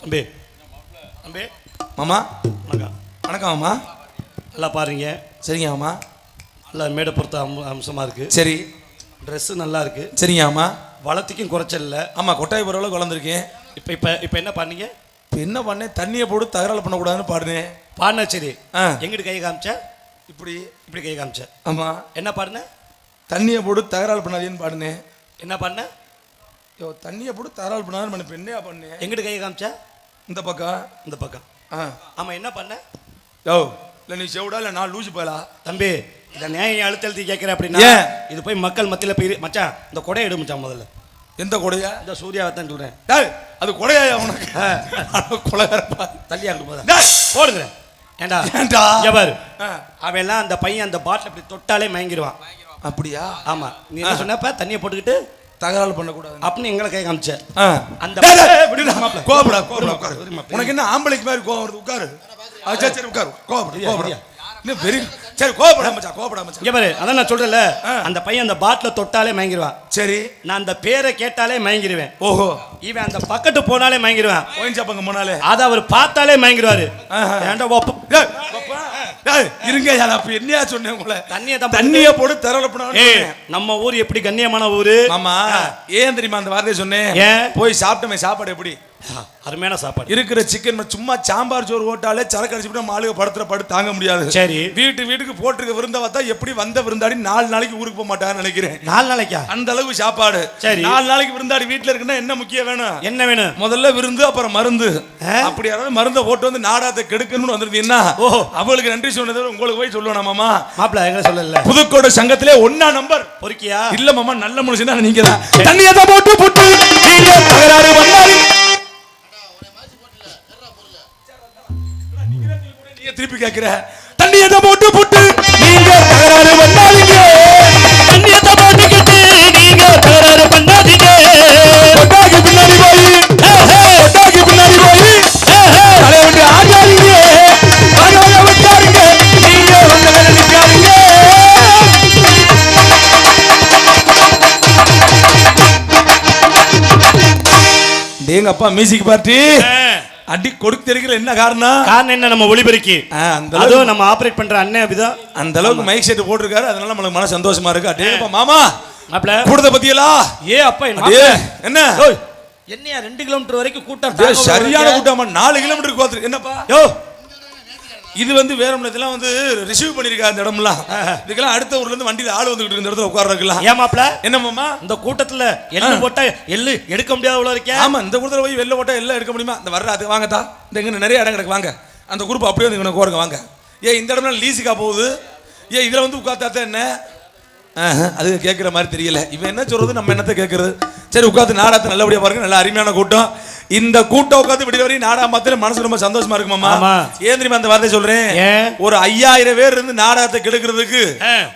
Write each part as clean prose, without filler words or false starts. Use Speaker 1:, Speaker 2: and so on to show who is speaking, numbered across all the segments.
Speaker 1: அம்பே அம்பே
Speaker 2: மாமா
Speaker 1: வணக்கம்.
Speaker 2: வணக்கம் மாமா.
Speaker 1: நல்லா பாருங்க.
Speaker 2: சரிங்க மாமா.
Speaker 1: நல்லா மேடை பொறுத்த அம்சமாக இருக்குது.
Speaker 2: சரி.
Speaker 1: ட்ரெஸ்ஸு நல்லா இருக்குது.
Speaker 2: சரிங்க மாமா.
Speaker 1: வளர்த்திக்கும் குறைச்சல் இல்லை.
Speaker 2: ஆமாம், கொட்டாய் பரவாயில்ல குழந்திருக்கேன்.
Speaker 1: இப்போ என்ன பண்ணீங்க?
Speaker 2: இப்போ என்ன பண்ணேன், தண்ணியை போட்டு தகராறு பண்ணக்கூடாதுன்னு பாடுனேன்.
Speaker 1: பாடினா சரி.
Speaker 2: எங்கிட்ட
Speaker 1: கை காமிச்ச
Speaker 2: இப்படி
Speaker 1: இப்படி கை காமிச்ச.
Speaker 2: ஆமாம்.
Speaker 1: என்ன பாடுன?
Speaker 2: தண்ணியை போட்டு தகராறு பண்ணாதேன்னு பாடுனேன்.
Speaker 1: என்ன பாடுன?
Speaker 2: யோ, தண்ணியை போட்டு தகராறு பண்ணாதுன்னு பண்ண என்னையா பண்ணேன்?
Speaker 1: எங்கிட்ட கை காமிச்சா?
Speaker 2: இந்த பக்கம்.
Speaker 1: இந்த பக்கம். ஆமாம். என்ன பண்ண?
Speaker 2: யோ, இல்லை நீ செவிடா இல்லை நான் லூசி போயலா?
Speaker 1: தம்பி, இதை நியாயம் அழுத்தழுத்தி கேட்குறேன் அப்படின்னா இது போய் மக்கள் மத்தியில் போய் மச்சான் இந்த கொடையை எடு மச்சான். முதல்ல எந்த கொடையா? இந்த சூர்யாவை தான் சொல்கிறேன்.
Speaker 2: அது கொடையா உனக்கு? கொலைப்பா
Speaker 1: தள்ளியா இருக்கு போடுங்க. ஏண்டா ஏண்டா பாரு, அவெல்லாம் அந்த பையன் அந்த பாட்டில் இப்படி தொட்டாலே மயங்கிடுவான். அப்படியா? ஆமாம். நீ என்ன சொன்னப்ப தண்ணியை போட்டுக்கிட்டு தகராறு பண்ணக்கூடாது அப்படின்னு எங்களை கை காமிச்ச. அந்த
Speaker 2: கோபப்படா கோபப்படா. உனக்கு என்ன ஆம்பளைக்கு மாதிரி கோபம் வருது? உட்காரு. சரி உட்காரு. கோபப்படியா? சரி கோபப்பட மச்சான், கோபப்பட மச்சான். இங்க பாரு, அதான் நான் சொல்றேன்ல, அந்த பையன் அந்த பாட்டில தொட்டாலே மயங்கிடுவான். சரி. நான் அந்த பேரை கேட்டாலே மயங்கிடுவேன். ஓஹோ. இவன் அந்த பக்கத்து போனாலே மயங்கிடுவான். ஓயின்சாப்பங்க போனாலே அதை அவர் பார்த்தாலே மயங்கிடுவாரு. ஏண்டா கோப்பா இருங்க, அப்ப என்னையா சொன்னேன் உங்களை? தண்ணியை போட்டு தரலப்படாது. நம்ம ஊர் எப்படி கண்ணியமான ஊரு ஆமா. ஏன் தெரியுமா அந்த வார்த்தையை சொன்னேன்? போய் சாப்பிட்டமே, சாப்பாடு எப்படி அருமையான சாப்பாடு. இருக்கிற சிக்கன் சும்மா சாம்பார் சோறு ஓட்டாலே சரக்கு அடிச்சுட்டு மாளுக படுத்து தாங்க முடியாது. சரி. வீட்டுக்கு போட்டிருக்க விருந்த பார்த்தா எப்படி வந்த விருந்தாடி 4 நாளைக்கு ஊருக்கு போக மாட்டான்னு நினைக்கிறேன். 4 நாளைக்கா? அந்த அளவுக்கு சாப்பாடு. சரி. 4 நாளைக்கு விருந்தாடி வீட்டுல இருக்குன்னா என்ன முக்கியம் வேணும்? என்ன வேணும்? முதல்ல விருந்து, அப்புறம் மருந்து. அப்படி யாராவது மருந்தை போட்டு வந்து நாடாத்தை கெடுக்கணும்னு வந்துருந்தீங்கன்னா அவளுக்கு நன்றி சொன்னது உங்களுக்கு போய் சொல்லணும் மாமா. மாப்பிள்ள எங்களை சொல்லல. புதுக்கோட்டை சங்கத்திலே 1 நம்பர் பொறுக்கியா? இல்ல மாமா, நல்ல மனுஷன் நீங்க தான். தண்ணியை போட்டு புட்டு நீங்க தகராறு பண்ணாரு. திருப்பி கேட்கிற தண்ணியை போட்டு புட்டு நீங்க தகராறு பண்ணாதீங்க. தண்ணியை போட்டுக்கிட்டு நீங்க தகராறு பண்ணாதீங்க. கொட்டாக்கு பின்னாடி போய் கொட்டாக்கு பின்னாடி போய் தலை விட்டு ஆடாதீங்க. பரவாயில்ல விட்டாருங்க, நீங்க வந்து வேலை நிற்காதீங்க. எங்க அப்பா மியூசிக் பார்ட்டி அடி கொடுக்க தெரியல. என்ன காரணம்? காரணம் என்ன? நம்ம ஒளிபெருக்கி அதுவும் நம்ம ஆபரேட் பண்ற அண்ணன் அப்படிதான் அந்த அளவுக்கு மைக் செட் போட்டிருக்காரு. அதனால நம்மளுக்கு மன சந்தோஷமா இருக்கு. அடேப்பா மாமா மாப்ள கூட்டத்தை பத்தியலா? அப்பா என்ன என்னையா 2 கிலோமீட்டர் வரைக்கும் கூட்டம்? சரியான கூட்டமா. 4 கிலோமீட்டருக்கு கோத்து. என்னப்பா யோ, இது வந்து வேற இடத்துல வந்து ரிசீவ் பண்ணிருக்கா அந்த இடம்லாம். இதுக்கெல்லாம் அடுத்த ஊர்ல இருந்து வண்டியில ஆள் வந்துகிட்டு இந்த இடத்துல உட்கார்றதுலாம். ஏமாப்ல என்ன மாமா இந்த கூட்டத்துல எள்ளு போட்டா எள்ளு எடுக்க முடியாத உள்ள இருக்கே. ஆமா, இந்த கூட்டத்துல போய் வெள்ள போட்டா எல்லாம் எடுக்க முடியுமா? இந்த வர்ற அது வாங்கத்தா, இந்த இங்க நிறைய இடம் கிடக்கு, வாங்க அந்த குரூப் அப்படியே வந்து இவனை கோருங்க வாங்க. இந்த இடம்லாம் லீஸுக்கா போகுது? இதுல வந்து உட்கார்த்தா என்ன? அது கேட்குற மாதிரி தெரியல. இவன் என்ன சொல்றது, நம்ம என்னத்தை கேட்கறது? சரி உட்காந்து நாடகத்தை நல்லபடியா பாருங்க. நல்ல அருமையான கூட்டம். இந்த கூட்டம் உட்காந்து விடிய வரையும் நாடகம் பார்த்து மனசு ரொம்ப சந்தோஷமா இருக்கு மாமா. ஏன் தெரியுமா அந்த வார்த்தை சொல்றேன்? ஒரு 5000 பேர் இருந்து நாடகத்தை கெடுக்கிறதுக்கு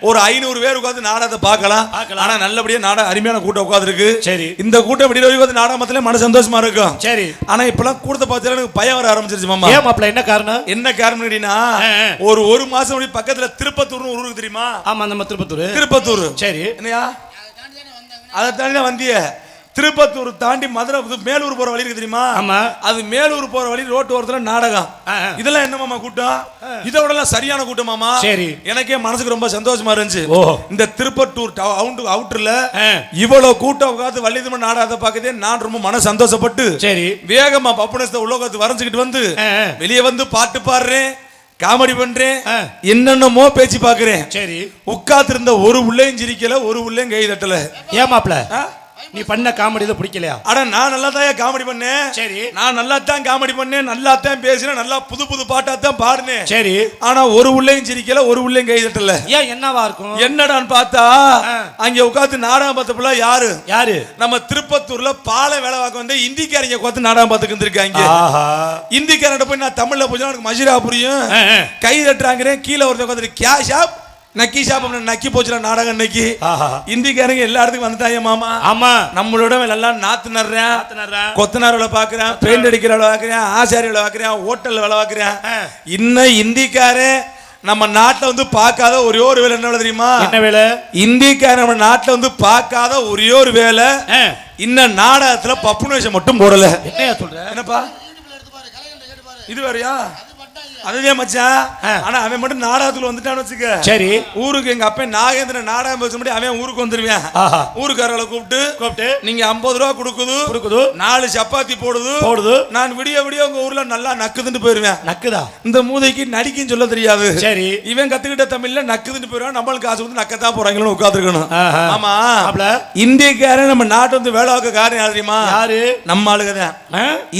Speaker 2: ஒரு 500 பேர் உட்காந்து நாடகத்தை பார்க்கலாம். ஆனா நல்லபடியா நாடகம் அருமையான கூட்டம் உட்காந்து இருக்கு. சரி. இந்த கூட்டம் விடிய வரையும் உட்காந்து நாடகம் பார்த்தாலே மனசு சந்தோஷமா இருக்கும். சரி. ஆனா இப்பெல்லாம் கூட்டத்தை பார்த்தாலே எனக்கு பயம் வர ஆரம்பிச்சிருச்சு மாமா. ஏன் மாப்ள என்ன காரணம்? என்ன காரணம் கேட்டீங்கன்னா, ஒரு மாசம் முன்னாடி பக்கத்துல திருப்பத்தூர்னு ஒரு ஊருக்கு தெரியுமா? ஆமா, நம்ம திருப்பத்தூர். சரி. என்னையா அதை தாண்டி தான் வந்திய? திருப்பத்தூர் தாண்டி மதுரை மேலூர் போற வழி இருக்கு தெரியுமா? ஆமா. அது மேலூர் போற வழி ரோட்டு ஓரத்துல நாடகம். இதெல்லாம் என்ன மாமா கூட்டம்? இதோட எல்லாம் சரியான கூட்டம் மாமா. சரி. எனக்கே மனசுக்கு ரொம்ப சந்தோஷமா இருந்துச்சு. இந்த திருப்பத்தூர் அவுட்டர்ல இவ்வளவு கூட்டம் உட்காந்து வள்ளிதம நாடகத்தை பார்க்கதே நான் ரொம்ப மன சந்தோஷப்பட்டு சரி வேகமா பப்புனஸ்த உலகத்து வரைஞ்சுக்கிட்டு வந்து வெளியே வந்து பாட்டு பாடுறேன், காமெடி பண்றேன், என்னென்னமோ பேச்சு பாக்குறேன். சரி. உட்கார்ந்து இருந்த ஒரு உள்ளேயும் சிரிக்கல, ஒரு உள்ளேயும் கை தட்டல. ஏமாப்ல நீ பண்ண காமெடி தான் பிடிக்கலையா? அட நான் நல்லா தான் காமெடி பண்ணேன். சரி. நான் நல்லா தான் காமெடி பண்ணேன், நல்லா தான் பேசினேன், நல்லா புது பாட்டா தான் பாடுனேன். சரி. ஆனா ஒரு உள்ளேயும் சிரிக்கல, ஒரு உள்ளேயும் கை தட்டல. ஏன் என்னவா இருக்கும்? என்னடான்னு பார்த்தா அங்க உட்கார்ந்து நாடகம் பார்த்தப்பல யாரு நம்ம திருப்பத்தூர்ல பாலை வேலை வாக்க வந்து இந்திக்காரங்க உட்கார்ந்து நாடகம் பார்த்துட்டு இருந்திருக்காங்க. இந்திக்காரன் போய் நான் தமிழ்ல போய் எனக்கு மஜிரா புரியும், கை தட்டுறாங்க. கீழே ஒருத்தர் உட்காந்து கேஷ் ஆப் நக்கி சாப்பிட நக்கி போச்சுல நாடகம். இன்னைக்கு இந்திக்காரங்க எல்லா இடத்துக்கும் வந்துட்டாங்க மாமா. ஆமா, நம்மளோட எல்லாம் நாத்து நடுறேன், கொத்தனார் வேலை பாக்குறேன், பெயிண்ட் அடிக்கிற வேலை பாக்குறேன், ஆசாரி வேலை பாக்குறேன், ஹோட்டல் வேலை பாக்குறேன். இன்னும் இந்திக்காரன் நம்ம நாட்டில் வந்து பார்க்காத ஒரே ஒரு வேலை என்ன தெரியுமா? என்ன வேலை? இந்திக்காரன் நம்ம நாட்டில் வந்து பார்க்காத ஒரே ஒரு வேலை, இன்னும் நாடகத்துல பப்புனேஷன் மட்டும் போடல. என்னையா சொல்ற? என்னப்பா இது வேறயா? அதுதான் மச்சான். ஆனா அவன் மட்டும் நாடகத்துல வந்துட்டான்னு வச்சுக்க.
Speaker 1: சரி.
Speaker 2: ஊருக்கு எங்க அப்பா நாகேந்திரன் நாடகம் பேச முடியும், அவன் ஊருக்கு வந்துருவேன். ஊருக்காரர்களை கூப்பிட்டு நீங்க 50 ரூபா கொடுக்குது 4 சப்பாத்தி போடுது. நான் விடிய உங்க ஊர்ல நல்லா நக்குதுன்னு போயிருவேன்.
Speaker 1: நக்குதா?
Speaker 2: இந்த மூதைக்கு நடிக்குன்னு சொல்ல தெரியாது.
Speaker 1: சரி.
Speaker 2: இவன் கத்துக்கிட்ட தமிழ்ல நக்குதுன்னு போயிருவான். நம்மளுக்கு காசு வந்து நக்கத்தான் போறாங்கன்னு உட்காந்துருக்கணும். ஆமா. இந்தியக்காரன் நம்ம நாட்டு வந்து வேலை பார்க்க காரணம் யாரு தெரியுமா? யாரு? நம்ம ஆளுகதான்.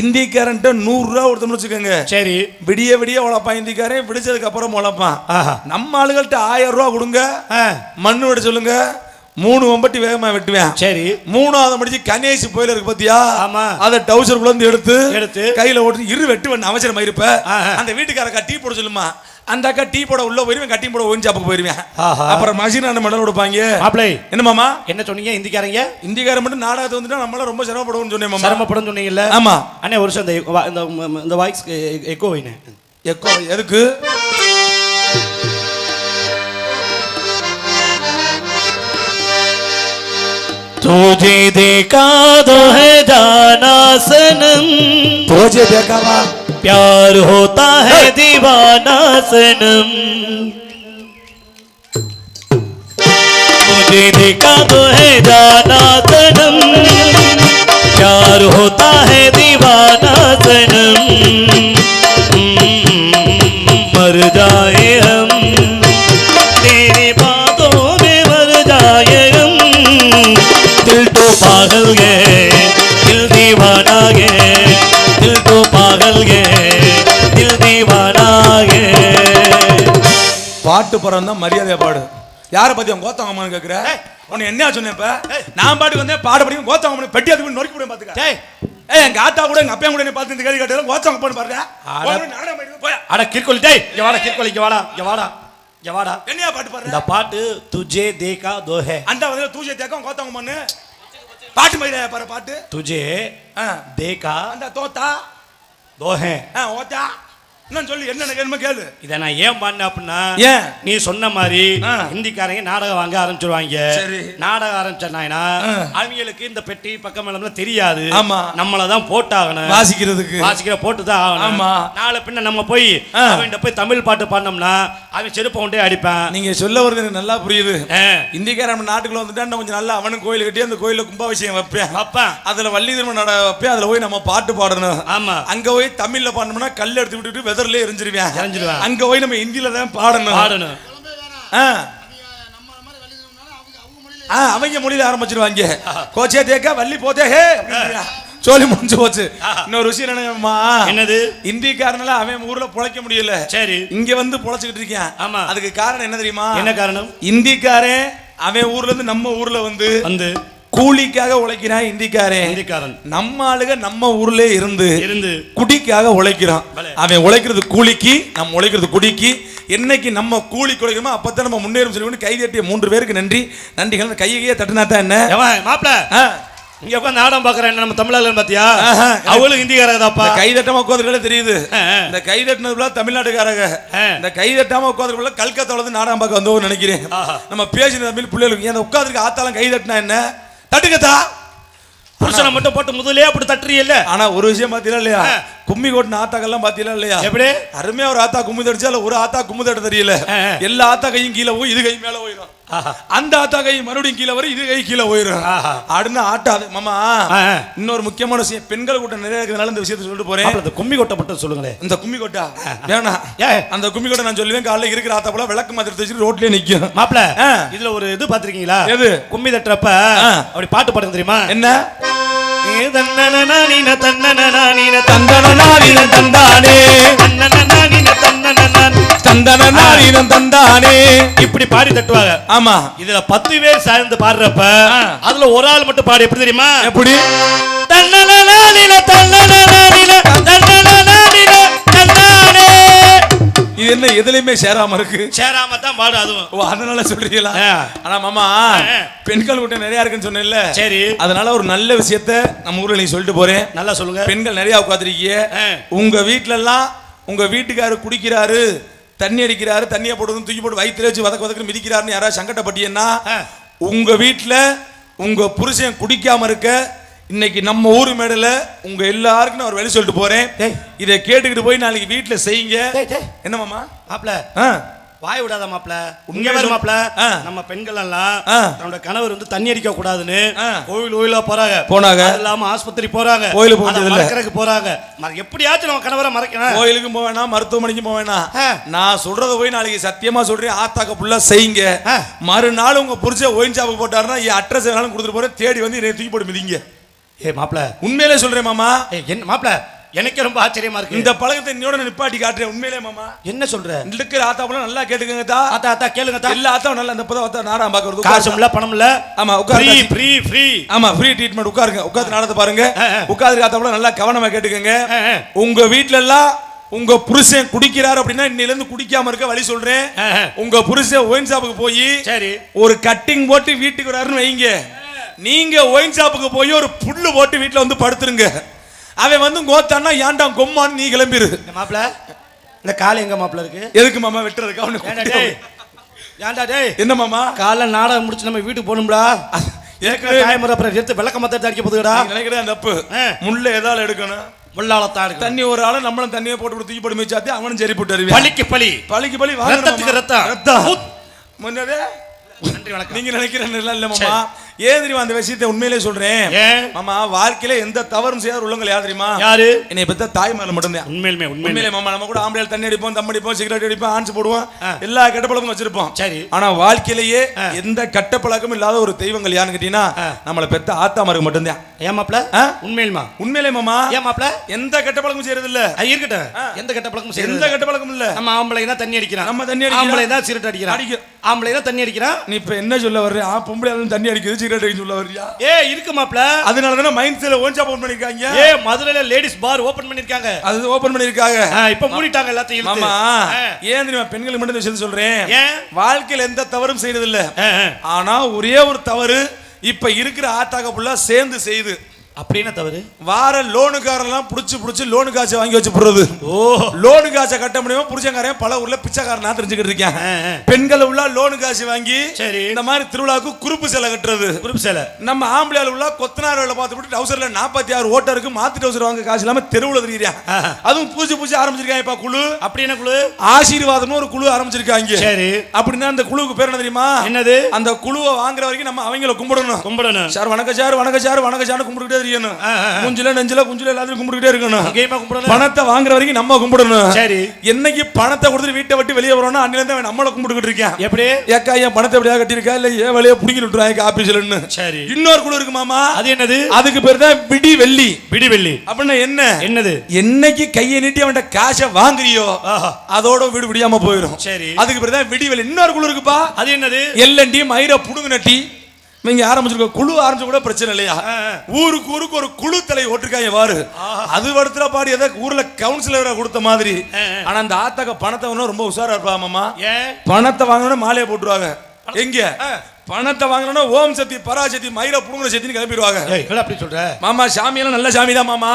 Speaker 2: இந்தியக்காரன் 100 ரூபா கொடுத்தோம்னு வச்சுக்கோங்க. சரி. விடிய உழைப்பான் இந்திக்காரன், விடிச்சதுக்கு அப்புறம் உழைப்பான். நம்ம ஆளுகள்ட்ட 1000 ரூபா கொடுங்க, மண்ணு விட சொல்லுங்க, 3 வம்பட்டி வேகமா வெட்டுவேன். சரி. 3வது முடிச்சு கணேஷ் போயில இருக்கு பாத்தியா? ஆமா. அத டவுசர் குள்ள இருந்து எடுத்து கையில ஓட்டு வெட்டுவன் அவசரமா இருப்ப. அந்த வீட்டுக்காரக்கா டீ போட சொல்லுமா, அந்த அக்கா டீ போட உள்ள போயிருவேன், கட்டி போட ஒயின் சாப்புக்கு போயிருவேன். அப்புறம் மசீன் அந்த மெடல் கொடுப்பாங்க. மாப்ளை என்ன மாமா என்ன சொன்னீங்க? இந்திக்காரன் மட்டும் நாடகத்தை வந்துட்டா நம்மளால ரொம்ப சிரமப்படுவோம்னு சொன்னேன் மாமா. சிரமப்படும் சொன்னீங்கல்ல? ஆமா அண்ணே. ஒரு நிமிஷம் இந்த வாய்ஸ் எக்கோ வைனே. எக்கோ எதுக்கு?
Speaker 1: तुझे देखा तो है जाना सनम,
Speaker 2: तुझे देखा
Speaker 1: प्यार होता है दीवाना सनम, तुझे देखा तो है जाना सनम, प्यार होता है दीवाना सनम, मर जाए हम तेरी बातों में, मर जाए हम, दिल तो पागल गए, दिल दीवाना गए, दिल तो पागल गए, दिल दीवाना गए.
Speaker 2: பாட்டு பறந்தா மரியாதையா பாடு. யார பத்தி கோத்தவங்க கேக்குற? உன்னை என்ன சொன்னேன்? இப்ப நான் பாட்டுக்கு வந்தேன், பாட படிக்கும் கோத்தவங்க பெட்டி அதுக்கு நொறுக்கி விட பாத்துக்க. எங்க ஆத்தா கூட எங்க அப்பா கூட பார்த்து இந்த கேள்வி கேட்டாலும் கோத்தவங்க போன்னு பாருங்க.
Speaker 1: அட கிற்கொலி, டேய் இங்க வாடா, கிற்கொலி இங்க வாடா.
Speaker 2: என்னையா பாட்டு பாடுற?
Speaker 1: இந்த பாட்டு துஜே தேகா தோ ஹே.
Speaker 2: அந்த வந்து துஜே தேகா கோத்தவங்க பண்ணு பாட்டு மயிரா பாரு. பாட்டு துஜே
Speaker 1: தேகா
Speaker 2: அந்த தோத்தா
Speaker 1: தோ ஹே
Speaker 2: ஓத்தா இன்னும் சொல்லி என்ன கேளு.
Speaker 1: இதை நான் ஏன் பண்ண அப்படின்னா, நீ சொன்ன மாதிரி ஹிந்திக்காரங்க நாடகம் வாங்க ஆரம்பிச்சிருவாங்க. நாடகம் ஆரம்பிச்சாங்கன்னா அவங்களுக்கு இந்த பெட்டி பக்கம் எல்லாம் தெரியாது. ஆமா. நம்மளதான் போட்டாகணும், வாசிக்கிற போட்டுதான் ஆகணும். ஆமா. நாளை பின்ன நம்ம போய் அவன் போய் தமிழ் பாட்டு பாடினோம்னா அவன் செருப்பை கொண்டே அடிப்பான்.
Speaker 2: நீங்க சொல்ல வருது எனக்கு நல்லா புரியுது. இந்திக்காரன் நம்ம நாட்டுக்குள்ள வந்துட்டா கொஞ்சம் நல்லா அவனும் கோயில் கட்டி அந்த கோயில கும்பாபிஷேகம் வைப்பேன். அதுல வள்ளி திரும்ப நட வைப்பேன். அதுல போய் நம்ம பாட்டு பாடணும். ஆமா. அங்க போய் தமிழ்ல பாடணும்னா கல் எடுத்து விட்டுட்டு வெதர்ல எரிஞ்சிருவேன். அங்க போய் நம்ம ஹிந்தில தான் பாடணும். அவங்க மொழியில ஆரம்பிச்சிருவாங்க. கோச்சே தேக்கா வள்ளி போதே ஹே சொல்லி முடிஞ்சு போச்சு. இன்னொரு விஷயம் என்னது? இந்திக்காரனால அவன் ஊர்ல பொழைக்க முடியல. சரி. இங்க வந்து பொழைச்சிட்டு இருக்கேன். ஆமா. அதுக்கு காரணம் என்ன தெரியுமா? என்ன காரணம்? இந்திக்காரன் அவன் ஊர்ல இருந்து நம்ம ஊர்ல வந்து கூலிக்காக உழைக்கிறான். இந்திக்காரன் நம்ம ஆளுக நம்ம ஊர்ல இருந்து குடிக்காக உழைக்கிறான். அவன் உழைக்கிறது கூலிக்கு, நம்ம உழைக்கிறது குடிக்கு. என்னைக்கு நம்ம கூலி குழைக்கிறோமோ அப்பதான் நம்ம முன்னேறும் சொல்லி கை தட்டிய 3 பேருக்கு நன்றிகள். கையே தட்டினா தான் என்ன
Speaker 1: மாப்பிள இங்க உட்காந்து நாடகம் பாக்குறேன். நம்ம தமிழர்கள் பாத்தியா? அவளும் ஹிந்திக்காரதாப்பா.
Speaker 2: கை தட்டாம உட்காந்துருக்கே தெரியுது. இந்த கை தட்டினதுல தமிழ்நாட்டுக்காரங்க. இந்த கை தட்டாம உட்காந்துருக்குள்ள கல்கத்தால இருந்து நாடகம் பார்க்க வந்தோம்னு நினைக்கிறேன். நம்ம பேசின தமிழ் பிள்ளைகளுக்கு அந்த உட்காந்துருக்க ஆத்தாலும் கை தட்டினா என்ன தட்டுக்கத்தா
Speaker 1: புருஷனை மட்டும் போட்டு முதலே அப்படி தட்டுறீல்ல.
Speaker 2: ஆனா ஒரு விஷயம் பாத்தீங்களா இல்லையா? கும்மி கொட்டின ஆத்தாக்கெல்லாம் பாத்தீங்களா இல்லையா? எப்படி அருமையா ஒரு ஆத்தா கும்மி தடிச்சா ஒரு ஆத்தா கும்மி தட்ட தெரியல. எல்லா ஆத்தா கையும் கீழே போய் இது கை மேல போயிடும். அந்த ஆத்தா கை மறுபடியும் கீழே வரும், இது கை கீழே போயிடும். அடுத்து ஆட்டாது மாமா. இன்னொரு முக்கியமான விஷயம், பெண்கள் கூட்டம் நிறைய இருக்கிறதுனால இந்த விஷயத்தை சொல்லிட்டு போறேன்.
Speaker 1: இந்த கும்மி கொட்டை மட்டும் சொல்லுங்களேன்.
Speaker 2: இந்த கும்மி கொட்டா வேணா, அந்த கும்மி கொட்டை நான் சொல்லுவேன். காலைல இருக்கிற ஆத்தா போல விளக்கு மாதிரி வச்சுட்டு ரோட்லயே நிக்கும்.
Speaker 1: மாப்பிள இதுல ஒரு இது பாத்திருக்கீங்களா? எது? கும்மி தட்டுறப்ப அப்படி பாட்டு பாடுங்க தெரியுமா? என்ன? இப்படி பாடி தட்டுவாங்க. ஆமா. இதுல 10 பேர் சேர்ந்து பாடுறப்ப அதுல ஒரு ஆள் மட்டும் பாடு. எப்படி தெரியுமா? எப்படி?
Speaker 2: இது என்ன எதுலயுமே சேராம இருக்கு?
Speaker 1: சேராம தான் பாடு அதுவும்.
Speaker 2: ஓ அதனால சொல்றீங்களா? ஆனா மாமா பெண்கள் கூட்டம் நிறைய இருக்குன்னு சொன்னேன்ல. சரி. அதனால ஒரு நல்ல விஷயத்தை நம்ம ஊர்ல நீ சொல்லிட்டு போறேன். நல்லா சொல்லுங்க. பெண்கள் நிறைய உட்கார்ந்திருக்கீங்க. உங்க வீட்ல எல்லாம் உங்க வீட்டுக்காரரு குடிக்கிறாரு, தண்ணி அடிக்கிறாரு, தண்ணியை போட்டு தூக்கி போட்டு வயிற்றுல வச்சு வதக்கு மிதிக்கிறாருன்னு யாராவது சங்கடப்பட்டீங்கன்னா, உங்க வீட்டுல உங்க புருஷன் குடிக்காம இருக்க இன்னைக்கு நம்ம ஊர் மேடையில உங்க எல்லாருக்கும் நான் ஒரு வழி சொல்லிட்டு போறேன். இதை கேட்டுக்கிட்டு போய் நாளைக்கு வீட்டுல செய்யுங்க. என்ன மாமா?
Speaker 1: மாப்ள வாய் விடாத மாப்ள. உண்மையா மாப்ள, நம்ம பெண்கள் எல்லாம் தன்னோட கணவர் வந்து தண்ணி அடிக்க கூடாதுன்னு கோயிலா போனாங்க. இல்லாம ஆஸ்பத்திரி போறாங்க, கோயிலுக்கு மறக்கறதுக்கு போறாங்க. எப்படியாச்சும் நம்ம கணவரை மறக்கணும்.
Speaker 2: கோயிலுக்கும் போக வேணாம், மருத்துவமனைக்கும் போக வேணாம். நான் சொல்றத போய் நாளைக்கு சத்தியமா சொல்றேன், ஆத்தாக்க புள்ள செய்யுங்க. மறுநாள் உங்க புரிச்ச ஒயின் ஷாப்புக்கு போட்டாருன்னா அட்ரஸ் வேணாலும் கொடுத்துட்டு போறேன், தேடி வந்து தூக்கி போட்டு மிதிங்க.
Speaker 1: மாப்ள உண்மையிலே சொல்றேன் மாமா. என்ன மாப்ள, எனக்கு ரொம்ப ஆச்சரியமா இருக்கு. இந்த பழக்கத்தை இன்னோட நிப்பாட்டி காட்டுறேன். உண்மையிலே மாமா. என்ன சொல்ற? இருக்கிற ஆத்தாப்புல நல்லா கேட்டுக்கங்க தா. ஆத்தா கேளுங்க தா. எல்லா ஆத்தாவும் நல்லா இந்த பதம் நாடகம் பார்க்கறது. காசு இல்ல, பணம் இல்ல. ஆமா, உட்காரு. ஃப்ரீ. ஆமா, ஃப்ரீ ட்ரீட்மென்ட். உட்காருங்க, உட்கார்ந்து நாடகத்தை பாருங்க. உட்கார்ந்து ஆத்தாப்புல நல்லா கவனமா கேட்டுக்கங்க. உங்க வீட்ல எல்லாம் உங்க புருஷன் குடிக்கிறார் அப்படின்னா இன்னையில இருந்து குடிக்காம இருக்க வழி சொல்றேன். உங்க புருஷன் ஒயின் ஷாப்புக்கு போய் சரி ஒரு கட்டிங் போட்டு வீட்டுக்கு வராருன்னு வைங்க. நீங்க ஒயின் ஷாப்புக்கு போய் ஒரு புல்லு போட்டு வீட்டுல வந்து படுத்துருங்க. அவன் வந்து கோத்தான்னா ஏன்டா கொம்மான்னு நீ கிளம்பிரு. மாப்ள இந்த காலை எங்க மாப்ள இருக்கு? எதுக்கு மாமா வெட்டுறதுக்கு? அவனுக்கு ஏன்டா டேய்? என்ன மாமா? காலை நாடகம் முடிச்சு நம்ம வீட்டுக்கு போகணும்டா. காயமுறை அப்புறம் எடுத்து விளக்க மத்த அடிக்க போதுடா. நினைக்கிறேன் தப்பு. முள்ள ஏதால எடுக்கணும், முள்ளாலத்தான் தண்ணி. ஒரு ஆளு நம்மளும் தண்ணியை போட்டு தூக்கி போட்டு மிச்சாத்தி அவனும் சரி போட்டு வருவேன். பலிக்கு பலி ரத்தத்துக்கு ரத்தம். முன்னதே நன்றி வணக்கம். நீங்க நினைக்கிறேன் இல்ல மாமா. ஏன் தெரியுமா அந்த விஷயத்தை உண்மையிலே சொல்றேன் மாமா. வாழ்க்கையில எந்த தவறும் செய்யாத உள்ளவங்க யார் தெரியுமா? யாரு? என்னை பத்த தாய் மேல மட்டும்தான். உண்மையிலே மாமா. நம்ம கூட ஆம்பளை தண்ணி அடிப்போம், தம் அடிப்போம், சிகரெட் அடிப்போம், ஆன்ஸ் போடுவோம், எல்லா கெட்ட பழக்கமும் வச்சிருப்போம். சரி, ஆனா வாழ்க்கையிலேயே எந்த கெட்ட பழக்கமும் இல்லாத ஒரு தெய்வங்கள் யாருன்னு கேட்டீங்கன்னா நம்மளை பெத்த ஆத்தாமாருக்கு மட்டும்தான். ஏன் மாப்ள? உண்மையிலே மாமா. ஏன் மாப்ள? எந்த கெட்ட பழக்கமும் செய்யறது இல்ல. இருக்கட்டும், எந்த கெட்ட பழக்கமும் செய்யறது, எந்த கெட்ட பழக்கமும் இல்ல. நம்ம ஆம்பளை தான் தண்ணி அடிக்கிறான், நம்ம தண்ணி அடிக்கிறோம். ஆம்பளை தான் சிகரெட் அடிக்கிறான், ஆம்பளை தான் தண்ணி அடிக்கிறான். நீ இப்ப என்ன சொல்ல வர்ற? பொம்பளை தண்ணி அடிக்கிறது சிகரெட் அடிக்க சொல்ல வர்றியா? இருக்கு மாப்ள. அதனால தான மைண்ட்ஸ்ல ஒன் ஷாப் ஓபன் பண்ணிருக்காங்க. மதுரையில லேடிஸ் பார் ஓபன் பண்ணிருக்காங்க. அது ஓபன் பண்ணிருக்காங்க, இப்ப மூடிட்டாங்க எல்லாத்தையும். மாமா ஏன் தெரியுமா பெண்களுக்கு மட்டும் விஷயம் சொல்றேன். வாழ்க்கையில எந்த தவறும் செய்யறது இல்ல. ஆனா ஒரே ஒரு தவறு இப்ப இருக்கிற ஆத்தாக்க புள்ள சேர்ந்து செய்து. அப்படின்னா தவறு. வார லோனுக்காரெல்லாம் புடிச்சு லோனு காசை வாங்கி வச்சு போடுறது. ஓ, லோனு காசை கட்ட முடியாம புடிச்சங்காரன் பல ஊர்ல பிச்சைக்காரனா தெரிஞ்சுக்கிட்டு இருக்கேன். பெண்கள் உள்ள லோனு காசு வாங்கி சரி இந்த மாதிரி திருவிழாவுக்கு குறுப்பு சேலை கட்டுறது. குறுப்பு சேலை. நம்ம ஆம்பளையால உள்ள கொத்தனார் வேலை பார்த்து விட்டு டவுசர்ல 46 ஓட்டருக்கு மாத்து டவுசர் வாங்க காசு இல்லாம தெருவுல தெரியுறா. அதுவும் பூச்சி ஆரம்பிச்சிருக்காங்க. இப்ப குழு அப்படின்னா குழு ஆசீர்வாதம்னு ஒரு குழு ஆரம்பிச்சிருக்காங்க. சரி, அப்படின்னா அந்த குழுவுக்கு பேர் என்ன தெரியுமா? என்னது? அந்த குழுவை வாங்குற வரைக்கும் நம்ம அவங்கள கும்பிடணும். சார் வணக்கம் சார், வணக்கம் சார், வணக்கம் சார் கும்பிட்டு மூஞ்சில நெஞ்சில குஞ்சில எல்லாத்தையும் கும்பிட்டுட்டே இருக்கணும். பணத்தை வாங்குற வரைக்கும் நம்ம கும்பிடணும். சரி, என்னைக்கு பணத்தை கொடுத்து வீட்டை விட்டு வெளியே வரணும் அன்னில இருந்து நம்மள கும்பிட்டுக்கிட்டு இருக்கேன். எப்படி ஏக்கா என் பணத்தை எப்படியா கட்டியிருக்கா இல்ல ஏன் வெளியே புடிங்கி விட்டுறாங்க ஆபீஸ்ல. சரி, இன்னொரு குழு இருக்கு மாமா. அது என்னது? அதுக்கு பேர் தான் பிடி வெள்ளி. அப்படின்னா என்னது? என்னைக்கு கையை நீட்டி அவன்கிட்ட காசை வாங்குறியோ அதோட வீடு விடியாம போயிடும். சரி, அதுக்கு பேர் தான் விடி வெள்ளி. இன்னொரு குழு இருக்குப்பா. அது என்னது? எல்என்டி மயிர புடுங்கு நட்டி நீங்க ஆரம்பிச்சிருக்க குழு ஆரம்பிச்சு கூட பிரச்சனை இல்லையா? ஊருக்கு ஒரு குழு தலை ஓட்டிருக்காங்க பாரு. அது படத்துல பாடி ஏதோ ஊர்ல கவுன்சிலரை கொடுத்த மாதிரி. ஆனா அந்த ஆத்தாக்க பணத்தை ரொம்ப உஷாரா இருப்பா மாமா. பணத்தை வாங்கணும் மாலையை போட்டுருவாங்க. எங்க பணத்தை வாங்கணும்னா ஓம் சக்தி பராசக்தி மயிர புடுங்குற சக்தின்னு கிளம்பிடுவாங்க. அப்படி சொல்ற மாமா. சாமியெல்லாம் நல்ல சாமி தான் மாமா.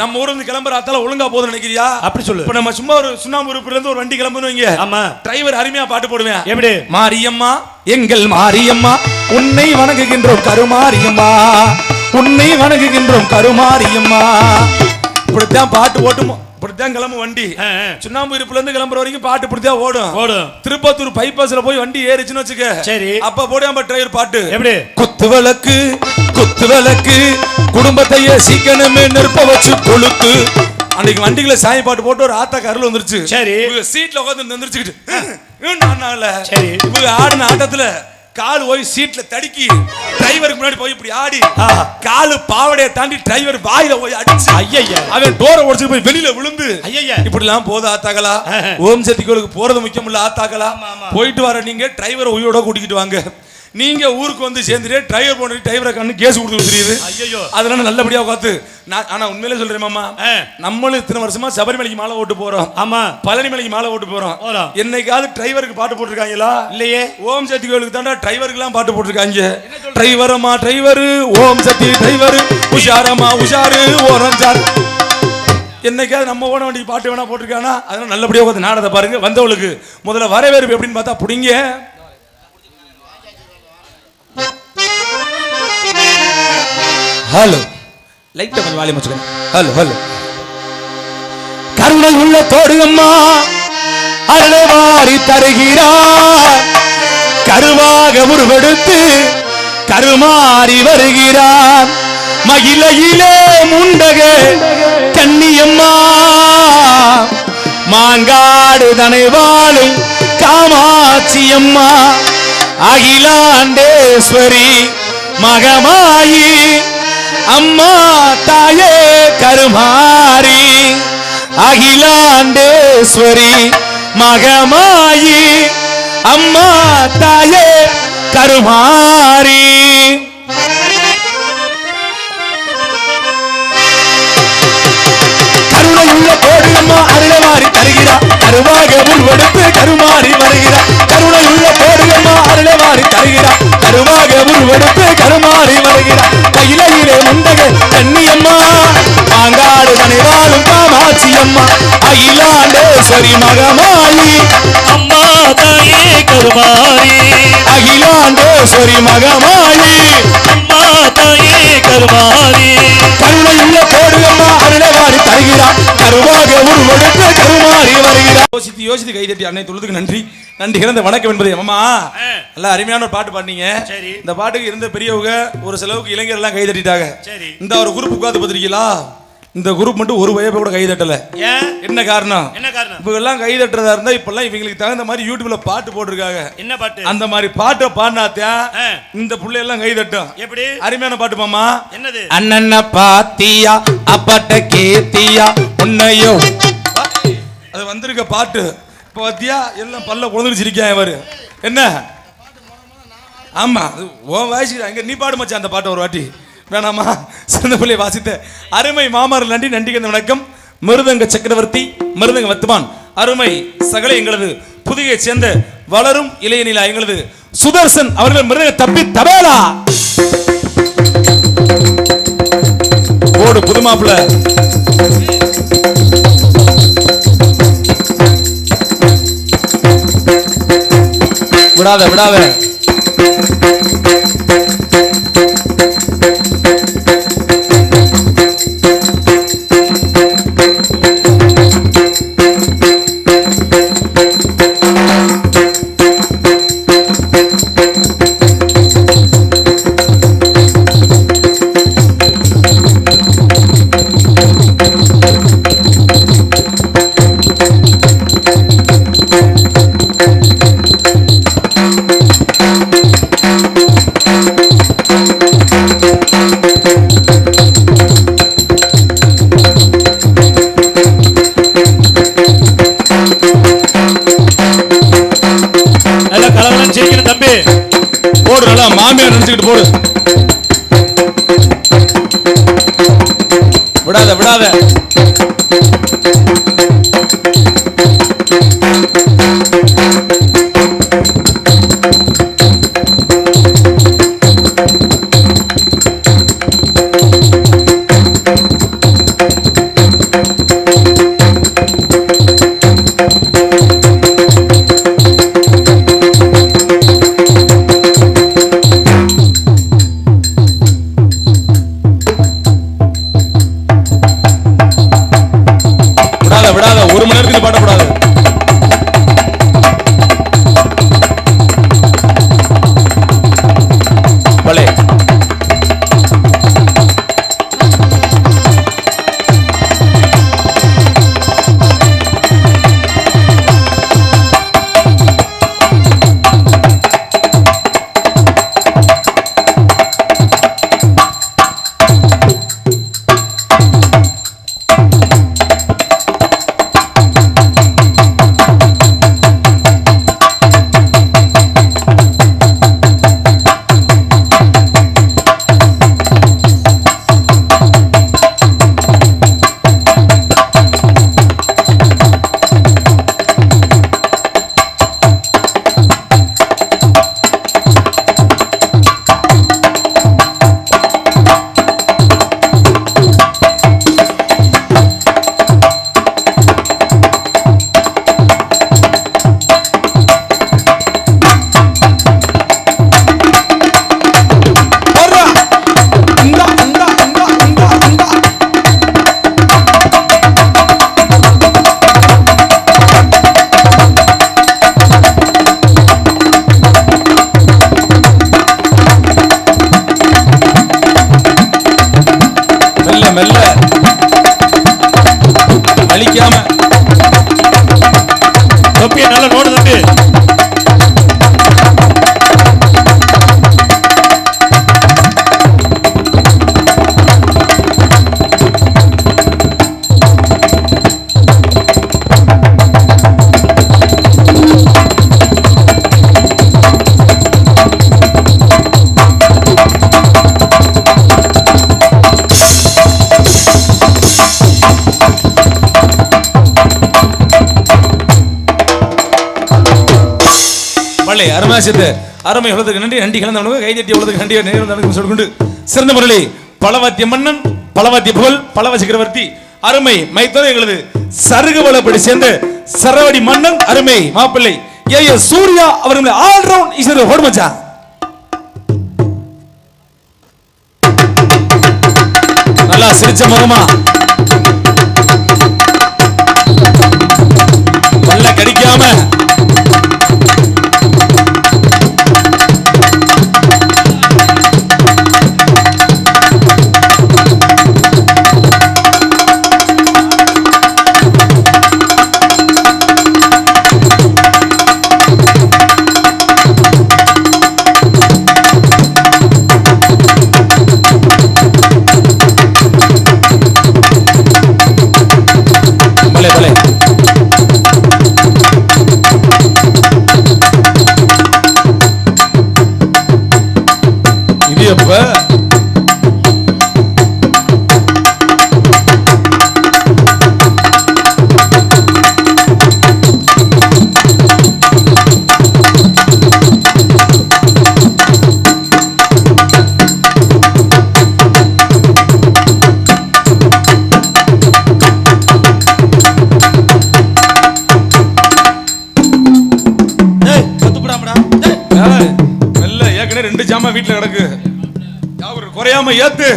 Speaker 1: நம்ம ஊர்ல இருந்து கிளம்புற ஆத்தால ஒழுங்கா போதும் நினைக்கிறியா? அப்படி சொல்லு. இப்ப நம்ம சும்மா ஒரு சுண்ணாம்பு உறுப்புல இருந்து ஒரு வண்டி கிளம்புவீங்க. ஆமா, டிரைவர் அருமையா பாட்டு போடுவேன். எப்படி? மாரியம்மா எங்கள் மாரியம்மா உன்னை வணங்குகின்றோம் கருமாரியம்மா, உன்னை வணங்குகின்றோம் கருமாரியம்மா. இப்படித்தான் பாட்டு ஓட்டுமோ, இப்படித்தான் கிளம்பு வண்டி. சுண்ணாம்பு இருப்புல இருந்து கிளம்புற வரைக்கும் பாட்டு இப்படித்தான் ஓடும். திருப்பத்தூர் பைபாஸ்ல போய் வண்டி ஏறிச்சுன்னு வச்சுக்க. சரி, அப்ப போடாம டிரைவர் பாட்டு எப்படி? குத்து விளக்கு குடும்பத்தையே சீக்கிரமே நெருப்ப வச்சு கொளுத்து. அன்னைக்கு வண்டிகளை சாமி பாட்டு போட்டு ஒரு ஆத்தா கருள் வந்துருச்சு. சரி, சீட்ல உட்காந்து நின்றுச்சுக்கிட்டு சரி இவங்க ஆடின ஆட்டத்துல கால் போய் சீட்ல தடுக்கி டிரைவருக்கு முன்னாடி போய் இப்படி ஆடி காலு பாவடைய தாண்டி டிரைவர் வாயில போய் அடிச்சு ஐயா அவன் டோரை உடைச்சு போய் வெளியில விழுந்து ஐயா இப்படி எல்லாம் போத ஆத்தாங்களா? ஓம் சக்தி கோயிலுக்கு போறது முக்கியம் இல்ல ஆத்தாங்களா? போயிட்டு வர நீங்க டிரைவரை உயிரோட கூட்டிக்கிட்டு வாங்க. நீங்க ஊருக்கு வந்து சேர்ந்துட்டு டிரைவர் போன டிரைவரை கண்ணு கேஸ் கொடுத்து தெரியுது. ஐயோ, அதனால நல்லபடியா பார்த்து. ஆனா உண்மையிலே சொல்றேன் மாமா, நம்மளும் இத்தனை வருஷமா சபரிமலைக்கு மாலை ஓட்டு போறோம். ஆமா, பழனி மலைக்கு மாலை ஓட்டு போறோம். என்னைக்காவது டிரைவருக்கு பாட்டு போட்டிருக்காங்களா? இல்லையே. ஓம் சக்தி கோயிலுக்கு தாண்டா டிரைவருக்கு எல்லாம் பாட்டு போட்டிருக்காங்க. டிரைவரமா டிரைவர், ஓம் சக்தி டிரைவர், உஷாரமா உஷாரு ஓரஞ்சார். என்னைக்காவது நம்ம ஓட வண்டிக்கு பாட்டு வேணா போட்டிருக்கானா? அதனால நல்லபடியா பார்த்து நாடத்தை பாருங்க. வந்தவளுக்கு முதல்ல வரவேற்பு எப்படின்னு பார்த்தா புடிங்க. ஹலோ
Speaker 2: லைட்டா கொஞ்சம் வாலியம் வச்சுக்கணும். Hello hello. கருணை உள்ள தோடுகம்மா அருளை வாரி தருகிறார், கருவாக உருவெடுத்து கருமாறி வருகிறார். மகிழையிலே முண்டக கன்னியம்மா, மாங்காடு தனை வாழும் காமாட்சி அம்மா, அகிலாண்டேஸ்வரி மகமாயி அம்மா தாயே கருமாரி, அகிலாண்டேஸ்வரி மகமாயி அம்மா தாயே கருமாரி. கருணையுள்ள கோடியம்மா அருளவாரி தருகிறார், கருவாக உருவெடுத்து கருமாறி வருகிறார். கருணையுள்ள கோடியம்மா அருளவாரி தருகிறார், கருவாக உருவெடுத்து கருமாறி வருகிறார். கையிலே முண்டக கன்னியம்மா, மாங்காடு தனை வாழும் காமாட்சி அம்மா, அகிலாண்டேஸ்வரி மகமாயி
Speaker 3: அம்மா தாயே கருமாரி,
Speaker 2: அகிலாண்டேஸ்வரி மகமாயி
Speaker 3: அம்மா தாயே கருமாரி.
Speaker 2: கருணையுள்ள கோடுகம்மா அருளவாரி தருகிறார், கருவாக உருவெடுத்து கருமாறி வருகிறார். யோசித்து யோசித்து கைதட்டி அன்னை தொழுதுக்கு நன்றி. நன்றி கிடந்த வணக்கம் என்பது அம்மா நல்ல அருமையான ஒரு பாட்டு பாடினீங்க. இந்த பாட்டுக்கு இருந்த பெரியவங்க ஒரு சிலவுக்கு இளைஞர் எல்லாம் கைதட்டிட்டாங்க. இந்த ஒரு குரூப் உட்காந்து பார்த்திருக்கீங்களா? இந்த குரூப் மட்டும் ஒரு வயப்ப கூட கை தட்டல. என்ன காரணம்? இப்ப எல்லாம் கை தட்டுறதா இருந்தா இப்பெல்லாம் இவங்களுக்கு தகுந்த மாதிரி யூடியூப்ல பாட்டு போட்டிருக்காங்க. என்ன பாட்டு? அந்த மாதிரி பாட்டை பாடினாத்தான் இந்த புள்ளை எல்லாம் கை தட்டும். எப்படி அருமையான பாட்டு மாமா. என்னது? அண்ணன பாத்தியா அப்பாட்ட கேத்தியா உன்னையோ, அது வந்திருக்க பாட்டு. இப்ப பாத்தியா எல்லாம் பல்ல குழந்துருச்சிருக்கேன் இவரு. என்ன ஆமா உன் வயசு அங்க நீ பாடு மச்சான் அந்த பாட்டு ஒரு வாட்டி வேணாமா? சிறந்த பிள்ளை வாசித்த அருமை மாமார் நன்றி. நன்றி கந்த வணக்கம். மிருதங்க சக்கரவர்த்தி மிருதங்க வத்துமான் அருமை சகலை எங்களது புதுகையை சேர்ந்த வளரும் இளையநிலா எங்களது சுதர்சன் அவர்கள் மிருதங்க தப்பி தபேலா ஓடு புதுமாப்பிள்ள. விடாத விடாத. போடு நல்லா மாமியார் நினைச்சுக்கிட்டு போடு. விடாத விடாத. விடாத ஒரு மணி நேரத்துக்கு பாடக்கூடாது. பலே மெல்ல அழிக்காம
Speaker 3: தொப்பியை நல்லா நோடு தம்பி.
Speaker 2: அருமாசித்து அருமை உலகத்துக்கு நன்றி நன்றி கலந்தவனுக்கு கைதட்டி உலகத்துக்கு நன்றி நேரம் சொல்லிக்கொண்டு சிறந்த முரளி பலவாத்திய மன்னன் பலவாத்திய புகழ் பலவ சக்கரவர்த்தி அருமை மைத்தோட எங்களது சருகுவலப்படி சேர்ந்த சரவடி மன்னன் அருமை மாப்பிள்ளை ஏ சூர்யா அவர்கள் ஆல் ரவுண்ட் இசை ஓடுமச்சா நல்லா சிரிச்ச முகமா பல்ல கடிக்காம வீட்டுல கிடக்கு குறையாம ஏத்து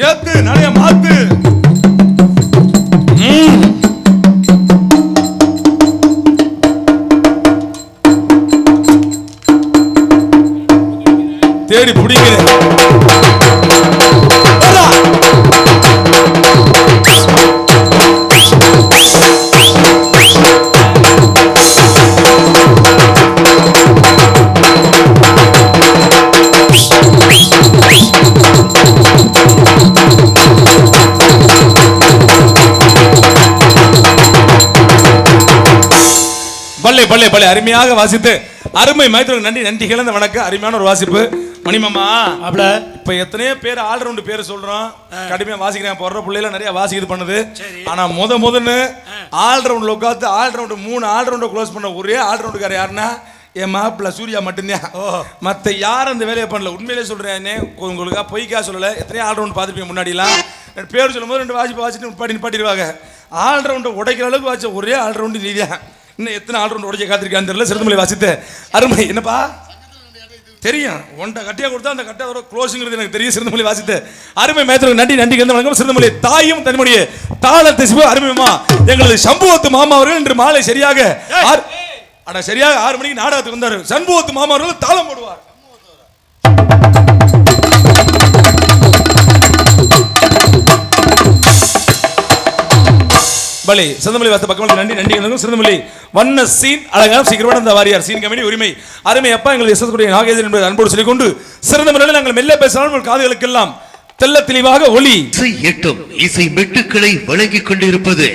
Speaker 2: ஏத்து நிறைய மாத்து தேடி பிடிக்கிறேன் பல்லே பல்லே பல்லே அருமையாக வாசித்து அருமை மைத்திரனுக்கு நன்றி நன்றி கிளந்த வணக்கம் அருமையான ஒரு வாசிப்பு மணிமாமா அப்படி இப்ப எத்தனையோ பேர் ஆல்ரவுண்ட் பேர் சொல்றோம் கடுமையா வாசிக்கிறேன் போடுற பிள்ளைல நிறைய வாசிக்கிறது பண்ணுது ஆனா முதன்னு ஆல்ரவுண்ட்ல உட்காந்து ஆல்ரவுண்ட் 3 ஆல்ரவுண்ட் க்ளோஸ் பண்ண ஒரே ஆல்ரவுண்டுக்கார யாருன்னா என் மாப்பிள்ள சூர்யா மட்டும்தான் மத்த யாரும் அந்த வேலையை பண்ணல உண்மையிலே சொல்றேன் உங்களுக்கு பொய்க்கா சொல்லல எத்தனையோ ஆல்ரவுண்ட் பார்த்துருப்பீங்க முன்னாடிலாம் பேர் சொல்லும் போது 2 வாசிட்டு நிப்பாட்டிடுவாங்க ஆல்ரவுண்டை உடைக்கிற அளவுக்கு வாச்ச ஒரே ஆல்ரவுண்டு நீதான் இன்னும் எத்தனை ஆல்ரவுண்ட் உடைக்க காத்திருக்கான்னு தெரியல சிறுமலை வாசித்த அருமை என்னப்பா தெரியும் ஒன்றை கட்டியா கொடுத்தா அந்த கட்டியோட க்ளோஸுங்கிறது எனக்கு தெரியும் சிறுமலை வாசித்த அருமை மேத்திரம் நன்றி நன்றி வணக்கம் சிறுமலை தாயும் தன்னுடைய தாளத்தை அருமைமா எங்களது சம்புவத்து மாமா அவர்கள் இன்று மாலை சரியாக சரியாக 6 மணிக்கு நாடகத்துக்கு வந்தார் சண்புவத்து மாமா அவர்கள் தாளம் போடுவார் பலே சிறந்தமலை வாச பக்கமலை நன்றி நன்றி சிறந்தமலை வண்ண சீன் அழகான சீக்கிரமான அந்த வாரியார் சீன் கமிட்டி உரிமை அருமை அப்பா எங்களுக்கு எஸ்எஸ்குடைய நாகேந்திரன் என்பதை அன்போடு சொல்லிக் கொண்டு சிறந்த முறையில் நாங்கள் மெல்ல பேசினால் உங்கள் காதுகளுக்கெல்லாம் தெல்ல தெளிவாக ஒளி
Speaker 4: எட்டும் இசை மெட்டுக்களை வழங்கிக் கொண்டிருப்பது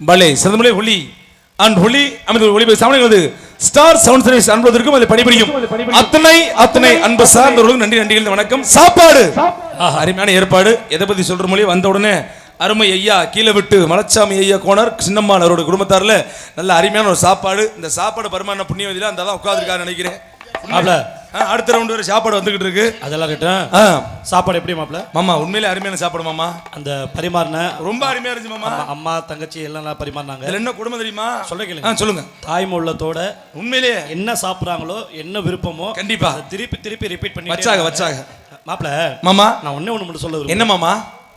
Speaker 2: பலே சிறந்தமலை ஒளி அண்ட் ஒளி அமைந்த ஒளி சாமனைகளது ஸ்டார் சவுண்ட் சர்வீஸ் அன்பதற்கும் அதை பணிபுரியும் அத்தனை அன்பு சார்ந்தவர்களுக்கு நன்றி நன்றிகள் வணக்கம் சாப்பாடு அருமையான ஏற்பாடு எதை பத்தி சொல்ற மொழி வந்த உடனே அருமை ஐயா கீழே விட்டு மலச்சாமி ஐயா கோணர் சின்னம்மாள் அவரோட குடும்பத்தாரில் நல்ல அருமையான ஒரு சாப்பாடு இந்த சாப்பாடு பரிமாண புண்ணியவதியில் அந்த தான் உட்காந்துருக்காரு நினைக்கிறேன் அடுத்த ரவுண்ட் வரை சாப்பாடு வந்துகிட்டு இருக்கு அதெல்லாம் கேட்டேன் சாப்பாடு எப்படி மாப்பிள்ள மாமா உண்மையிலே அருமையான சாப்பாடு மாமா அந்த பரிமாறின ரொம்ப அருமையா இருந்துச்சு மாமா அம்மா தங்கச்சி எல்லாம் பரிமாறினாங்க என்ன குடும்பம் தெரியுமா சொல்ல கேளுங்க சொல்லுங்க தாய்மை உள்ளத்தோட உண்மையிலே என்ன சாப்பிட்றாங்களோ என்ன விருப்பமோ கண்டிப்பா திருப்பி திருப்பி ரிப்பீட் பண்ணி வச்சாங்க மாப்பிள்ள மாமா நான் ஒண்ணு மட்டும் சொல்ல என்ன மாமா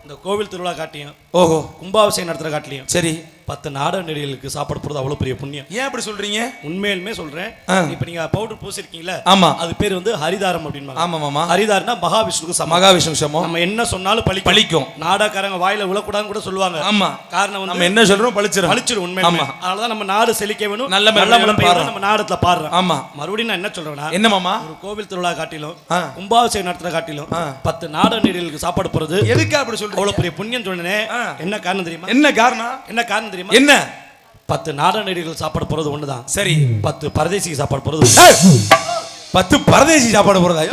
Speaker 2: இந்த கோவில் திருவிழா காட்டியும் ஓஹோ கும்பாபிஷேகம் நடத்துற காட்டிலையும் சரி
Speaker 1: 10 நாடக நடிகர்களுக்கு சாப்பாடு போறது அவ்வளவு பெரிய புண்ணியம்.
Speaker 2: ஏன் அப்படி சொல்றீங்க?
Speaker 1: உண்மையிலுமே சொல்றேன். இப்ப நீங்க பவுடர் பூசிருக்கீங்களா?
Speaker 2: ஆமா.
Speaker 1: அது பேர் வந்து ஹரிதாரம் அப்படின்பாங்க.
Speaker 2: ஆமா மாமா.
Speaker 1: ஹரிதாரம்னா மகாவிஷ்ணுக்கு சமம்.
Speaker 2: மகாவிஷ்ணு சமம்.
Speaker 1: நம்ம என்ன சொன்னாலும் பலிக்கும். நாடகக்காரங்க வாயில விழக்கூடாதுன்னு கூட சொல்லுவாங்க.
Speaker 2: ஆமா.
Speaker 1: காரணம் வந்து
Speaker 2: நம்ம என்ன சொல்றோம் பலிச்சிரும் உண்மை.
Speaker 1: ஆமா. அதனாலதான் நம்ம நாடு செழிக்க வேணும்.
Speaker 2: நல்ல
Speaker 1: நம்ம நாடத்துல பாடுறோம்.
Speaker 2: ஆமா.
Speaker 1: மறுபடியும் நான் என்ன சொல்றேன்னா,
Speaker 2: என்ன மாமா,
Speaker 1: ஒரு கோவில் திருவிழா காட்டிலும் கும்பாபிஷேகம் நடத்துற காட்டிலும் 10 நாடக நடிகர்களுக்கு சாப்பாடு போறது
Speaker 2: எதுக்கு அப்படி சொல்றீங்க?
Speaker 1: அவ்வளவு பெரிய புண்ணியம் சொன்னேன். என்ன காரணம் தெரியுமா?
Speaker 2: என்ன காரணம் தெரியுமா? என்ன
Speaker 1: 10 நாடக நடிகர்கள் சாப்பாடு போறது ஒண்ணுதான்.
Speaker 2: சரி.
Speaker 1: 10 பரதேசி சாப்பாடு போறது
Speaker 2: 10 பரதேசி சாப்பாடு போறதா?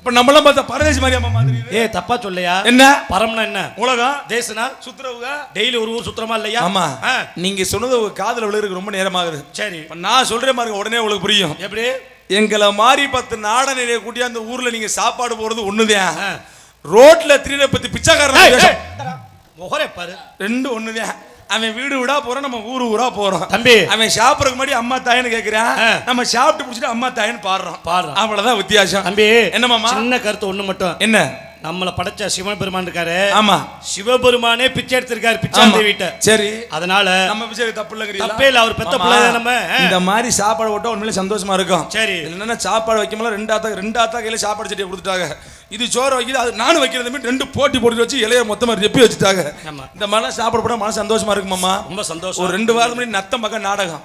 Speaker 2: இப்ப நம்மள பார்த்தா பரதேசி மாதிரியா மாதிரி?
Speaker 1: தப்பா சொல்லையா?
Speaker 2: என்ன
Speaker 1: பரம்னா என்ன?
Speaker 2: உலகம்.
Speaker 1: தேசனா சுத்துறவங்க டெய்லி ஒரு ஊர் சுத்துறமா இல்லையா?
Speaker 2: ஆமா. நீங்க சொன்னது காதுல விழுறதுக்கு ரொம்ப நேரமாகுது.
Speaker 1: சரி,
Speaker 2: நான் சொல்றேன் பாருங்க, உடனே உங்களுக்கு புரியும். எப்படி? எங்களை மாதிரி 10 நாடக நடிகை கூட்டி அந்த ஊர்ல நீங்க சாப்பாடு போறது ஒண்ணுதான். ரோட்ல திரியிற பத்தி பிச்சைக்காரன்
Speaker 1: முகரே பாரு,
Speaker 2: ரெண்டு ஒண்ணுதான். அவன் வீடு வீடா போறோம், நம்ம ஊரா போறோம்.
Speaker 1: தம்பி,
Speaker 2: அவன் சாப்பிடறதுக்கு முன்னாடி அம்மா தாயன்னு கேக்குறான், நம்ம சாப்பிட்டு முடிச்சுட்டு அம்மா தாயன்னு பாடுறோம். அவ்வளவுதான் வித்தியாசம். தம்பி என்னமாமா? சின்ன கருத்து ஒண்ணு மட்டும். என்ன? நம்மள படைச்ச சிவபெருமான் இருக்காரு. ஆமா. சிவபெருமானே பிச்சை எடுத்திருக்காரு பிச்சாந்தி வீட்டை. சரி. அதனால நம்ம பிச்சை தப்பு இல்லங்கறீங்களா? தப்பே இல்ல, அவர் பெத்த பிள்ளை நம்ம. இந்த மாதிரி சாப்பாடு போட்டா உண்மையிலே சந்தோஷமா இருக்கும். சரி. என்னன்னா சாப்பாடு வைக்கும்போது ரெண்டு ஆத்தா கையில சாப்பாடு சட்டியை கொடுத்துட்டாங்க. இது சோறு வைக்குது, அது நானும் வைக்கிறது மாதிரி 2 போட்டி போட்டு வச்சு இலைய மொத்தமா ரெப்பி வச்சுட்டாங்க. இந்த மாதிரி சாப்பாடு போட்டா மனசு சந்தோஷமா இருக்கு மாமா. ரொம்ப சந்தோஷம். ஒரு 2 வாரம் முன்னாடி நத்தம் பக்கம் நாடகம்.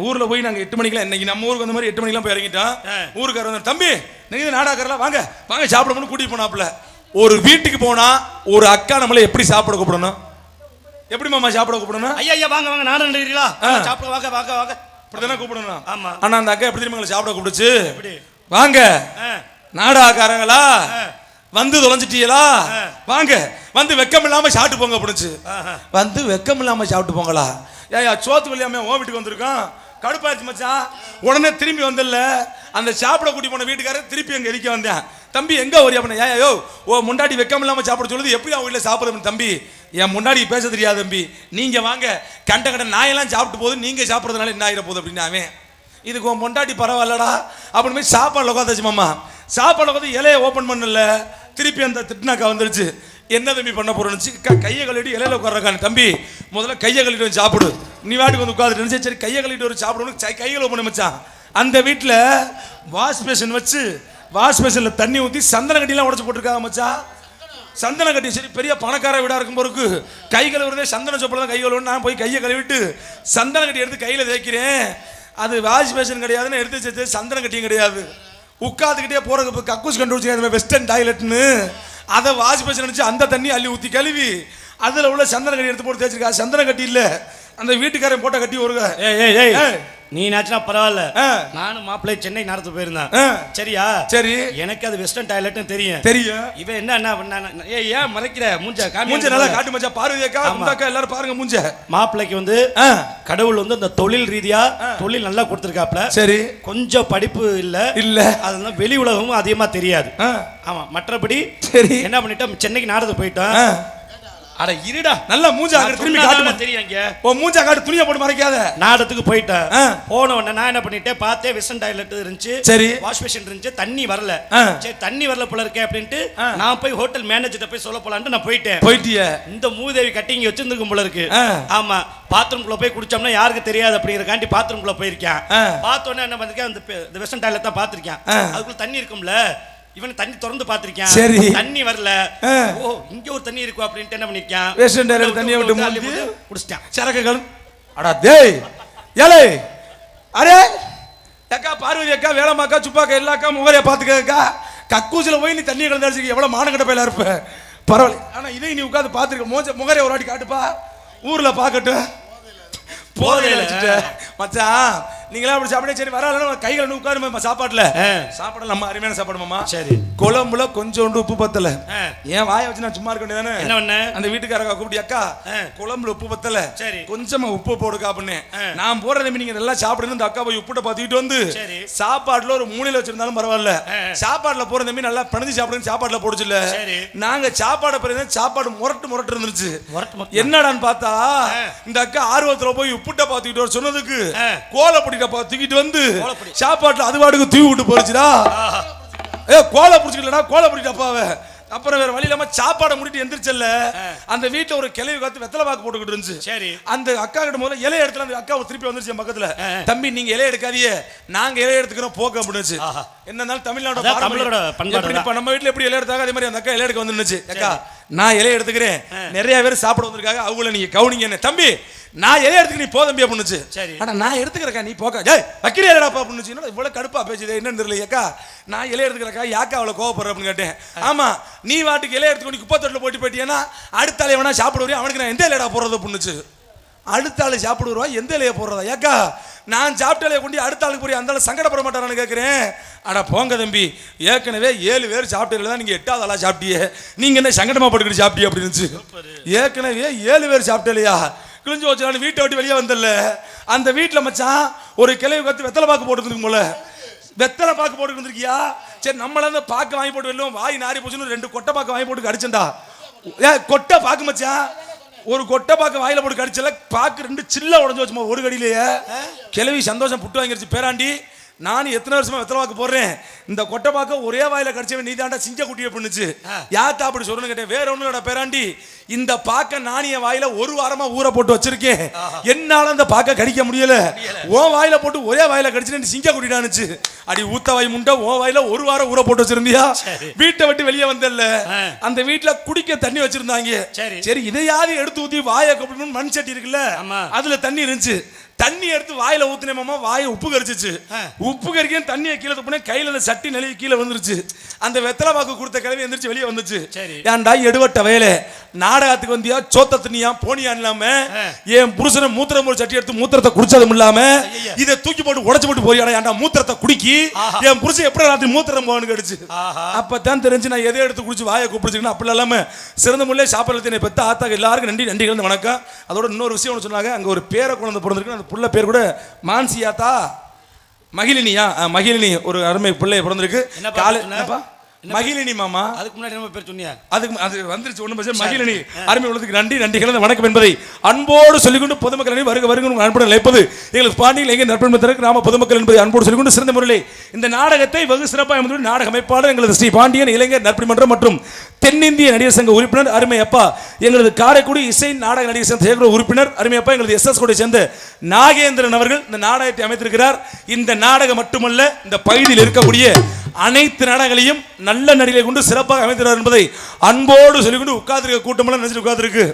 Speaker 2: ஊர்ல போய் நாங்க 8 மணிக்கெல்லாம், இன்னைக்கு நம்ம ஊருக்கு வந்த மாதிரி 8 மணிக்கெல்லாம் போய் இறங்கிட்டோம். ஊருக்காரர் வந்து, தம்பி நீங்க நாடகம் வாங்க வாங்க சாப்பிடணும்னு கூட்டிட்டு போனாப்ல. ஒரு வீட்டுக்கு போனா ஒரு அக்கா நம்மள எப்படி சாப்பிட கூப்பிடணும்? எப்படி மாமா சாப்பிட கூப்பிடணும்? ஐயா வாங்க வாங்க நாடகம் நடிக்கிறீங்களா, சாப்பிட வாங்க வாங்க வாங்க அப்படிதானே கூப்பிடணும். ஆமா. ஆனா அந்த அக்கா எப்படி தெரியுமா சாப்பிட கூப்பிடுச்சு? வாங்க நாடகக்காரங்களா, வந்து தொலைஞ்சிட்டீங்களா, வாங்க வந்து வெக்கம் இல்லாம சாப்பிட்டு போங்க அப்படிச்சு. வந்து வெக்கம் இல்லாம சாப்பிட்டு போங்களா? ஏயா சோத்து வழியாம உன் வீட்டுக்கு வந்திருக்கான், கடுப்பாச்சு மச்சான். உடனே திரும்பி வந்தல அந்த சாப்பிட கூட்டி போன வீட்டுக்காரர் திருப்பி அங்க எரிக்க வந்தேன். தம்பி எங்க வரியா பண்ண? ஏயோ ஓ முன்னாடி வெக்கம் இல்லாம சாப்பிட சொல்லுது, எப்படி அவங்க வீட்டுல சாப்பிடுறது? தம்பி என் முன்னாடி பேச தெரியாது தம்பி, நீங்க வாங்க கண்ட நாயெல்லாம் சாப்பிட்டு போகுது, நீங்க சாப்பிட்றதுனால என்ன ஆகிட போகுது அப்படின்னு. அவன் இதுக்கு உன் முண்டாட்டி பரவாயில்லடா அப்படின்னு சாப்பாடு உட்காந்துச்சு மாமா. சாப்பாடு உட்காந்து இலையை ஓப்பன் பண்ணல, திருப்பி அந்த திட்டினாக்கா வந்துருச்சு. என்ன தம்பி பண்ண போறோம்னு கையை கழுவிட்டு இலையில உட்கார்றாங்க. தம்பி முதல்ல கையை கழுவிட்டு வந்து சாப்பிடு, நீ வாட்டுக்கு வந்து உட்காந்துட்டு. சரி கையை கழுவிட்டு ஒரு சாப்பிடணும், கைகளை ஓப்பன் மச்சான். அந்த வீட்டில் வாஷ் பேஷன் வச்சு வாஷ் பேஷன்ல தண்ணி ஊற்றி சந்தன கட்டிலாம் உடச்சு போட்டிருக்காங்க மச்சான். சந்தன கட்டி. சரி பெரிய பணக்கார வீடா இருக்கும் போருக்கு கை கழுவுறதே சந்தன சோப்பில் தான் கை கழுவுன்னு நான் போய் கையை கழுவிட்டு சந்தன கட்டி எடுத்து கையில தேய்க்கிறேன். அது வாஷ் பேஷன் கிடையாதுன்னு எடுத்து வச்சு சந்தன கட்டியும் கிடையாது. உட்காந்துக்கிட்டே போறதுக்கு கக்கூஸ் கண்டுபிடிச்சு வெஸ்டர்ன் டாய்லெட்னு அதை வாஷ் பேஷன் நினைச்சு அந்த தண்ணி அள்ளி ஊற்றி கழுவி அதுல உள்ள சந்தன கட்டி எடுத்து போட்டு தேய்ச்சிருக்கா. சந்தன கட்டி இல்ல, அந்த வீட்டுக்காரன் போட்ட கட்டி ஒரு. நீ நாச்சுனா பரவாயில்ல, நானும் மாப்பிள்ளை சென்னை நடத்து போயிருந்தேன். சரியா? சரி. எனக்கு அது வெஸ்டர்ன் டாய்லெட்னு தெரியும். இவன் என்ன பண்ண? ஏன் மறைக்கிற? மூஞ்ச நல்லா காட்டு மச்சா. பார்வதி அக்கா எல்லாரும் பாருங்க மூஞ்ச. மாப்பிள்ளைக்கு வந்து கடவுள் வந்து அந்த தொழில் ரீதியா தொழில் நல்லா கொடுத்துருக்காப்ல. சரி. கொஞ்சம் படிப்பு இல்ல அதெல்லாம் வெளி உலகமும் அதிகமா தெரியாது. ஆமா. மற்றபடி சரி என்ன பண்ணிட்டோம், சென்னைக்கு நாடகத்துக்கு போயிட்டோம். அட இருடா, நல்லா மூஞ்சா காட்டு, திரும்பி காட்டுமா தெரியுங்க. ஓ மூஞ்சா காட்டு, துணியை போட்டு மறைக்காத. நாடத்துக்கு போயிட்டேன். போன உடனே நான் என்ன பண்ணிட்டேன், பார்த்தே வெஸ்டர்ன் டாய்லெட் இருந்துச்சு. சரி. வாஷ் பேஷன் இருந்துச்சு, தண்ணி வரல. சரி தண்ணி வரல போல இருக்கே அப்படின்ட்டு நான் போய் ஹோட்டல் மேனேஜர்ட்ட போய் சொல்ல போலான்ட்டு நான் போயிட்டேன். இந்த மூதேவி கட்டிங்க வச்சிருந்துக்கும் போல இருக்கு. ஆமா. பாத்ரூம்குள்ள போய் குடிச்சோம்னா யாருக்கு தெரியாது அப்படிங்கறக்காண்டி பாத்ரூம்குள்ள போயிருக்கேன். பார்த்த உடனே என்ன பண்ணிருக்கேன், அந்த வெஸ்டர்ன் டாய்லெட் தான் பார்த்திருக்கேன். அதுக்குள்ள தண்ணி இருக்கும்ல, இவன் தண்ணி திறந்து பாத்திருக்கேன். சரி. தண்ணி வரல. ஓ இங்க ஒரு தண்ணி இருக்கு அப்படின்ட்டு என்ன பண்ணிருக்கேன், வெஸ்டர்ன் டாய்லெட் தண்ணியை விட்டு மூடி குடிச்சிட்டான். சரக்குகள். அடா டேய் ஏலே, அரே அக்கா பார்வதி அக்கா வேலம்மாக்கா சுப்பாக்கா எல்லா அக்கா முகரைய பாத்துக்கக்கா. கக்கூசில போய் நீ தண்ணி கலந்தாச்சு எவ்வளவு மானங்கட்ட பையலா இருப்ப. பரவாயில்ல. ஆனா இதை நீ உட்காந்து பாத்துருக்க, முகரைய ஒரு வாட்டி காட்டுப்பா, ஊர்ல பாக்கட்டும். போதையில மச்சான் நீங்களா அப்படி சாப்பிட. சரி வரால கைகள் உட்காரு சாப்பாட்டுல. சாப்பாடு நம்ம அருமையான சாப்பாடுமாமா. சரி. குழம்புல கொஞ்சோண்டு உப்பு பத்தல. ஏன் வாய வச்சு நான் சும்மா இருக்க வேண்டியதானே. என்ன பண்ண, அந்த வீட்டுக்காரக்கா கூப்பிட்டு அக்கா குழம்புல உப்பு பத்தல, சரி கொஞ்சமா உப்பு போடுக்கா அப்படின்னு. நான் போடுற நீங்க எல்லாம் சாப்பிடுன்னு அந்த அக்கா போய் உப்புட்ட பாத்துக்கிட்டு வந்து சாப்பாட்டுல ஒரு மூலையில வச்சிருந்தாலும் பரவாயில்ல, சாப்பாடுல போற தம்பி நல்லா பணிஞ்சு சாப்பிடுன்னு சாப்பாட்டுல போடுச்சுல. நாங்க சாப்பாடு பிறகு சாப்பாடு முரட்டு இருந்துச்சு. என்னடான்னு பார்த்தா இந்த அக்கா ஆர்வத்துல போய் உப்புட்ட பாத்துக்கிட்டு சொன்னதுக்கு கோலப்படி தூக்கிட்டு வந்து சாப்பாட்டுல அது வாட்டுக்கு தூவி விட்டு போச்சுடா. கோலை பிடிச்சிக்கலடா, கோலை பிடிட்டப்பாவ அப்புறம் வேற வழி இல்லாம சாப்பாடை முடிட்டு எந்திரிச்சல்ல அந்த வீட்டுல ஒரு கிளவி காத்து வெத்தலை பாக்கு போட்டுக்கிட்டு இருந்துச்சு. சரி, அந்த அக்கா கிட்ட முதல்ல இலை எடுத்துல அந்த அக்கா திருப்பி வந்துருச்சு என் பக்கத்துல. தம்பி நீங்க இலை எடுக்காதீங்க, நாங்க இலை எடுத்துக்கிறோம் போக்க அப்படின்னுச்சு. என்னன்னாலும் தமிழ்நாடு நம்ம வீட்டுல எப்படி இலை எடுத்தாங்க அதே மாதிரி அந்த அக்கா இலை எடுக்க வந்துருந்துச்சு. அக்கா நான் இலை எடுத்துக்கிறேன், நிறைய பேர் சாப்பிட வந்திருக்காங்க, அவங்கள நீங்க கவனிங்க. என்ன தம்பி நான் இலை எடுத்துக்க நீ போதம்பி அப்படின்னுச்சு. ஆனா நான் எடுத்துக்கிறக்கா நீ போக்க வைக்கிறேடாப்பா அப்படின்னுச்சு. இவ்வளவு கடுப்பா பேசுது என்னன்னு தெரியல. ஏக்கா நான் இலை எடுத்துக்கிறக்கா யாக்கா அவளை கோவப்படுற அப்படின்னு கேட்டேன். ஆமா நீ வாட்டுக்கு இலை எடுத்துக்கொண்டு குப்பை தொட்டில் போட்டு போயிட்டீங்கன்னா அடுத்த ஆளை வேணா சாப்பிடுவா, அவனுக்கு நான் எந்த இலையடா போடுறது அப்படின்னுச்சு. அடுத்த ஆளை சாப்பிடுவா எந்த இலையை போடுறதா? ஏக்கா நான் சாப்பிட்ட இலையை கொண்டு அடுத்த ஆளுக்கு போய் அந்த ஆளை சங்கடப்பட மாட்டாரான்னு கேட்கிறேன். அடா போங்க தம்பி, ஏற்கனவே 7 பேர் சாப்பிட்டதுல தான் நீங்க 8வது ஆளா சாப்பிட்டியே, நீங்க என்ன சங்கடமா போட்டுக்கிட்டு சாப்பிட்டியே அப்படின்னு. ஏற்கனவே 7 பேர் சாப்பிட்டலையா கிழிஞ்சு வச்சு வீட்டை விட்டு வெளியே வந்தல. அந்த வீட்டில் மச்சான் ஒரு கிளவி கத்து வெத்தலை பாக்கு போட்டு போல வெத்தலை பாக்கு போட்டு இருக்கியா? சரி நம்மள பாக்கு வாங்கி போட்டு வெல்லும் வாய் நாரி போச்சுன்னு 2 கொட்டை பாக்கு வாங்கி போட்டு கடிச்சண்டா. கொட்டை பாக்கு மச்சான், ஒரு கொட்டை பாக்கு வாயில போட்டு கடிச்சல பாக்கு 2 சில்ல உடஞ்சு வச்சுமா ஒரு கடியிலேயே. கிளவி சந்தோஷம் புட்டு வாங்கிருச்சு. பேராண்டி நானும் எத்தனை வருஷமா வெத்தலை பாக்கு போடுறேன், இந்த கொட்டை பாக்க ஒரே வாயில கடிச்சவன் நீ தாண்டா சிங்க குட்டியை பண்ணுச்சு. யாத்தா அப்படி சொல்லணும்னு கேட்டேன். வேற ஒண்ணு பேராண்டி, இந்த பாக்க நானிய வாயில 1 வாரமா ஊற போட்டு வச்சிருக்கேன், என்னால அந்த பாக்க கடிக்க முடியல, ஓ வாயில போட்டு ஒரே வாயில கடிச்சு சிங்க குட்டிடானுச்சு. அடி ஊத்த வாய் முண்டை, ஓ வாயில 1 வாரம் ஊற போட்டு வச்சிருந்தியா? வீட்டை விட்டு வெளியே வந்தல்ல, அந்த வீட்டுல குடிக்க தண்ணி வச்சிருந்தாங்க. சரி இதையாவது எடுத்து ஊத்தி வாயை கப்பணும், மண் சட்டி இருக்குல்ல அதுல தண்ணி இருந்துச்சு. தண்ணி எடுத்து வாயில ஊத்துனே மாமா, வாயை உப்பு கரிச்சிச்சு. உப்பு கறிக்க தண்ணியை கீழே துப்புனே கையில அந்த சட்டி நழுவி கீழே வந்துருச்சு. அந்த வெத்தலை பாக்கு கொடுத்த கிழவி எந்திரிச்சு வெளியே வந்துச்சு. ஏன்டா எடுவட்ட வயலே நாடகத்துக்கு வந்தியா சோத்த தண்ணியா போனியா இல்லாம என் புருஷனை மூத்திரம் ஒரு சட்டி எடுத்து மூத்திரத்தை குடிச்சதும் இல்லாம இதை தூக்கி போட்டு உடச்சு போட்டு போறியாடா? ஏன்டா மூத்திரத்தை குடிக்கி என் புருஷன் எப்படி ராத்திரி மூத்திரம் போகணும்னு கேட்டுச்சு. அப்பதான் தெரிஞ்சு நான் எதை எடுத்து குடிச்சு வாயை கூப்பிடுச்சுன்னா அப்படி இல்லாம சிறந்த முறையிலே சாப்பிடறதை பெத்த ஆத்தாக்கு எல்லாருக்கும் நன்றி நன்றி கலந்து வணக்கம். அதோட இன்னொரு விஷயம் ஒன்று சொன்னாங்க. அங்க ஒரு பேரை குழந்தை பிறந்திருக்கு, அந்த புள்ள பேர் கூட மான்சியாத்தா மகிழினியா, மகிழினி ஒரு அருமை பிள்ளை பிறந்திருக்கு. மகிழினி மாமா,
Speaker 1: அதுக்கு முன்னாடி நம்ம பேர் சொன்னியா?
Speaker 2: அதுக்கு அது வந்துருச்சு ஒன்றும் பிரச்சனை. மகிழினி அருமை உள்ளதுக்கு நன்றி நன்றி கலந்த வணக்கம் என்பதை அன்போடு சொல்லிக்கொண்டு பொதுமக்கள் வருக வருக அன்புடன் நிலைப்பது எங்களுக்கு பாண்டியில் எங்கே நற்பண்பதற்கு நாம பொதுமக்கள் என்பதை அன்போடு சொல்லிக்கொண்டு சிறந்த முறையிலே இந்த நாடகத்தை வெகு சிறப்பாக அமைந்து நாடக அமைப்பாளர் எங்களது ஸ்ரீ பாண்டியன் இளைஞர் நற்பணிமன்றம் மற்றும் தென்னிந்திய நடிகர் சங்க உறுப்பினர் அருமை அப்பா, எங்களது காரைக்குடி இசை நாடக நடிகர் சங்க செயற்குழு உறுப்பினர் அருமை அப்பா, எங்களது எஸ்எஸ் கூட சேர்ந்த நாகேந்திரன் அவர்கள் இந்த நாடகத்தை அமைத்திருக்கிறார். இந்த நாடகம் மட்டுமல்ல, இந்த பகுதியில் இருக்கக்கூடிய அனைத்து நாடகங்களையும் நல்ல நடிகை கொண்டு சிறப்பாக அமைத்திருக்கிறார் என்பதை அன்போடு சொல்லிக்கொண்டு உட்கார்ந்துருக்க கூட்டமெல்லாம் நினைச்சிட்டு உட்கார்ந்துருக்கு.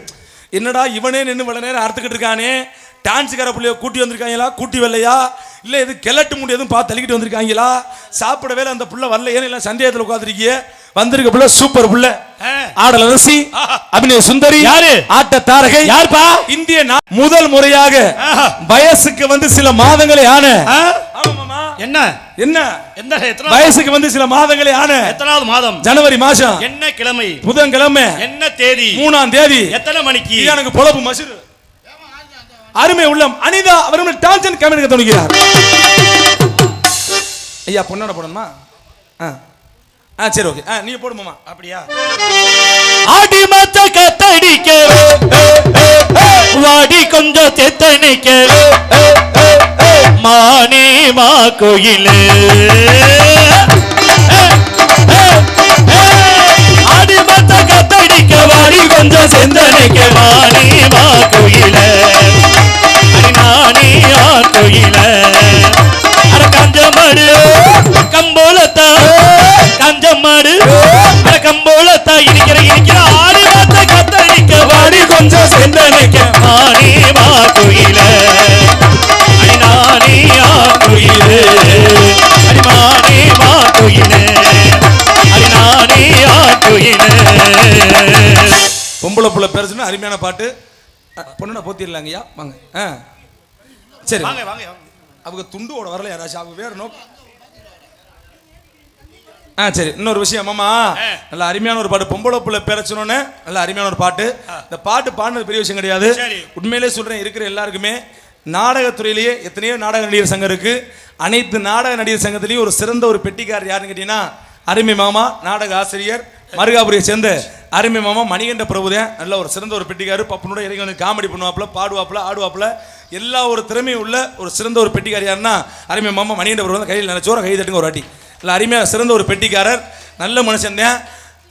Speaker 2: என்னடா இவனே நின்று வள நேரம் அறுத்துக்கிட்டு இருக்கானே, டான்ஸுக்கார பிள்ளைய கூட்டி வந்திருக்காங்களா, கூட்டி வரலையா, இல்லை எது கிளட்டு முடி எதுவும் பார்த்து தள்ளிக்கிட்டு வந்திருக்காங்களா, சாப்பிட வேலை அந்த புள்ள வரலையேன்னு எல்லாம் சந்தேகத்தில் உட்காந்துருக்கிய. வந்திருக்க புள்ள சூப்பர் புள்ள, ஆடல ரசி, அபிநய சுந்தரி, யாரு ஆட்ட தாரகை, யாருப்பா இந்திய முதல் முறையாக வயசுக்கு வந்து சில மாதங்களே ஆன. என்ன என்ன என்ன வயசுக்கு வந்து சில மாதங்களே ஆன. எத்தனாவது மாதம்? ஜனவரி மாசம். என்ன கிழமை? புதன்கிழமை. என்ன தேதி? 3ஆம் தேதி. எத்தனை மணிக்கு? எனக்கு பொழப்பு மசுரு. அருமை உள்ளம் அனிதா அவர்கள் டான்சன் கேமரா தொடங்குகிறார். ஐயா பொண்ணோட போடணுமா? சரி ஓகே, நீ போடுமாமா. அப்படியா?
Speaker 3: ஆடி மத்த கத்தடிக்க வாடி கொஞ்சம் தெத்தனைக்க மானே மா கோயிலே ஆடி மத்த கத்தடிக்க வாடி கொஞ்சம் செந்தனைக்க மானே மா கோயிலே நானே ஆ கோயிலே அட கஞ்சமாடு கம்போலத்தா கஞ்சமாடு கம்போலத்தா இனிக்கிற ஆடி மத்த கத்தடிக்க வாடி கொஞ்சம் செந்தனைக்க மானே மா கோயிலே
Speaker 2: பொம்பளை புள்ள பேசுனா அருமையான பாட்டு. பொண்ணு போத்திடலாங்கய்யா வாங்க. சரி வாங்க வாங்க. அவங்க துண்டோட வரல யாராச்சும் அவங்க வேற நோக்கம். சரி இன்னொரு விஷயம் மாமா, நல்ல அருமையான ஒரு பாட்டு. பொம்பளை புள்ள பேரச்சனோன்னு நல்ல அருமையான ஒரு பாட்டு. இந்த பாட்டு பாடுறது பெரிய விஷயம் கிடையாது. உண்மையிலே சொல்றேன், இருக்கிற எல்லாருக்குமே நாடகத்துறையிலேயே எத்தனையோ நாடக நடிகர் சங்கம் இருக்கு. அனைத்து நாடக நடிகர் சங்கத்திலேயும் ஒரு சிறந்த ஒரு பெட்டிக்காரர் யாருன்னு கேட்டீங்கன்னா அருமை மாமா நாடக ஆசிரியர் மருகாபுரியை சேர்ந்த அருமை மாமா மணிகண்ட பிரபுதேன். நல்ல ஒரு சிறந்த ஒரு பெட்டிக்காரர். பப்பனோட இறங்கி வந்து காமெடி பண்ணுவாப்புல, பாடுவாப்புல, ஆடுவாப்புல, எல்லா ஒரு திறமையும் உள்ள ஒரு சிறந்த ஒரு பெட்டிக்காரர் யாருன்னா அருமை மாமா மணிகண்ட பிரபு. கையில் நினைச்சோர கை தட்டுங்க ஒரு வாட்டி. இல்லை அருமையாக சிறந்த ஒரு பெட்டிக்காரர், நல்ல மனுஷன் தான்.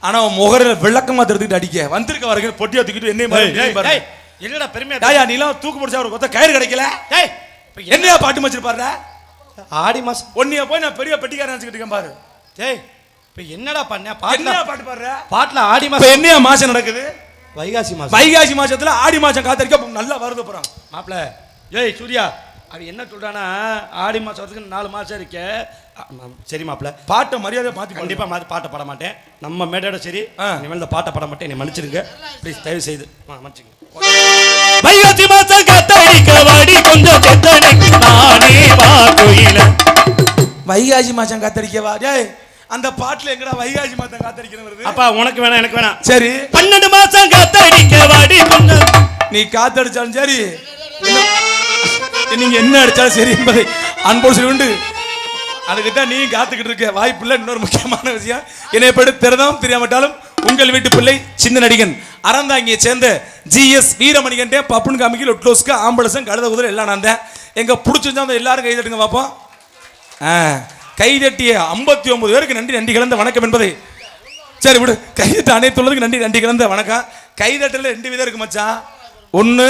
Speaker 2: ஆனா முகர விளக்கமா எடுத்துக்கிட்டு அடிக்க வந்திருக்க வரைக்கும் பொட்டியா தூக்கிட்டு என்னைய
Speaker 1: என்னடா பெருமையா
Speaker 2: தாயா நீலாம் தூக்கு முடிச்சா ஒரு கொத்த கயிறு கிடைக்கல என்னையா பாட்டு மச்சிருப்பாரு
Speaker 1: ஆடி மாசம்
Speaker 2: ஒன்னிய போய் நான் பெரிய பெட்டிக்காரன் நினைச்சுக்கிட்டு இருக்கேன் பாரு.
Speaker 1: டேய் இப்ப என்னடா பண்ண
Speaker 2: என்னையா பாட்டு பாடுற
Speaker 1: பாட்டுல ஆடி மாசம்
Speaker 2: என்னையா மாசம் நடக்குது வைகாசி மாசத்துல ஆடி மாசம் காத்தடிக்க நல்லா வருது போறான்
Speaker 1: மாப்பிள்ள. ஏய் சூர்யா அவன் என்ன சொல்றானா ஆடி மாசம் வரதுக்கு 4 மாசம் இருக்க. சரி மாப்பிள்ள
Speaker 2: பாட்டை மரியாதை மாத்தி
Speaker 1: கண்டிப்பா மாத்தி பாட்டை பாட மாட்டேன். நம்ம மேடோட சரி இனிமேல் இந்த பாட்டை பாட மாட்டேன். என்னை மன்னிச்சிருங்க ப்ளீஸ் தயவு செய்து மன்னிச்சுங்க.
Speaker 3: வைகாசி மாசம் காத்தடிக்க வாடி கொஞ்சம் செத்தனைக்கு நானே வா கோயில.
Speaker 2: வைகாசி மாசம் காத்தடிக்கவா டேய் அந்த பாட்டுல எங்கடா வைகாசி மாசம் காத்தடிக்கிறது வருது?
Speaker 1: அப்பா உனக்கு வேணாம் எனக்கு வேணாம்.
Speaker 2: சரி
Speaker 3: 12 மாசம் காத்தடிக்க வாடி கொஞ்சம்.
Speaker 2: நீ காத்தடிச்சாலும் சரி நீங்க என்ன அடிச்சாலும் சரி என்பதை அன்போடு சொல்லி உண்டு. அதுக்குதான் நீ காத்துக்கிட்டு இருக்க வாய்ப்பில்லை. இன்னொரு முக்கியமான விஷயம் என்னை படி தெரிதாம் தெரியாமட்டாலும் உங்கள் வீட்டு பிள்ளை சின்ன நடிகன் அறந்தாங்கியை சேர்ந்த GS வீரமணிகன் பப்புன் காமிக்கல் ஒட்லோஸ்க்கு ஆம்பளசன் கழுத குதிரை எல்லாம் நான் தான். எங்க பிடிச்சிருந்தா எல்லாரும் கைதட்டுங்க பார்ப்போம். கைதட்டிய 59 பேருக்கு நன்றி கலந்த வணக்கம் என்பதை சரி விடு. கைதட்ட அனைத்துள்ளதுக்கு நன்றி கலந்த வணக்கம். கைதட்டல 2 விதம் இருக்கு மச்சான். ஒன்று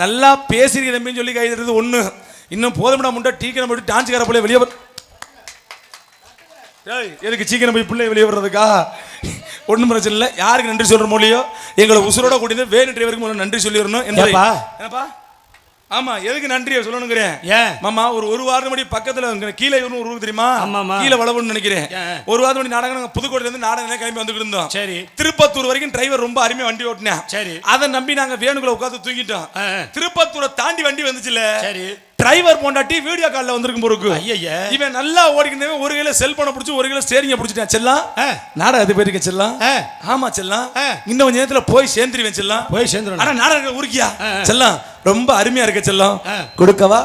Speaker 2: நல்லா பேசிருக்க தம்பின்னு சொல்லி கைதட்டுறது ஒன்று. இன்னும் போதும்டா முண்டா டீக்கரை போட்டு டான்ஸுக்கார பிள்ளை வெளியே எதுக்கு சீக்கிரம் போய் பிள்ளை வெளியே வர்றதுக்கா? ஒன்றும் பிரச்சனை இல்லை. யாருக்கு நன்றி சொல்ற மொழியோ எங்களை உசுரோட கூட்டிட்டு வேணு டிரைவருக்கு நன்றி சொல்லிடணும். என்னப்பா ஆமா எதுக்கு நன்றியை சொல்லணுங்கிறேன். ஏன் மாமா ஒரு வாரம் மணி பக்கத்துல கீழே ஒரு ஊருக்கு தெரியுமா? கீழே வளவுன்னு நினைக்கிறேன். ஒரு வாரம் மணி நாடகம் புதுக்கோட்டையில இருந்து நாடகம் கிளம்பி வந்துட்டு இருந்தோம். சரி திருப்பத்தூர் வரைக்கும் டிரைவர் ரொம்ப அருமையா வண்டி ஓட்டினேன். சரி அதை நம்பி நாங்க வேணுக்குள்ள உட்காந்து தூங்கிட்டோம். திருப்பத்தூரை தாண்டி வண்டி வந்துச்சுல. சரி டிரைவர் போண்டாட்டி வீடியோ கால்ல வந்திருக்கும் பொருக்கு. ஐயா இவன் நல்லா ஓடிக்கிட்டவன் ஒரு கையில செல்போனை பிடிச்சி ஒரு கையில ஸ்டேரிங்க பிடிச்சிட்டான். செல்லாம் நாடகத்து போயிருக்க செல்லாம். ஆமா செல்லாம் இன்னும் கொஞ்ச நேரத்துல போய் சேர்ந்துருவேன் செல்லாம். போய் சேர்ந்துரும். ஆனா நாடகம் ஊருக்கியா செல்லாம் ரொம்ப அருமையா இருக்க செல்லம். கொடுக்கவா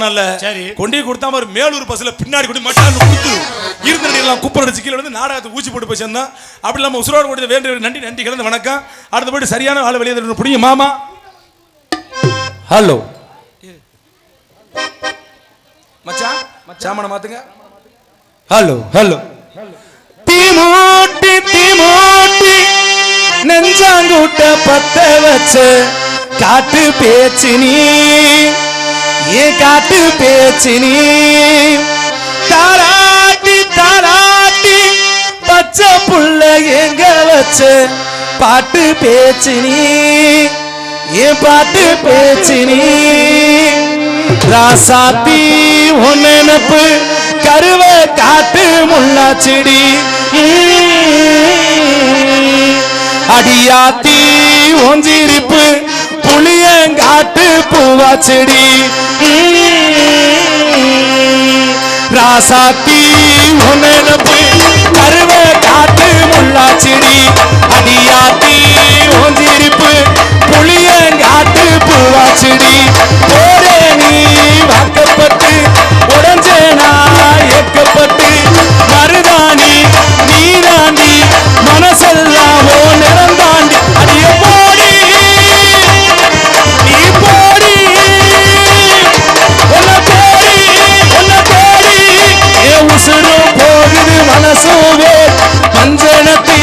Speaker 2: நல்ல சரி கொண்டே கொடுத்தா ஒரு மேலூர் பஸ்ல பின்னாடி கொண்டு மட்டான்னு கொடுத்து இருந்தெல்லாம் குப்பர் அடிச்சு கீழே வந்து நாடகத்தை ஊசி போட்டு போய் சேர்ந்தான். அப்படி இல்லாம உசுரோடு கொடுத்த வேண்டிய நன்றி கிடந்த வணக்கம். அடுத்த போயிட்டு சரியான ஆள் வெளியே புடிங்க மாமா. ஹலோ மச்சான் சாமான மாத்துங்க. ஹலோ தீமூட்டி நெஞ்சாங்கூட்ட பத்த வச்ச காட்டு பேச்சு நீ ஏன் காட்டு பேச்சு நீ தாராட்டி பச்சை புள்ள எங்க வச்ச பாட்டு பேச்சு நீ ஏன் பாட்டு பேச்சு நீ ராசாத்தி உன் நினப்பு கருவ காட்டு முள்ளா செடி அடியாத்தி ஒஞ்சிருப்பு புளியங்காட்டு பூவா செடி ராசாத்தி உன் நினப்பு கருவ காட்டு முள்ளா செடி அடியாத்தி ஒஞ்சிருப்பு புளியங்காட்டு பூவா செடி ஓரே நீ வாக்கப்பட்டு உடஞ்சேனா ஏக்கப்பட்டு மருதாணி நீராண்டி மனசெல்லாமோ நிறந்தாண்டி அடிய போடி நீ போடி உன்னை தேடி என் உசுரும் போகுது மனசுவே பஞ்சனத்தி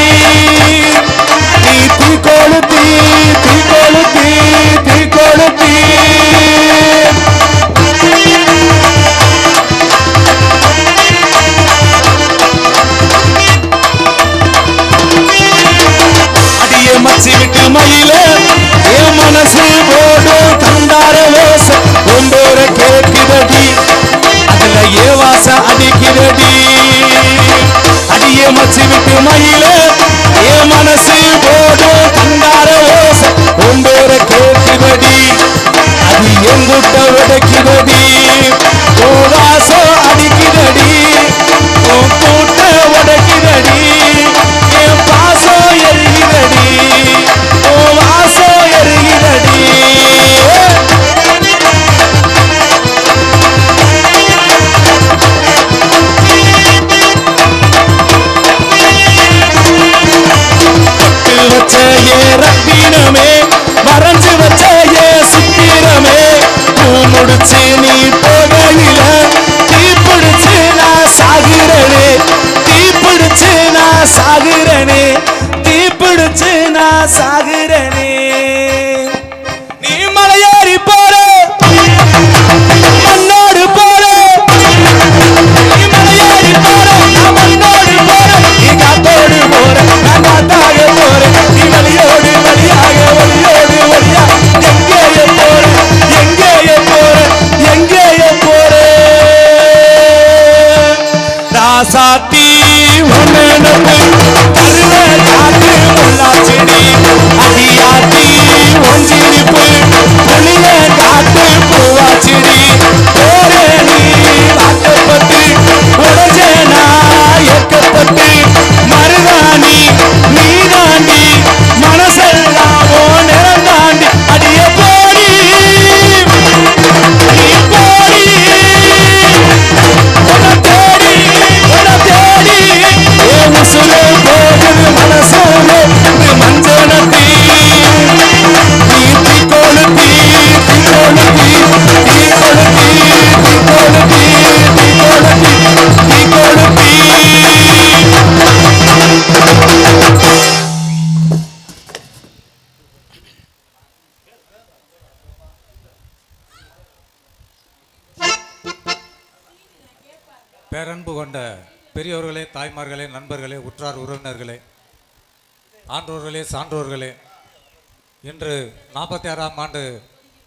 Speaker 2: நீ தீ கொளுத்தி அடிய மச்சி விட்டு மயில என் மனசு போடும் கண்டார ஓச ஒம்போர கேட்குதடி அதுல ஏ வாசம் அடிக்கிறடி அடிய மச்சி விட்டு மயில என் மனசு போடும் கண்டார ஓச ஒம்போர கேட்குதடி அது எங்குட்ட உடைக்குதடி ஓ வாசம் அடிக்குதடி ஓ கூட்ட உடைக்குதடி என் பாசம் எரியுதடி ஓ வாசம் எரியுதடி வச்ச ஏ ரத்தினமே வரைஞ்சு வச்ச ஏ சித்திரமே பூ முடிச்சு நீ போகையில தீ பிடிச்சு நான் சாகிறனே தீ பிடிச்சு நான் சாகுறனே நீ மலையேறி போற மண்ணோடு போற நீ மலையேறி போற நான் மண்ணோடு போற நீ காத்தோடு போற நான் காத்தாக போற நீ வழியோடு வழியாக வழியோடு வழியா எங்கேயே போற எங்கேயே போற எங்கேயே போற ராசாத்தி ஒன்னெனப்பு கருவ காத்து முள்ளாச்செடி அடியாத்தி ஒஞ்சிருப்பு புளிய காத்து பூவாச்செடி போரே நீ வாக்கப்பட்டு உடஞ்சனா எக்கப்பட்டு மருதாணி நீ தாண்டி மனசெல்லாமோ நிறந்தாண்டி அடிய போடி நீ போடி உசுரே போகுது மனசோடு மஞ்சனத்தி தீ கொளுத்தி தீ கொளுத்தி தீ கொளுத்தி தீ கொளுத்தி தீ கொளுத்தி தீ கொளுத்தி
Speaker 5: பேரன்பு கொண்ட பெரியோர்களே, தாய்மார்களே, நண்பர்களே, உற்றார் உறவினர்களே, ஆன்றோர்களே, சான்றோர்களே, இன்று 46ஆம் ஆண்டு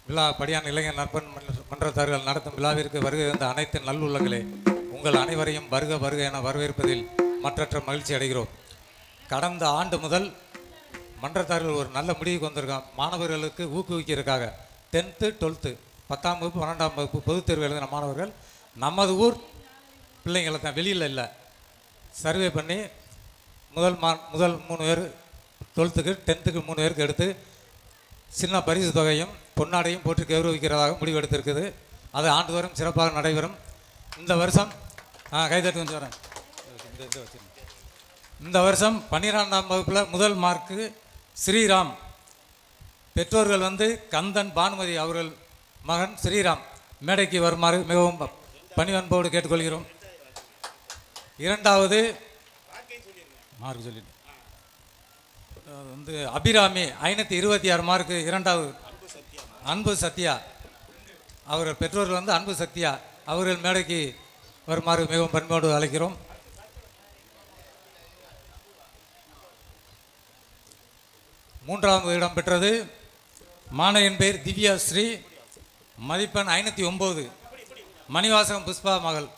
Speaker 5: விழா படியான் இளைஞர் நற்பன் மன்றத்தார்கள் நடத்தும் விழாவிற்கு வருகை வந்த அனைத்து நல்லுள்ளங்களே, உங்கள் அனைவரையும் வருக வருக என வரவேற்பதில் மற்றற்ற மகிழ்ச்சி அடைகிறோம். கடந்த ஆண்டு முதல் மன்றத்தார்கள் ஒரு நல்ல முடிவுக்கு வந்திருக்கான். மாணவர்களுக்கு ஊக்குவிக்கிறதுக்காக 10th 12th 10ஆம் வகுப்பு 12ஆம் வகுப்பு பொதுத் தேர்வு எழுதின மாணவர்கள் நமது ஊர் பிள்ளைங்களை தான், வெளியில் இல்லை, சர்வே பண்ணி முதல் 3 பேர் 12th 10th 3 பேருக்கு எடுத்து சின்ன பரிசு தொகையும் பொன்னாடையும் போட்டு கௌரவிக்கிறதாக முடிவெடுத்திருக்குது. அது ஆண்டுதோறும் சிறப்பாக நடைபெறும். இந்த வருஷம் கைதட்டு கொஞ்சம் வரேன். இந்த வருஷம் 12ஆம் வகுப்பில் முதல் மார்க்கு ஸ்ரீராம். பெற்றோர்கள் கந்தன் பானுமதி அவர்கள் மகன் ஸ்ரீராம் மேடைக்கு வருமாறு மிகவும் பணிவன்போடு கேட்டுக்கொள்கிறோம். இரண்டாவது மார்க் சொல்லிட்டு அபிராமி 526 மார்க்கு இரண்டாவது. அன்பு சத்யா அவர்கள் பெற்றோர்கள் அன்பு சத்யா அவர்கள் மேடைக்கு வருமாறு மிகவும் பண்போடு அழைக்கிறோம். மூன்றாவது இடம் பெற்றது மாணவியின் பெயர் திவ்யா ஸ்ரீ, மதிப்பெண் 509, மணிவாசகம் புஷ்பா மகள்.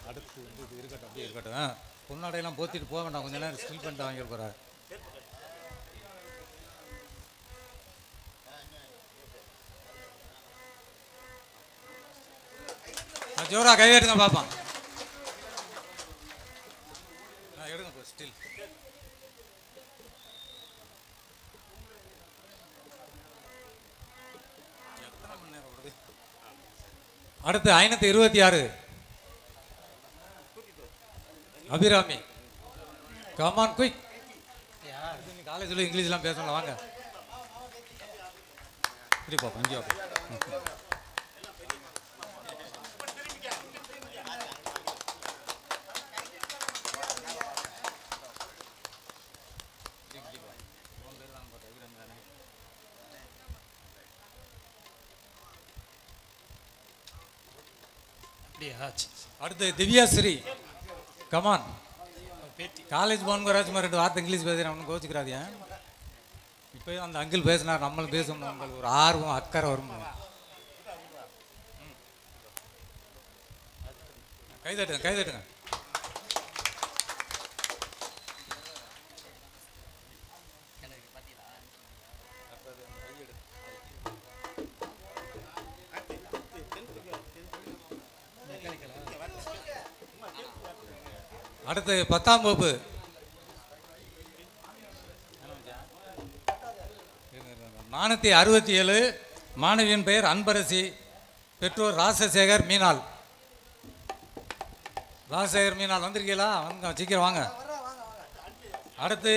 Speaker 5: அடுத்து இருக்கட்டும், அப்படியே இருக்கட்டும். பொன்னாடையெல்லாம் போத்திட்டு போக வேண்டாம், கொஞ்ச நேரம் ஸ்டில் பண்ணிட்டு வாங்கி போகிறார். ஜோரா கை எடுங்க பார்ப்பான். எடுங்க ஸ்டில். அடுத்து 526 அபிராமி. Come on quick. காலேஜில் இங்கிலீஷ்லாம் பேசணும், வாங்க. இப்படி பார்ப்போம், இங்கே பார்ப்போம். அடுத்து திவ்யாஸ்ரீ. கமான். காலேஜ் போனுங்கிறாச்சுமா 2 வார்த்தை இங்கிலீஷ் பேசுகிறேன், ஒன்றும் கோச்சிக்கிறாதியா. இப்போ அந்த அங்கிள் பேசினார், நம்மளும் பேசணும். உங்களுக்கு ஒரு ஆர்வம் அக்கறை வரும். கைதட்டுங்க கைதட்டுங்க. அடுத்து 10ஆம் வகுப்பு 467, மாணவியின் பெயர் அன்பரசி, பெற்றோர் ராசசேகர் மீனால். ராசசேகர் மீனால் வந்திருக்கீங்களா? வாங்க, சீக்கிரம் வாங்க. அடுத்து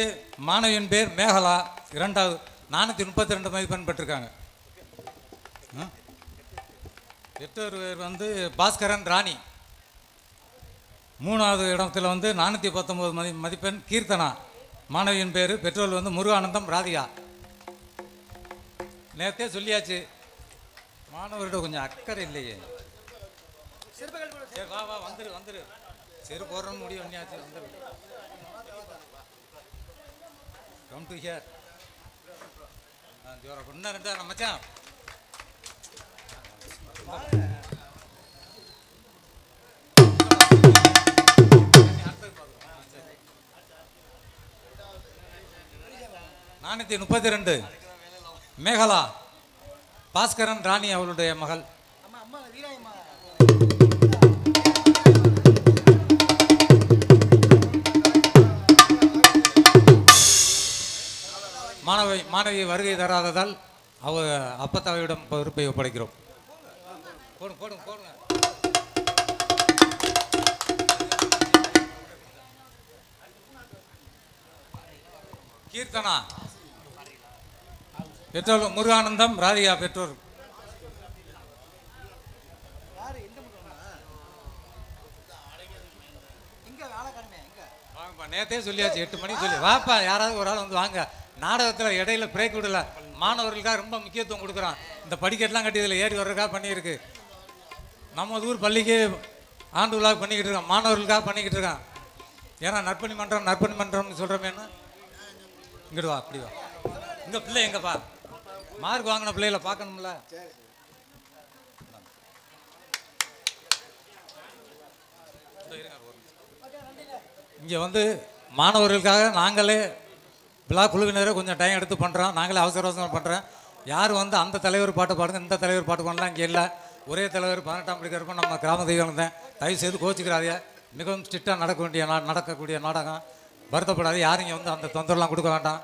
Speaker 5: மாணவியின் பேர் மேகலா, 2வது 432 மதிப்பெண் பெற்றிருக்காங்க. பெற்றோர் பேர் பாஸ்கரன் ராணி. 3வது இடத்துல 419 மதிப்பெண் கீர்த்தனா. மாணவியின் பேர் பெற்றோர் வந்து முருகானந்தம் ராதிகா. நேரத்தே சொல்லியாச்சு, மாணவர்கிட்ட கொஞ்சம் அக்கறை இல்லையே. சரி வா வா வந்துரு சரி போடுறோன்னு முடிவு பண்ணியாச்சு, வந்துரு. Come to hear. ஜோரா இன்னும் 2 மச்சான். நானூற்றி 32 மேகலா பாஸ்கரன் ராணி அவளுடைய மகள். மாணவி வருகை தராததால் அப்பத்தாவியிடம் பொறுப்பை ஒப்படைக்கிறோம். போடுங்க. கீர்த்தனா பெற்றோர் முருகானந்தம் ராதிகா பெற்றோர். நேரத்தே சொல்லியாச்சு 8 மணிக்கு சொல்லி வாப்பா, யாராவது ஒரு ஆள் வந்து வாங்க. நாடகத்தில் இடையில பிரேக் விடல, மாணவர்களுக்காக ரொம்ப முக்கியத்துவம் கொடுக்குறான். இந்த படிக்கட்டெலாம் கட்டி இதில் ஏறி வர்றதுக்காக பண்ணியிருக்கு. நம்ம ஊர் பள்ளிக்கு ஆண்டு விழா பண்ணிக்கிட்டு இருக்கான், மாணவர்களுக்காக பண்ணிக்கிட்டு இருக்கான். ஏன்னா நற்பணி மன்றம்னு சொல்கிறோமேன்னு. இங்கிட்டு வா, அப்படி வா. இங்கே பிள்ளை எங்கப்பா, மார்க் வாங்கின பிள்ளைகளை பார்க்கணும்ல. இங்கே வந்து மாணவர்களுக்காக நாங்களே விழா குழுவினரை கொஞ்சம் டைம் எடுத்து பண்ணுறோம். நாங்களே அவசரம் பண்ணுறோம். யார் வந்து அந்த தலைவர் பாட்டு பாடுங்க, இந்த தலைவர் பாட்டு பண்ணலாம் இங்கே இல்லை. ஒரே தலைவர் 18ஆம் படிக்கிறப்ப நம்ம கிராம தெய்வம் தான். தயவு செய்து கோச்சிக்கிறாதே. மிகவும் ஸ்ட்ரிக்டாக நடக்கக்கூடிய நாடகம். வருத்தப்படாது. யாரும் இங்கே வந்து அந்த தொந்தரலாம் கொடுக்க வேண்டாம்.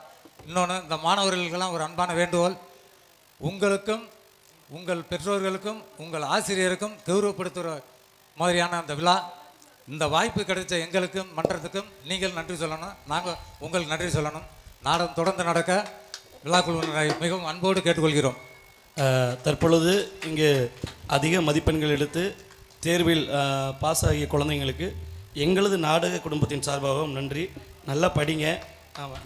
Speaker 5: இன்னொன்று, இந்த மாணவர்களுக்கெல்லாம் ஒரு அன்பான வேண்டுகோள். உங்களுக்கும் உங்கள் பெற்றோர்களுக்கும் உங்கள் ஆசிரியருக்கும் கௌரவப்படுத்துகிற மாதிரியான அந்த விழா, இந்த வாய்ப்பு கிடைச்ச எங்களுக்கும் மன்றத்துக்கும் நீங்கள் நன்றி சொல்லணும். நாங்கள் உங்களுக்கு நன்றி சொல்லணும். நாடகம் தொடர்ந்து நடக்க விழாக்குழுவினரை மிகவும் அன்போடு கேட்டுக்கொள்கிறோம்.
Speaker 1: தற்பொழுது இங்கு அதிக மதிப்பெண்கள் எடுத்து தேர்வில் பாஸ் ஆகிய குழந்தைங்களுக்கு எங்களது நாடக குடும்பத்தின் சார்பாகவும் நன்றி. நல்லா படிங்க. ஆமாம்,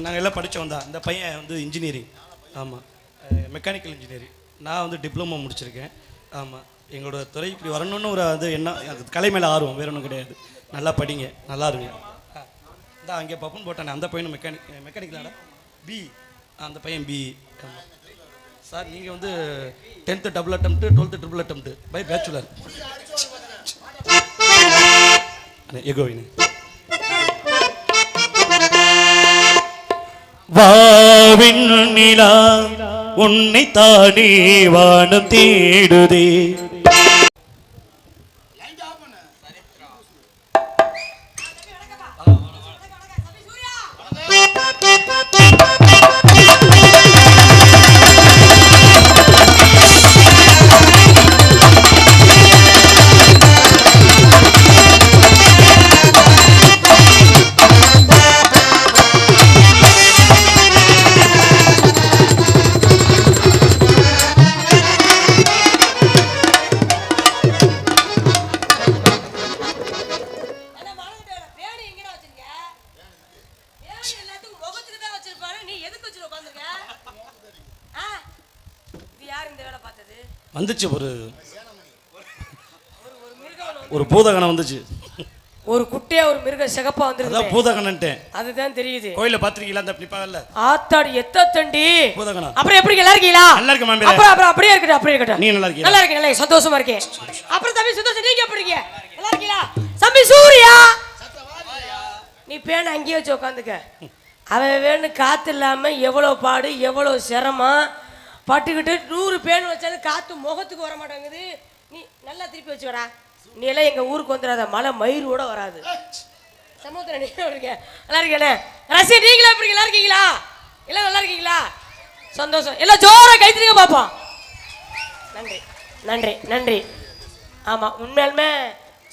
Speaker 1: நாங்கள் எல்லாம் படித்தோம் தான். இந்த பையன் வந்து இன்ஜினியரிங், ஆமாம், மெக்கானிக்கல் இன்ஜினியரிங். நான் வந்து டிப்ளமோ முடிச்சிருக்கேன். ஆமாம், எங்களோட துறை இப்படி வரணும்னு ஒரு அது என்ன கலை மேலே ஆர்வம், வேறு ஒன்றும் கிடையாது. நல்லா படிங்க, நல்லா இருங்க. இந்த அங்கே பப்புன்னு போட்டானே அந்த பையனும் மெக்கானிக்கலான பி, அந்த பையன் பி. சார் நீங்கள் வந்து 10th double attempt, 12th triple attempt by bachelor. எகோவினு
Speaker 3: வாவின் நிலா உன்னை தானே வானம் தேடுதே.
Speaker 1: வந்துச்சு ஒரு பூதகணம் வந்துச்சு.
Speaker 6: ஒரு குட்டியா ஒரு மிருகம் சிகப்பா வந்துருக்கு.
Speaker 1: பூதகணன்ட்டேன்,
Speaker 6: அதுதான் தெரியுது.
Speaker 1: கோயில பாத்திருக்கீங்களா? அந்த பிளிப்பாகல
Speaker 6: ஆத்தாடி எத்தண்டி
Speaker 1: பூதகணம்.
Speaker 6: அப்புறம் எப்படி நல்லா இருக்கீங்களா?
Speaker 1: நல்லா இருக்கு மாமி.
Speaker 6: அப்புறம் அப்படியே இருக்கட்டும்.
Speaker 1: நீ நல்லா இருக்கீங்க?
Speaker 6: நல்லா இருக்கேன், நல்லா சந்தோஷமா இருக்கேன். அப்புறம் தம்பி சுந்தர், நீங்க எப்படி இருக்கீங்க? நல்லா இருக்கீங்களா? தம்பி சூர்யா, நீ பேன அங்கேயே வச்சு உட்காந்துக்க. அவன் வேணும் காத்து இல்லாம எவ்வளவு பாடு, எவ்வளவு சிரமம் பட்டுக்கிட்டு 100 பேன் வச்சாலும் காத்து முகத்துக்கு வர மாட்டேங்குது. நீ நல்லா திருப்பி வச்சு வரா. நீ எல்லாம் எங்க ஊருக்கு வந்துடாத, மழை மயிரோட வராது. சமுத்திரம் நீ இருக்க நல்லா இருக்கேனே. ரசி நீங்களா எப்படி நல்லா இருக்கீங்களா? எல்லாம் நல்லா இருக்கீங்களா? சந்தோஷம். எல்லாம் ஜோரா கைத்திரிக்க பார்ப்போம். நன்றி நன்றி நன்றி. ஆமாம், உண்மையாலுமே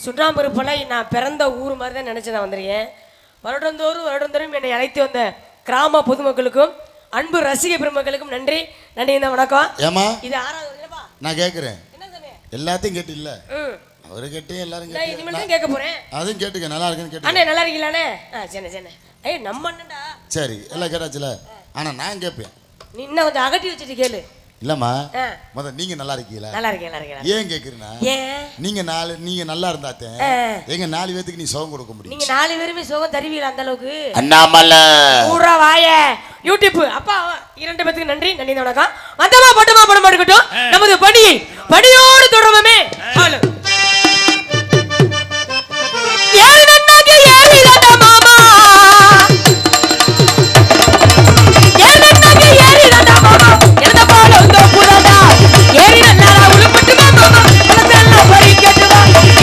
Speaker 6: சுண்ணாம்பருப்பெல்லாம் நான் பிறந்த ஊர் மாதிரி தான் நினச்சி நான் வந்திருக்கேன். வருடந்தோறும் என்னை அழைத்து வந்த கிராம பொதுமக்களுக்கும் அன்பு ரசிக பெருமக்களுக்கும் நன்றி. நன்றி, இந்த வணக்கம்.
Speaker 7: ஏமா
Speaker 6: இது 6வது
Speaker 7: நான் கேட்குறேன்.
Speaker 6: என்ன சொன்னே?
Speaker 7: எல்லாத்தையும் கேட்டு இல்லை, அவரு கேட்டு எல்லாரும்
Speaker 6: இனிமேல் தான் கேட்க போறேன்.
Speaker 7: அதுவும் கேட்டுக்க. நல்லா இருக்குன்னு கேட்டு.
Speaker 6: அண்ணே நல்லா இருக்கீங்களாண்ணே? சரி சரி. ஏய் நம்ம அண்ணன்டா.
Speaker 7: சரி எல்லாம் கேட்டாச்சுல. ஆனா நான் கேட்பேன்.
Speaker 6: நீ இன்னும் கொஞ்சம் அகட்டி வச்சுட்டு கேளு.
Speaker 7: இல்லம்மா நீங்க நல்லா இருக்கீங்களா?
Speaker 6: நல்லா இருக்கேன்.
Speaker 7: ஏன் கேக்குறீனா? ஏன் நீங்க நல்லா இருந்தாத்தேன் எங்க 4 பேத்துக்கு நீ சுகம் கொடுக்க முடியும்.
Speaker 6: நீங்க 4 பேருமே சுகம் தருவீங்களா அந்த அளவுக்கு?
Speaker 7: அண்ணாமலை
Speaker 6: பூரா வாய யூடியூப் அப்பா 2 பேத்துக்கு நன்றி வணக்கம். வந்தமா பட்டமா படம் எடுக்கட்டும். நமது பணியோடு தொடருமே. ஹலோ யாரு நன்னாக்கு யாரு இதாடா மாமா, யாரு நன்னாக்கு யாரு இதாடா மாமா, எந்த போல உங்க புரடா ஏறி நன்னாரா உளுப்பட்டு மாமா, அதெல்லாம் பறிக்கட்டு வா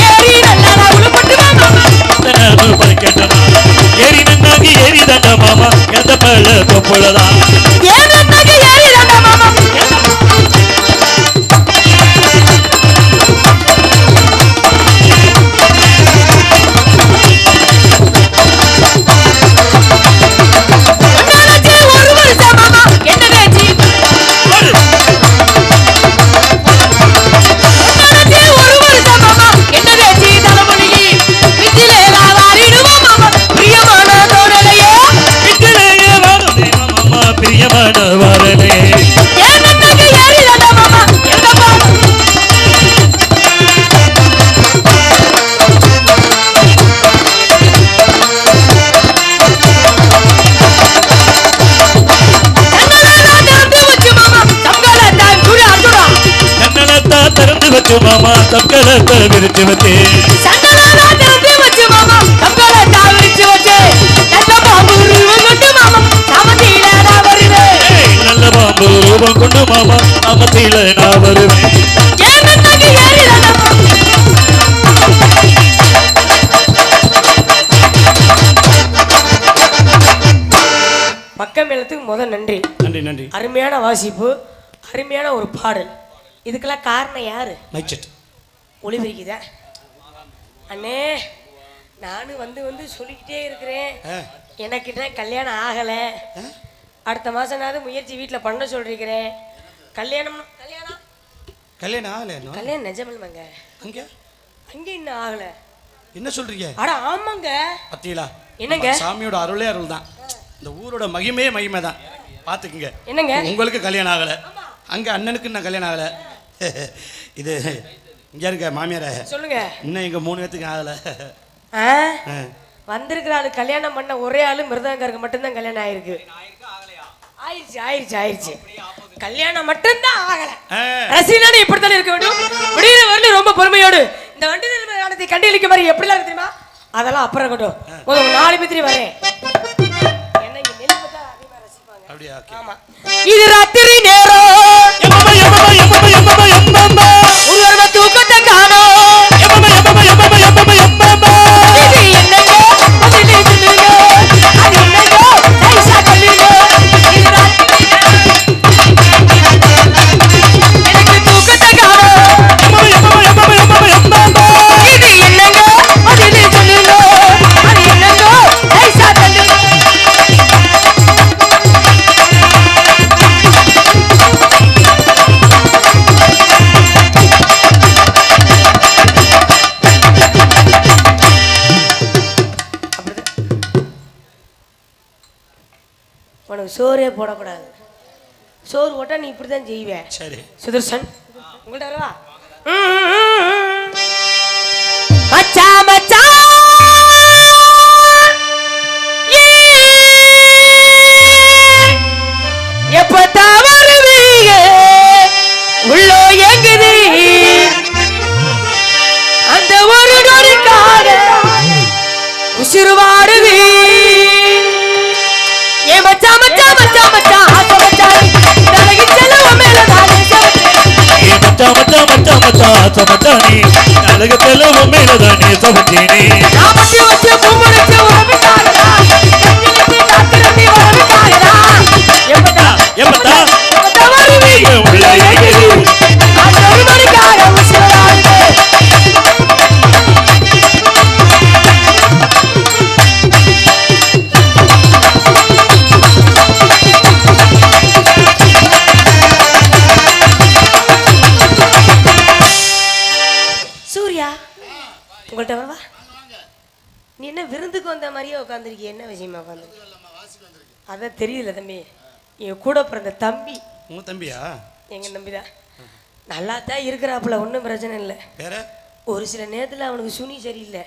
Speaker 6: ஏறி நன்னாரா உளுப்பட்டு மாமா,
Speaker 3: அதெல்லாம் பறிக்கட்டு வா ஏறி நன்னாக்கு ஏறி தாண்டா மாமா, எந்த போல தொப்புளதா
Speaker 6: யாரு நன்னாக்கு யாரு இதாடா மாமா.
Speaker 3: மாமா தக்கலத்தை விரிச்சு வச்சே
Speaker 6: சந்தனாலா திறந்து வச்சு மாமா தக்கலத்தை விரிச்சு வச்சே நல்ல பாம்பு ரூபம் கொண்டு மாமா சாமத்தில நான் வருவேன்,
Speaker 3: நல்ல பாம்பு ரூபம் கொண்டு மாமா சாமத்தில நான் வருவேன்.
Speaker 6: பக்கம் மேளத்துக்கு முதல் நன்றி.
Speaker 1: நன்றி.
Speaker 6: அருமையான வாசிப்பு, அருமையான ஒரு பாடல். இதுக்கெல்லாம் காரணம் யாரு?
Speaker 1: மைச்சட்
Speaker 6: ஒளிபெருக்கிதா அண்ணே. நானும் வந்து சொல்லிக்கிட்டே இருக்கிறேன், எனக்கு கல்யாணம் ஆகலை, அடுத்த மாதம்னாவது முயற்சி வீட்டில் பண்ண சொல்லிருக்கிறேன். கல்யாணம் ஆகலை. கல்யாணம் நிஜமல்மாங்க. அங்கே இன்னும் ஆகலை.
Speaker 1: என்ன சொல்றீங்க?
Speaker 6: அட ஆமாங்க.
Speaker 1: பத்தியலா
Speaker 6: என்னங்க?
Speaker 1: சாமியோட அருளே அருள் தான். இந்த ஊரோட மகிமை தான். பார்த்துக்குங்க.
Speaker 6: என்னங்க
Speaker 1: உங்களுக்கு கல்யாணம் ஆகலை, அங்கே அண்ணனுக்கு நான் கல்யாணம் ஆகலை. இது இங்கே இருக்க மாமியார
Speaker 6: சொல்லுங்க.
Speaker 1: இன்னும் எங்கள் 3 பேத்துக்கு ஆகலை.
Speaker 6: வந்திருக்கிற ஆளு கல்யாணம் பண்ண ஒரே ஆளு மிருதங்கருக்கு மட்டும்தான் கல்யாணம் ஆயிருக்கு. ஆயிடுச்சு கல்யாணம் மட்டும்தான் ஆகலை. ரசிகனானே இப்படித்தானே இருக்க வேண்டும். முடிகிற வரல ரொம்ப பொறுமையோடு இந்த வண்டி நிலைமை கண்டியளிக்க மாதிரி எப்படிலாம் இருக்கு தெரியுமா? அதெல்லாம் அப்புறம் இருக்கட்டும். ஒரு 4 பேத்திரி வரேன். இது ராத்திரி நேரம் ஒரு தூக்கத்தை காணோம். சோறே போடக்கூடாது. சோறு போட்டா நீ இப்படிதான் செய்வேன். சரி சுதர்சன் உங்கள்ட்ட வரவா? மச்சா மச்சா எப்பதான் வருவீங்க? உள்ளோ எங்குது அந்த ஒரு நொடிக்காக உசிறுவாடுவீ. மச்சா மச்சா மச்சா மச்சா ஆசை மச்சா நலகி செலவ மேல நானே சவட்டே.
Speaker 3: மச்சா மச்சா மச்சா மச்சா ஆசை மச்சா நீ நலகி செலவ மேல நானே சவட்டே.
Speaker 6: நான் மச்சி வச்சு பூமுடிச்சு உறவிட்டாரா கண்ணிலிட்டு காத்திருந்தி உறவிட்டாரா. எப்பதா வருவீங்க? உள்ள எகிரி அந்த ஒரு மணிக்கார உசிராடுது. உங்கள்கிட்ட வரவா? நீ என்ன விருந்துக்கு உட்காந்துருக்கீங்க? என்ன விஷயமா உட்காந்துருக்கீங்க? அதான் தெரியல தம்பி. என் கூட பிறந்த தம்பி.
Speaker 1: உங்க தம்பியா?
Speaker 6: எங்க தம்பி தான். நல்லா தான் இருக்கிறாப்புல, ஒன்றும் பிரச்சனை இல்லை.
Speaker 1: வேற
Speaker 6: ஒரு சில நேரத்தில் அவனுக்கு சுனி சரியில்லை.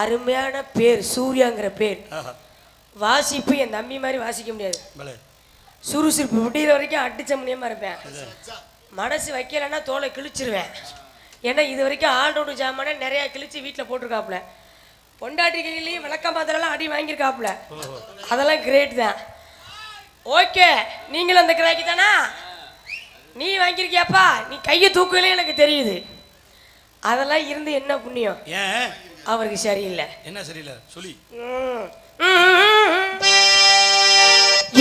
Speaker 6: அருமையான பேர் சூர்யாங்கிற பேர். வாசிப்பு என் தம்பி மாதிரி வாசிக்க முடியாது. சுறுசுறுப்பு விட்டிகிற வரைக்கும் அடிச்ச முடியாம இருப்பேன். மனசு வைக்கலைன்னா தோலை கிழிச்சிருவேன். ஏன்னா இது வரைக்கும் ஆல்ரவுண்டு ஜாமானே நிறையா கிழிச்சு வீட்டில் போட்டிருக்காப்புல. பொண்டாட்டி கையிலையும் விளக்க மாத்திரலாம் அடி வாங்கியிருக்காப்புல. அதெல்லாம் கிரேட் தான். ஓகே, நீங்களும் அந்த கிராக்கி தானா? நீ வாங்கியிருக்கியாப்பா? நீ கையை தூக்கலே எனக்கு தெரியுது. அதெல்லாம் இருந்து என்ன புண்ணியம்?
Speaker 1: ஏன்
Speaker 6: அவருக்கு சரியில்லை?
Speaker 1: என்ன சரியில்லை சொல்லி?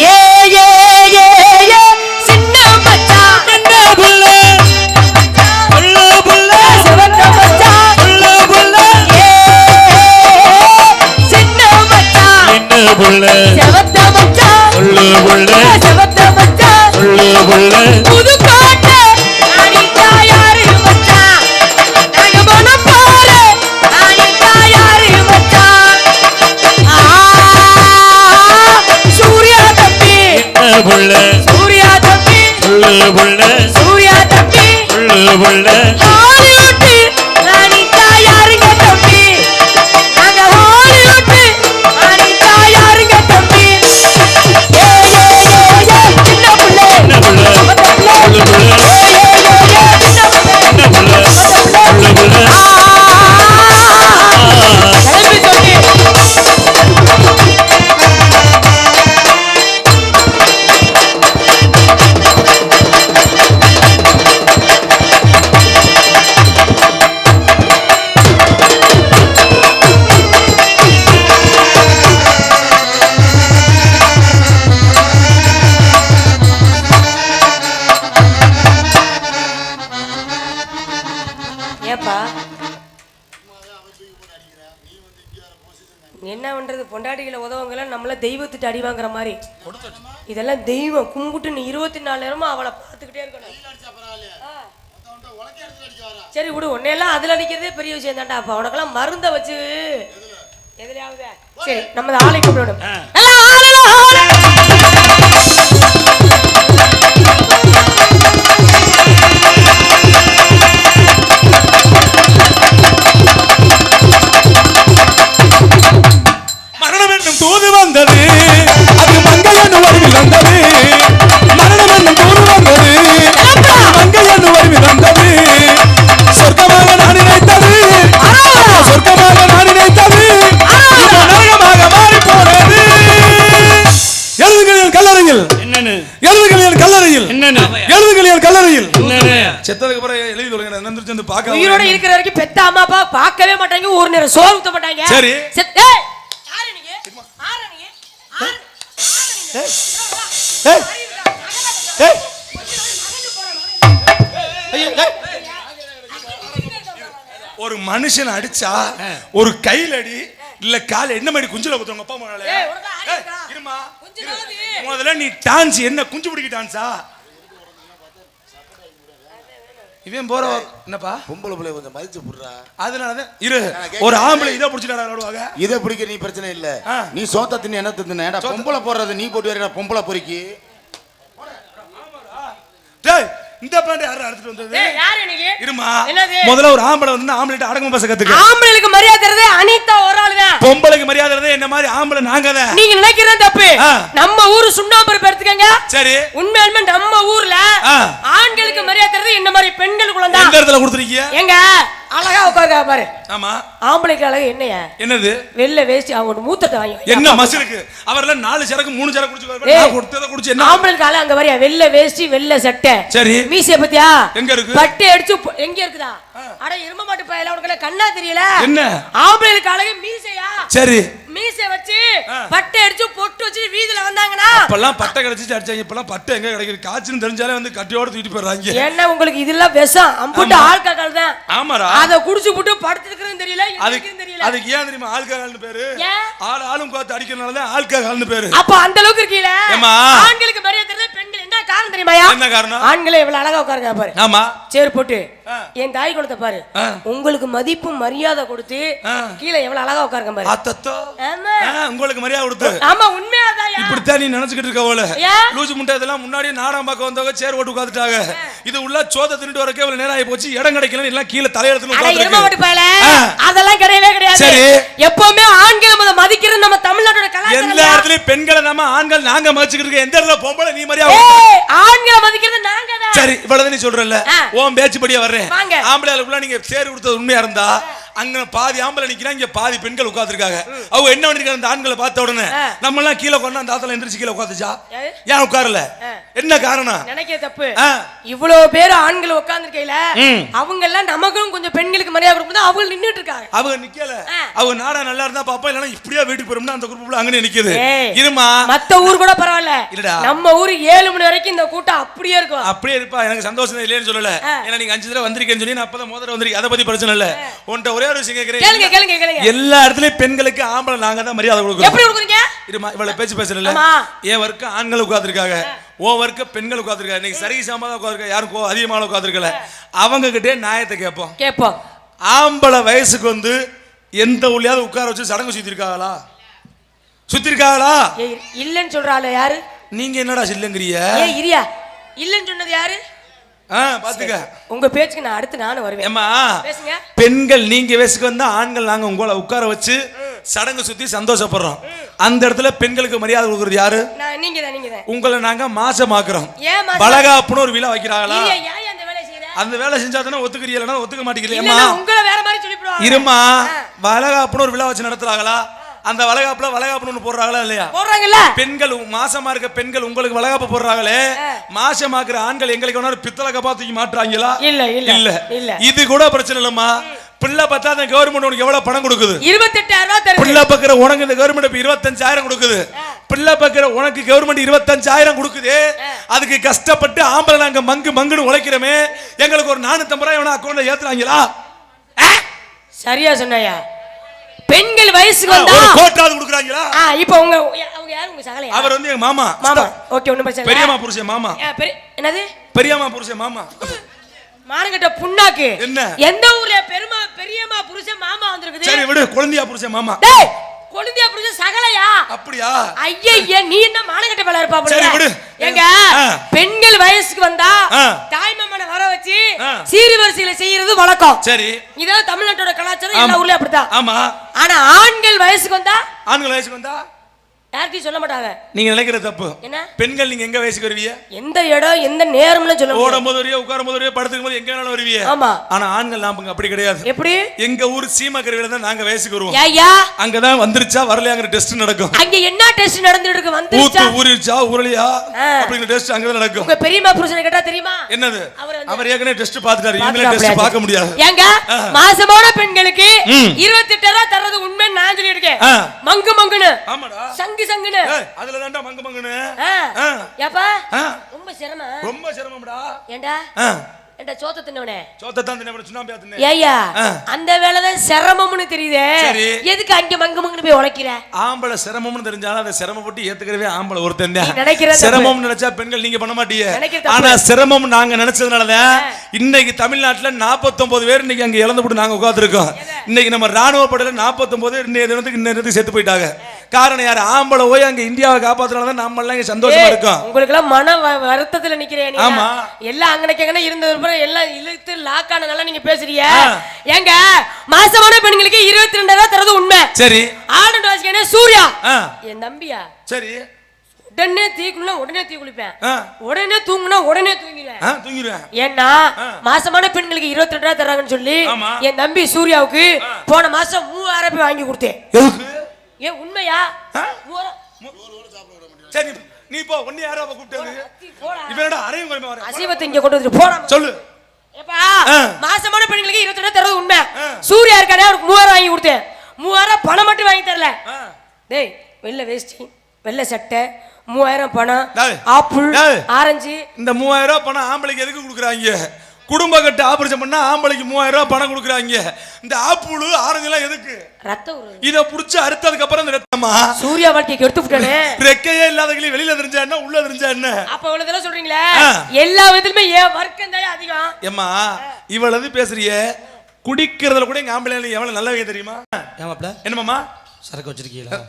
Speaker 6: ஏ ஏ ஏ ஏ சின்ன மச்சான்
Speaker 3: என்ன புள்ள புள்ள புள்ள
Speaker 6: சிவந்த மச்சான்
Speaker 3: புள்ள புள்ள
Speaker 6: ஏ சின்ன மச்சான்
Speaker 3: என்ன புள்ள
Speaker 6: சிவந்த மச்சான்
Speaker 3: புள்ள புள்ள
Speaker 6: சிவந்த மச்சான்
Speaker 3: புள்ள புள்ள
Speaker 6: புதுக்கோட்டை அனிதா யாரு மச்சான்? நாங்க மனம் போல அனிதா யாரு மச்சான்? சூர்யா தம்பி
Speaker 3: என்ன புள்ள
Speaker 6: சூர்யா தம்பி
Speaker 3: புள்ள புள்ள
Speaker 6: சூர்யா தம்பி
Speaker 3: புள்ள புள்ள
Speaker 6: ஹாலிவுட் அனிதா யாருங்க தம்பி? நாங்க ஹாலிவுட் அனிதா யாருங்க தம்பி? ஏ ஏ ஏ ஏ சின்ன புள்ள
Speaker 3: என்ன புள்ள
Speaker 6: சிவந்த புள்ள
Speaker 3: புள்ள புள்ள
Speaker 6: ஏ ஏ ஏ ஏ சின்ன புள்ள
Speaker 3: என்ன புள்ள புள்ள புள்ள
Speaker 6: கிளம்பி தம்பி. ஏப்பா என்ன பண்றது? பொண்டாட்டிகளை உதவங்கள நம்மள தெய்வத்திட்டு அடி வாங்குற மாதிரி. இதெல்லாம் தெய்வம் கும்பிட்டு நீ 24 நேரமா அவளை பார்த்துக்கிட்டே இருக்கணும். சரி விடு, உன்னையெல்லாம் அதுல அடிக்கிறதே பெரிய விஷயம் தான்டா. அப்ப உனக்கெல்லாம் மருந்த வச்சு எதுலையாவது. சரி நம்ம ஆளை கூப்பிடணும். நல்லா ஆளணும்.
Speaker 2: மரணம் என்னும் தூது வந்தது, அது மங்கை என்னும் வடிவில் வந்தது. மரணம் என்னும் தூது வந்தது, மங்கை என்னும் வடிவில் வந்தது. சொர்க்கமாக நான் நினைத்தது, சொர்க்கமாக நான் நினைத்தது, இப்போ நரகமாக மாறி போனது. எழுதுங்கள் என் கல்லறையில்,
Speaker 3: என்னன்னு
Speaker 2: எழுதுங்கள் என் கல்லறையில்,
Speaker 3: என்னன்னு
Speaker 2: எழுதுங்கள் என் கல்லறையில்.
Speaker 3: என்னன்னு
Speaker 2: செத்ததுக்கு அப்புறம் எழுதி சொல்லுங்க. நந்திரிச்சு வந்து பார்க்க
Speaker 6: உயிரோட இருக்கிற வரைக்கும் பெத்த அம்மா அப்பா பார்க்கவே மாட்டாங்க, ஒரு நேரம் சோறு ஊத்த மாட்டாங்க.
Speaker 2: சரி.
Speaker 6: ஏய், யாரு நீங்க? யாரு நீங்க?
Speaker 1: ஏய் ஏய் ஐயோ ஏய்
Speaker 2: ஒரு மனுஷன் அடிச்சா ஒரு கையில் அடி இல்ல கால் என்ன மாதிரி குஞ்சுல குத்துறவங்க அப்பா அம்மாவால.
Speaker 6: ஏய், உனக்கு அறிவு இருக்கா?
Speaker 2: இருமா
Speaker 6: கொஞ்சம் நாளாவது.
Speaker 2: முதல்ல நீ டான்ஸ் என்ன குஞ்சு பிடிக்க டான்ஸா? இவன் போற என்னப்பா
Speaker 7: பொம்பளை பிள்ளை கொஞ்சம் மதிச்சு புடுறா.
Speaker 2: அதனாலதான் இரு ஒரு ஆம்பளை இதை பிடிச்சிட்டு விளையாடுவாங்க.
Speaker 7: இதை பிடிக்க நீ பிரச்சனை இல்ல. நீ சோத்த தின்னு என்ன தின்னு பொம்பளை போடுறது நீ போட்டு வரீடா. பொம்பளை பொறுக்கி
Speaker 2: டேய் இந்த பாட்டு யாரும் எடுத்துட்டு வந்தது?
Speaker 6: ஏய், யாரு நீங்க?
Speaker 2: இருமா
Speaker 6: என்னது?
Speaker 2: முதல்ல ஒரு ஆம்பளை வந்து ஆம்பளைட்ட அடக்கம் பேச கத்துக்க.
Speaker 6: ஆம்பளைக்கு மரியாதை தரதே அனிதா ஒரு ஆளு தான்.
Speaker 2: பொம்பளைக்கு மரியாதை தரதே என்ன மாதிரி ஆம்பளை நாங்க தான்.
Speaker 6: நீங்க நினைக்கிறது தப்பு. நம்ம ஊரு சுண்ணாம்பு எடுத்துக்கங்க.
Speaker 2: சரி
Speaker 6: உண்மையாலுமே நம்ம ஊர்ல ஆண்களுக்கு மரியாதை தரது என்ன மாதிரி பெண்களுக்குள்ள தான்.
Speaker 2: எந்த இடத்துல கொடுத்துருக்கீங்க?
Speaker 6: எங்க அழகா உட்கார்க்கா பாரு.
Speaker 2: ஆமா
Speaker 6: ஆம்பளைக்கு அழகு என்னையா?
Speaker 2: என்னது?
Speaker 6: வெள்ளை வேஷ்டி அவங்க மூத்தட்ட வாங்கி
Speaker 2: என்ன மசிலுக்கு அவர்லாம் 4 சரக்கு 3 சரக்கு குடிச்சு நான் கொடுத்தத குடிச்சு என்ன
Speaker 6: ஆம்பளைக்கு அழகு அங்க வரையா வெள்ளை வேஷ்டி வெள்ளை சட்டை.
Speaker 2: சரி
Speaker 6: மீசைய பத்தியா
Speaker 2: எங்க இருக்கு?
Speaker 6: பட்டை அடிச்சு எங்க இருக்குதா? அட எரும மாட்டு பையல உனக்கு கண்ணா தெரியல?
Speaker 2: என்ன
Speaker 6: ஆம்பளைக்கு அழகு மீசையா?
Speaker 2: சரி
Speaker 6: மீசை வச்சு பட்டை அடிச்சு பொட்டு வச்சு வீதியில வந்தாங்கன்னா
Speaker 2: அப்பெல்லாம் பட்டை கிடைச்சிட்டு அடிச்சாங்க. இப்பெல்லாம் பட்டை எங்க கிடைக்குது? காய்ச்சல் தெரிஞ்சாலே வந்து கட்டியோட தூக்கிட்டு போயிடுறாங்க.
Speaker 6: என்ன உங்களுக்கு இதெல்லாம் விஷம் அம்புட்டு ஆல்கஹால் தான்.
Speaker 2: ஆமாடா
Speaker 6: அத குடிச்சு புட்டு படுத்துக்கிறதும் தெரியல எனக்கும் தெரியல.
Speaker 2: அதுக்கு ஏன் தெரியுமா ஆல்கஹால்னு பேரு? ஆளும் பார்த்து அடிக்கிறனால தான் ஆல்கஹால்னு பேரு.
Speaker 6: அப்ப அந்த அளவுக்கு இருக்கீல.
Speaker 2: ஏமா
Speaker 6: ஆண்களுக்கு மரியாதை தரது பெண்கள் என்ன காரணம் தெரியுமா? தெரியுமாயா?
Speaker 2: என்ன காரணம்?
Speaker 6: ஆண்களே இவ்வளவு அழகா உட்காருங்க பாரு.
Speaker 2: ஆமா.
Speaker 6: சேர் போட்டு என் தாய் குலத்தை பாரு. உங்களுக்கு மதிப்பு மரியாதை கொடுத்து கீழே எவ்வளவு அழகா உட்காருங்க பாரு.
Speaker 2: அத்தத்தோ.
Speaker 6: ஆமா.
Speaker 2: உங்களுக்கு மரியாதை கொடுத்து.
Speaker 6: ஆமா உண்மையாதாயா?
Speaker 2: இப்படித்தான் நீ நினைச்சுக்கிட்டு இருக்க போல. லூசு முட்டை இதெல்லாம் முன்னாடி நாடகம் பார்க்க வந்தவங்க சேர் போட்டு உட்கார்ந்துட்டாங்க. இது உள்ள சோத தின்னுட்டு வரக்கே இவ்வளவு நேரம் ஆகி போச்சு. இடம் கிடைக்கல எல்லாம் கீழே தலையெடுத்து
Speaker 6: உட்கார்ந்திருக்கு. அதெல்லாம் கிடையவே கிடையாது. எப்பவுமே ஆண்களை மதிக்கிறது நம்ம தமிழ்நாட்டோட கலாச்சாரம்.
Speaker 2: எந்த இடத்துலயும் பெண்களை நம்ம ஆண்கள் நாங்க மதிச்சுக்கிட்டு இருக்க. எந்த இடத்துல பொம்பளை நீ மரியாதை
Speaker 6: ஆண்களை மதிக்கிறது நாங்க தான்.
Speaker 2: சரி இவ்வளவு நீ சொல்றல. உன் பேச்சுப்படியா வர்றேன்.
Speaker 6: வாங்க.
Speaker 2: ஆம்பளைகளுக்குள்ள நீங்க சேர் கொடுத்தது உண்மையா இருந்தா அங்க பாதி ஆம்பளை நிக்கிறாங்க, இங்க பாதி பெண்கள் உட்கார்ந்திருக்காங்க. அவங்க என்ன பண்ணிருக்காங்க? அந்த ஆண்களை பார்த்த உடனே நம்ம எல்லாம் கீழே கொண்டு அந்த ஆத்தல எந்திரிச்சு கீழே உட்கார்ந்துச்சா? ஏன் உட்காரல? என்ன காரணம்?
Speaker 6: நினைக்க தப்பு. இவ்வளவு பேர் ஆண்கள் உட்கார்ந்திருக்கையில அவங்க எல்லாம் நமக்கும் கொஞ்சம் பெண்களுக்கு மரியாதை கொடுக்கணும். அவங்க நின்னுட்டு இருக்காங்க. அவங்க
Speaker 2: நிக்கல. அவங்க நாடா நல்லா இருந்தா பாப்பா, இல்லனா இப்படியே வீட்டுக்கு போறோம்னா அந்த குரூப்ல அங்கனே நிக்குது. இருமா.
Speaker 6: மத்த ஊர் கூட பரவாயில்ல. நம்ம ஊர் 7 மணி வரைக்கும் இந்த கூட்டம் அப்படியே இருக்கும்.
Speaker 2: அப்படியே இருப்பா. எனக்கு சந்தோஷம் இல்லைன்னு சொல்லல. ஏன்னா நீங்க 5 தடவை வந்திருக்கேன்னு சொல்லி நான் அப்பதான் முதல்ல வந்திருக்கேன். அத பத்தி பிரச்சனை இல்ல. உன்கிட்ட ஒரே ஒரு விஷயம் கேக்குறேன்.
Speaker 6: கேளுங்க.
Speaker 2: எல்லா இடத்துலயும் பெண்களுக்கு ஆம்பளை நாங்க தான் மரியாதை கொடுக்கறோம்.
Speaker 6: எப்படி கொடுக்குறீங்க?
Speaker 2: இருமா இவ்வளவு பேச்சு பேசல. ஏன் வர்க்க ஆண்கள் உட்கார்ந்திருக்காங்க, ஓ வர்க்க பெண்கள் உட்கார்ந்திருக்காங்க. இன்னைக்கு சரி சமமா உட்கார்ந்திருக்காங்க. யாரும் அதிகமான உட்கார்ந்திருக்கல. அவங்க கிட்டே நியாயத்தை கேட்போம். ஆம்பளை வயசுக்கு வந்து எந்த ஊர்லயாவது உட்கார வச்சு சடங்கு சுத்திருக்காங்களா?
Speaker 6: இல்லன்னு சொல்றாளே யாரு?
Speaker 2: நீங்க என்னடா இல்லங்கறிய?
Speaker 6: இரியா இல்லன்னு சொன்னது யாரு?
Speaker 2: பாத்துக்க.
Speaker 6: உங்க பேச்சுக்கு நான் அடுத்து நானும் வருவேன்.
Speaker 2: ஏமா
Speaker 6: பேசுங்க.
Speaker 2: பெண்கள் நீங்க வயசுக்கு வந்தா ஆண்கள் நாங்க உங்களை உட்கார வச்சு சடங்கு சுத்தி சந்தோஷப்படுறோம். அந்த இடத்துல பெண்களுக்கு மரியாதை கொடுக்கறது யாரு?
Speaker 6: நீங்க தான்.
Speaker 2: உங்களை நாங்க மாசமாக்குறோம். பலகாப்புன்னு ஒரு விழா வைக்கிறாங்களா? அந்த வேலை செஞ்சா தானே ஒத்துக்கிறீங்களா? ஒத்துக்க மாட்டேங்கிறீங்களா?
Speaker 6: உங்களை வேற மாதிரி சொல்லிடுவாங்க.
Speaker 2: இருமா, வளகாப்புன்னு ஒரு விழா வச்சு நடத்துறாங்களா? அந்த வளகாப்புல வளகாப்புன்னு போடுறாங்களா இல்லையா?
Speaker 6: போடுறாங்கல்ல.
Speaker 2: பெண்கள் மாசமா இருக்க பெண்கள் உங்களுக்கு வளகாப்பு போடுறாங்களே, மாசமாக்குற ஆண்கள் எங்களுக்கு ஒண்ணு பித்தளை கப்பா தூக்கி மாட்டுறாங்களா? இல்ல. இது கூட பிரச்சனை இல்லம்மா. பிள்ளை பார்த்தா அந்த கவர்மெண்ட் உனக்கு எவ்வளவு பணம் கொடுக்குது?
Speaker 6: 28000 ரூபாய் தருது. பிள்ளை
Speaker 2: பக்கற உனக்கு இந்த கவர்மெண்ட் 25000 கொடுக்குது. பிள்ளை பக்கற உனக்கு கவர்மெண்ட் 25000 கொடுக்குது. அதுக்கு கஷ்டப்பட்டு ஆம்பளை நாங்க மங்குன்னு உழைக்கிறோமே, எங்களுக்கு ஒரு 450 ரூபாய் வேணா அக்கவுண்ட்ல ஏத்துறாங்களா?
Speaker 6: சரியா சொன்னாயா? பெண்கள் வயசுக்கு வந்தா
Speaker 2: ஒரு கோட்டாவது கொடுக்குறாங்களா?
Speaker 6: இப்போ அவங்க யாரு? உங்க சகலையா?
Speaker 2: அவர் வந்து எங்க மாமா.
Speaker 6: ஓகே ஒண்ணும் பிரச்சனை இல்ல.
Speaker 2: பெரியம்மா புருஷன் மாமா.
Speaker 6: என்னது?
Speaker 2: பெரியம்மா புருஷன் மாமா.
Speaker 6: மானங்கட்ட புண்ணாக்கு.
Speaker 2: என்ன?
Speaker 6: எந்த ஊர்ல பெரியம்மா புருஷன் மாமா வந்திருக்குது?
Speaker 2: சரி விடு, குழந்தையா புருஷன் மாமா.
Speaker 6: டேய் கொழுந்தியா புருஷன் சகலையா?
Speaker 2: அப்படியா?
Speaker 6: ஐயே நீ என்ன மானங்கட்ட பேல இருப்பா போல.
Speaker 2: சரி விடு.
Speaker 6: எங்க பெண்கள் வயசுக்கு வந்தா தாய்மாமனை வர வச்சு சீரி வரிசையில செய்யறது வழக்கம்.
Speaker 2: சரி.
Speaker 6: இதான் தமிழ்நாட்டோட கலாச்சாரம். எல்லா ஊர்லயும் அப்படிதான்.
Speaker 2: ஆமா.
Speaker 6: ஆனா ஆண்கள் வயசுக்கு வந்தா யார்கிட்டயும் சொல்ல மாட்டாங்க.
Speaker 2: நீங்க நினைக்கிற தப்பு.
Speaker 6: என்ன?
Speaker 2: பெண்கள் நீங்க எங்க வயசுக்கு வருவீங்க?
Speaker 6: எந்த இடம் எந்த நேரம்னு சொல்ல முடியாது.
Speaker 2: ஓடும் போது வருவீங்க, உட்காரும் போது வருவீங்க, படுத்துக்கும் போது எங்க வேணாலும் வருவீங்க.
Speaker 6: ஆமா.
Speaker 2: ஆனா ஆண்கள் நாமங்க அப்படி கிடையாது.
Speaker 6: எப்படி?
Speaker 2: எங்க ஊர் சீமக்கருவில தான் நாங்க வயசுக்கு வருவோம்.
Speaker 6: ஐயா
Speaker 2: அங்க தான் வந்துருச்சா வரலையாங்கற டெஸ்ட் நடக்கும்.
Speaker 6: அங்க என்ன டெஸ்ட் நடந்துட்டு இருக்கு? வந்துருச்சா
Speaker 2: ஊறிச்சா ஊறலையா அப்படிங்கற டெஸ்ட் அங்க தான் நடக்கும்.
Speaker 6: உங்க பெரியம்மா புருஷனை கேட்டா தெரியுமா?
Speaker 2: என்னது? அவர் ஏற்கனவே டெஸ்ட் பார்த்துட்டாரு. இனிமே டெஸ்ட் பார்க்க முடியாது.
Speaker 6: ஏங்க மாசமான பெண்களுக்கு 28000 ரூபாய் தரது உண்மை நான் சொல்லி இருக்கேன். மங்குன்னு.
Speaker 2: ஆமாடா.
Speaker 6: சங்குன்னு.
Speaker 2: அதுல தான்டா மங்குன்னு.
Speaker 6: ஏப்பா ரொம்ப சிரமம்டா. ஏண்டா சோத்த தின்னவனே ஏய்யா அந்த வேலை தான் சிரமம்னு தெரியுதே. எதுக்கு அங்க மங்குன்னு போய் உழைக்கிற?
Speaker 2: ஆம்பளை சிரமம்னு தெரிஞ்சாலும் அதை சிரமப்பட்டு ஏத்துக்கிறவே ஆம்பளை ஒருத்தன் தான்.
Speaker 6: நினைக்கிறேன்
Speaker 2: சிரமம் நினைச்சா பெண்கள் நீங்க பண்ண மாட்டீங்க. ஆனா சிரமம் நாங்க நினைச்சதுனாலதான் இன்னைக்கு தமிழ்நாட்டுல 49 பேர் இன்னைக்கு அங்க இழந்து போட்டு நாங்க உட்கார்ந்துருக்கோம். இன்னைக்கு நம்ம ராணுவ படையில 49 இன்னைக்கு செத்து போயிட்டாங்க. காரணம் யாரு? ஆம்பளை போய் அங்க இந்தியாவை காப்பாத்துறதுனால நம்ம எல்லாம் இங்க சந்தோஷமா இருக்கோம்.
Speaker 6: உங்களுக்கு எல்லாம் மன வருத்தத்துல நிக்கிறேன். ஆமா எல்லாம் அங்கனக்கங்கன இருந்தது எல்லாம் இழுத்து லாக் ஆனதெல்லாம் நீங்க பேசுறீங்க. ஏங்க மாசமான பெண்களுக்கு 22000 ரூபாய் தரது உண்மை. சரி. ஆனந்த வாசிக்கனே சூர்யா என் தம்பியா. சரி. உடனே தீக்குனா உடனே தீ குளிப்பேன். உடனே தூங்குனா உடனே தூங்கிடுவேன். ஏன்னா மாசமான பெண்களுக்கு 22000 ரூபாய் தராங்கன்னு சொல்லி என் தம்பி சூர்யாவுக்கு போன மாசம் 3000 ரூபாய் வாங்கி கொடுத்தேன். ஏ உண்மையா?
Speaker 2: சரி நீ போ. ஒண்ணு யாரோ கூப்பிட்டாங்க. இவனோட அரையும் கோயமா வர.
Speaker 6: அசீவத்தை இங்க கொண்டு வந்து போடா. சொல்லு. ஏப்பா மாசமான பெண்களுக்கு 22000 ரூபாய் தரது உண்மை. சூர்யா இருக்கானே அவருக்கு 3000 வாங்கி கொடுத்தேன். 3000 பணம் மட்டும் வாங்கி தரல. டேய் வெள்ளை வேஷ்டி வெள்ளை சட்டை 3000 பணம் ஆப்பிள் ஆரஞ்சு.
Speaker 2: இந்த 3000 ரூபாய் பணம் ஆம்பளைக்கு எதுக்கு கொடுக்குறாங்க? குடும்ப கட்டு ஆபரேஷன் பண்ணா ஆம்பளைக்கு 3000 ரூபாய் பணம் கொடுக்குறாங்க. இந்த ஆப்பிள் ஆரஞ்சு எல்லாம் எதுக்கு?
Speaker 6: ரத்தம்
Speaker 2: இத புடிச்சு அறுத்ததுக்கு அப்புறம் இந்த ரத்தமா
Speaker 6: சூர்யா வாழ்க்கைக்கு எடுத்து விட்டானே.
Speaker 2: ரெக்கையே இல்லாதவங்களே வெளியில தெரிஞ்சா என்ன உள்ள தெரிஞ்சா என்ன?
Speaker 6: அப்ப இவ்வளவு தடவை சொல்றீங்களே எல்லா விதத்துலயுமே ஏன் வர்க்கம் தான் அதிகம்.
Speaker 2: ஏம்மா இவ்வளவு பேசுறியே, குடிக்கிறதுல கூட எங்க ஆம்பளை எவ்வளவு நல்லவங்க தெரியுமா?
Speaker 1: ஏமாப்ல
Speaker 2: என்னமாமா
Speaker 1: சரக்கு வச்சிருக்கீங்களா?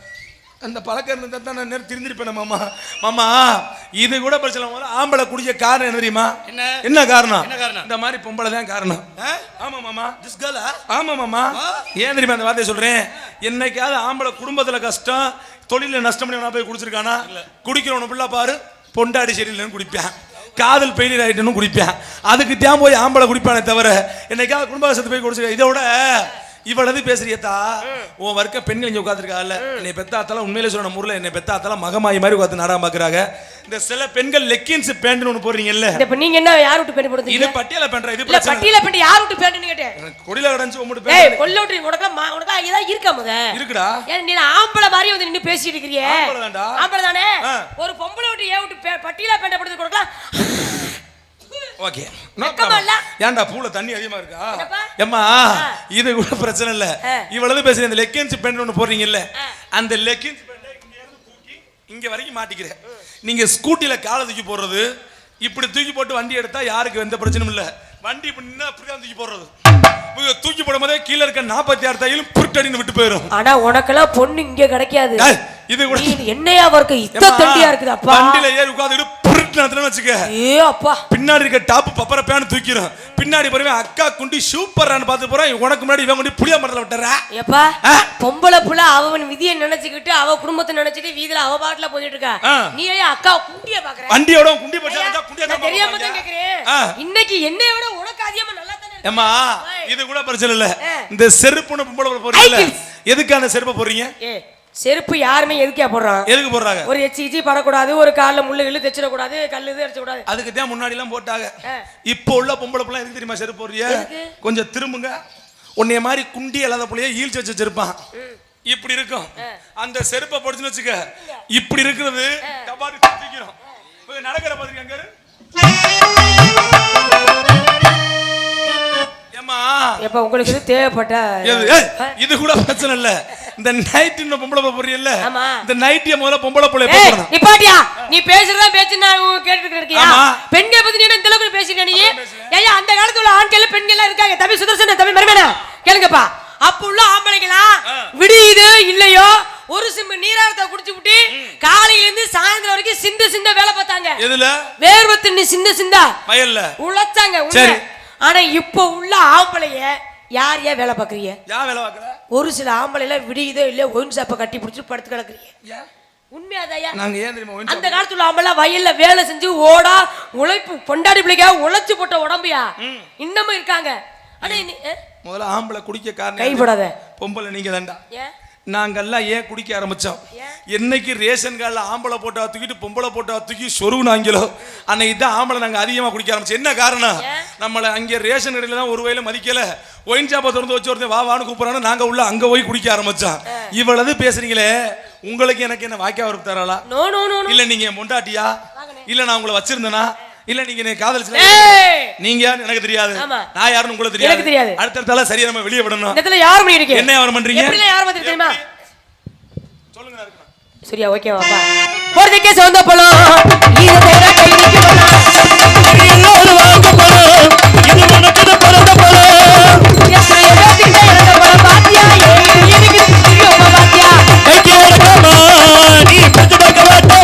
Speaker 2: அந்த பழக்கம் இருந்தா தான் நான் நேரம் திருந்திருப்பேன் மாமா. மாமா இது கூட பிரச்சனை இல்லை. ஆம்பளை குடிக்க காரணம் என்ன தெரியுமா? என்ன காரணம்? இந்த மாதிரி பொம்பளை தான் காரணம். ஆமா மாமா. ஆமா மாமா. ஏன் தெரியுமா அந்த வார்த்தையை சொல்றேன்? என்னைக்காவது ஆம்பளை குடும்பத்துல கஷ்டம் தொழில நஷ்டம் பண்ணி போய் குடிச்சிருக்கானா? குடிக்கிறவன பிள்ளை பாரு, பொண்டாடி சரியில்லைன்னு குடிப்பேன், காதல் பெயிலியர் ஆயிட்டுன்னு குடிப்பேன். அதுக்கு தான் போய் ஆம்பளை குடிப்பானே தவிர என்னைக்காவது குடும்ப கஷ்டத்தை போய் குடிச்சிருக்க. இதோட இவ்வளவு பேசுறியத்தா உன் வர்க்க பெண்கள் இங்க உட்காந்துருக்காங்கல்ல, என்னை பெத்தாத்தால உண்மையிலே சொல்ற முறையில் என்னை பெத்தாத்தால மகமாயி மாதிரி உட்காந்து நாடகம் பாக்குறாங்க. இந்த சில பெண்கள் லெக்கின்ஸ் பேண்ட் ஒன்று போடுறீங்கல்ல,
Speaker 6: இப்ப நீங்க என்ன யார் விட்டு பேண்ட் போடுறீங்க?
Speaker 2: இது பட்டியல பண்ற இது
Speaker 6: இல்ல பட்டியல பேண்ட் யார் விட்டு பேண்ட்னு கேட்டேன்.
Speaker 2: கொடில கடந்து உம்முடு
Speaker 6: பேண்ட். ஏய் கொல்லோட்ரி உனக்கு ஏதா இருக்கா முத?
Speaker 2: இருக்குடா.
Speaker 6: ஏன் நீ ஆம்பளை மாதிரி வந்து நின்னு பேசிட்டு இருக்கறியே?
Speaker 2: ஆம்பளை தான்டா.
Speaker 6: ஆம்பளை தானே? ஒரு பொம்பளை விட்டு ஏன் விட்டு பட்டியல பேண்ட் போடுறது கொடுக்கலாம்?
Speaker 2: ஓகே. ஏன்டா பூல தண்ணி அதிகமா இருக்கா? ஏம்மா இது கூட பிரச்சனை இல்ல. இவ்வளவு பேசுற இந்த லெக்கின்ஸ் பேண்ட் ஒன்று போடுறீங்கல்ல, அந்த லெக்கின்ஸ் பேண்ட இங்க இருந்து தூக்கி இங்க வரைக்கும் மாட்டிக்கிறேன். நீங்க ஸ்கூட்டில காலை தூக்கி போடுறது, இப்படி தூக்கி போட்டு வண்டி எடுத்தா யாருக்கு எந்த பிரச்சனையும் இல்ல. வண்டி இப்படின்னா அப்படிதான் தூக்கி போடுறது. தூக்கி போடும் போதே கீழே இருக்க 46 தையலும் புருட்டடின்னு விட்டு போயிடும்.
Speaker 6: ஆனா உனக்கெல்லாம் பொண்ணு இங்க கிடைக்காது.
Speaker 2: இது கூட
Speaker 6: என்னையா வர்க்க இத்த தண்டியா இருக்குது அப்பா.
Speaker 2: வண்டில ஏறி உட்கார்ந்துட்டு புருட்டனத்துல வச்சுக்க.
Speaker 6: ஏ அப்பா
Speaker 2: பின்னாடி இருக்க டாப் பப்பர பேன் தூக்கிரும். பின்னாடி போறவே அக்கா குண்டி சூப்பரான்னு பார்த்து போறேன். உனக்கு முன்னாடி இவன் கொண்டு புளிய மரத்துல விட்டுறா.
Speaker 6: ஏப்பா பொம்பளை புள்ள அவன் விதியை நினைச்சுக்கிட்டு அவ குடும்பத்தை நினைச்சிட்டு வீதியில அவ பாட்டுல போயிட்டு இருக்கா. நீ ஏன் அக்கா குண்டிய பாக்குற?
Speaker 2: வண்டியோட குண்டி போட்டா குண்டிய தான்
Speaker 6: தெரியாம தான் கேக்குறேன். இன்னைக்கு என்னைய விட உனக்கு அதிகமா நல்லா தானே இருக்கு.
Speaker 2: ஏம்மா இது கூட பிரச்சனை இல்ல. இந்த செருப்புன்னு பொம்பளை போறீங்கல, எதுக்கான செருப்பு போறீங்க?
Speaker 6: செருப்பு யாருமே எதுக்கே போடுறான்? எதுக்கு
Speaker 2: போடுறாங்க?
Speaker 6: ஒரு எச்சி படக்கூடாது, ஒரு கால்ல முள்ளு கிள்ளு தைச்சிட கூடாது, கல்லு இது அடிச்ச கூடாது.
Speaker 2: அதுக்கு தான் முன்னாடி எல்லாம் போட்டாங்க. இப்போ உள்ள பொம்பளை பிள்ளை எதுக்கு தெரியுமா செருப்பு போறிய? கொஞ்சம் திரும்புங்க. உன்னைய மாதிரி குண்டி இல்லாத பிள்ளைய ஈழ்ச்சி வச்சு வச்சிருப்பான். இப்படி இருக்கும். அந்த செருப்பை போடுச்சுன்னு வச்சுக்க, இப்படி இருக்கிறது டபாரி தூக்கிடும். நடக்கிற பாத்துருக்காங்க.
Speaker 6: எப்ப உங்களுக்கு இது தேவைப்பட்ட
Speaker 2: இது கூட பிரச்சனை இல்ல. இந்த நைட் இன்னும் பொம்பளை போறீல்ல, இந்த நைட்டிய முதல்ல பொம்பளை புள்ள போறணும்.
Speaker 6: நிப்பாட்டியா நீ பேசுறதா பேச்சு நான் கேட்டுட்டு இருக்கியா? பெண்களை பத்தி நீ என்ன இந்த அளவுக்கு பேசிட்ட நீ? ஏயா அந்த காலத்துல உள்ள ஆண்கள் பெண்கள் எல்லாம் இருக்காங்க. தம்பி சுதர்சன தம்பி மருமேனா கேளுங்கப்பா. அப்ப உள்ள ஆம்பளைங்களா விடியுது இல்லையோ ஒரு சிம்பு நீராரத்தை குடிச்சு விட்டு காலையில இருந்து சாயந்தரம் வரைக்கும் சிந்த வேலை பார்த்தாங்க. எதுல? வேர்வை தண்ணி சிந்த வயல்ல உழைச்சாங்க. சரி. ஆனா இப்ப உள்ள ஆம்பளைய யார் ஏன் வேலை பாக்குறீங்க? யார் வேலை பாக்குற? ஒரு சில ஆம்பளை எல்லாம் விடியுதோ இல்லையோ ஒயின் சாப்ப கட்டி பிடிச்சி படுத்து கிடக்குறீங்க. உண்மையாதையா? நாங்க ஏன் தெரியுமா அந்த காலத்துல ஆம்பளை வயல்ல வேலை செஞ்சு ஓடா உழைப்பு பொண்டாடி பிள்ளைக்கா உழைச்சு போட்ட உடம்பியா இன்னமும் இருக்காங்க. ஆனா
Speaker 2: முதல்ல ஆம்பளை குடிக்க காரணம்
Speaker 6: கைப்படாத
Speaker 2: பொம்பளை நீங்க தான்டா. நாங்கெல்லாம் ஏன் குடிக்க ஆரம்பிச்சோம்? என்னைக்கு ரேஷன் கார்டில் ஆம்பளை போட்டா தூக்கிட்டு பொம்பளை போட்டா தூக்கி சொருகுனாங்களோ அன்னைக்கு தான் ஆம்பளை நாங்கள் அதிகமாக குடிக்க ஆரம்பிச்சோம். என்ன காரணம்? நம்மளை அங்கே ரேஷன் கடையில் தான் ஒரு வயல மதிக்கல, ஒயின் ஷாப்பை திறந்து வச்சு ஒருத்தர் வான்னு கூப்பிட்றான்னு நாங்கள் உள்ள அங்கே போய் குடிக்க ஆரம்பிச்சோம். இவ்வளவு பேசுறீங்களே, உங்களுக்கு எனக்கு என்ன வாய்க்கா வரும் தரலா? இல்லை நீங்க மொண்டாட்டியா? இல்லை நான் உங்களை வச்சிருந்தேனா? இல்ல நீங்க காதலிச்சு நீங்க யாரு எனக்கு தெரியாது, நான் யாருன்னு உங்களுக்கு தெரியாது. அடுத்தடுத்தால சரியா நம்ம வெளியே விடணும்.
Speaker 6: இதுல யார் பண்ணி இருக்கீங்க?
Speaker 2: என்ன யார் பண்றீங்க?
Speaker 6: எப்படில யார் வந்து தெரியுமா? சொல்லுங்க நான் சரியா ஓகே வாப்பா. போறதுக்கே சொந்த பழம் இது தேட கைக்கு போனா இன்னொரு வாங்க பழம் இது உனக்கு பிறந்த பழம் எத்தனை யோசிக்க எனக்கு பழம் பாத்தியா எனக்கு தெரியுமா பாத்தியா கைக்கு வரமா நீ பத்து பக்க வரமா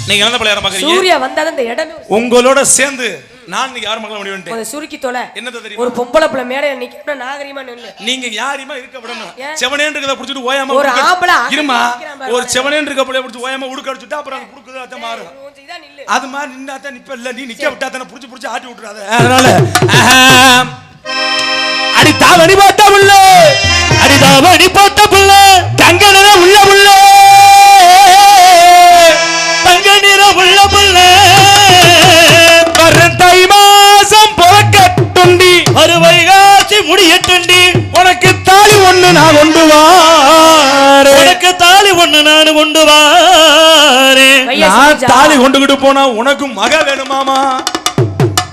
Speaker 2: நீங்க என்ன பிள்ளையார பாக்குறீங்க?
Speaker 6: சூர்யா வந்தாதான் இந்த இடமே
Speaker 2: உங்களோட சேர்ந்து நான் இன்னைக்கு யார் மகள முடிவு பண்ணிட்டேன்.
Speaker 6: ஒரு சுருக்கி தொலை
Speaker 2: என்னது தெரியுமா?
Speaker 6: ஒரு பொம்பளை புள்ள மேடையில நிக்கற நாகரிகமா நின்னு
Speaker 2: நீங்க யாரிமா இருக்க விடணும். செவனேன் இருக்கத புடிச்சிட்டு ஓயாம
Speaker 6: ஒரு ஆம்பள
Speaker 2: இருமா ஒரு செவனேன் இருக்க புள்ளைய புடிச்சு ஓயாம உடுக்க அடிச்சிட்டா அப்புறம் அது புடுக்குது அத மாறும். அது மாதிரி நின்னாதான் நிப்ப இல்ல, நீ நிக்க விட்டா தான புடிச்சு ஆட்டி விட்டுறாத. அதனால
Speaker 3: அடி தாவணி போட்ட புள்ள அடி தாவணி போட்ட புள்ள தங்கன உள்ள புள்ள தங்க நிற உள்ள புள்ள பரத்தை மாசம் பொறக்கட்டுண்டி அறுவை காட்சி முடியட்டுண்டி உனக்கு தாலி ஒண்ணு நான் கொண்டு வாரே உனக்கு தாலி ஒண்ணு நான் கொண்டு வாரே நான்
Speaker 2: தாலி கொண்டுகிட்டு போனா உனக்கு மக வேணுமாமா,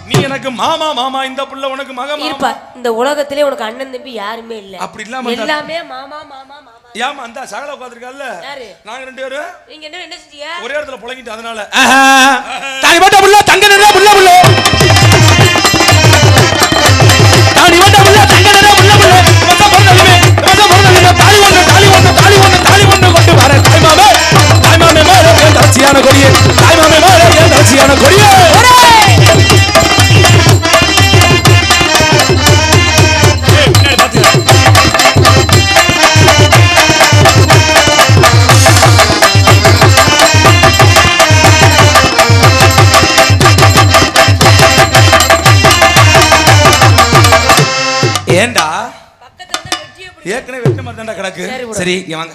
Speaker 2: நீ எனக்கு மாமா மாமா, இந்த புள்ள உனக்கு மக
Speaker 6: இருப்பா. இந்த உலகத்திலே உனக்கு அண்ணன் தம்பி யாருமே இல்ல,
Speaker 2: அப்படி இல்லாம
Speaker 6: எல்லாமே மாமா மாமா மாமா.
Speaker 2: ஏமா அந்த சகல உட்கார்ந்திருக்கால்ல, நாங்க 2 பேரும்
Speaker 6: நீங்க என்ன செஞ்சீங்க?
Speaker 2: ஒரே இடத்துல புலங்கிட்டு அதனால தாலி போட்ட புள்ள தங்க நிற புள்ள புள்ள, தாலி போட்ட புள்ள தங்க நிற புள்ள புள்ள, மத்த பொறுதலுமே தாலி ஒண்ணு கொண்டு வர தாய்மாமே, தாய்மாமே மேல என் தச்சியான கொடியே, தாய்மாமே மேல என் தச்சியான கொடியே. ஏண்டா ஏற்கனவே வெட்ட மாதிரி தாண்டா கிடக்கு. சரி இங்க வாங்க,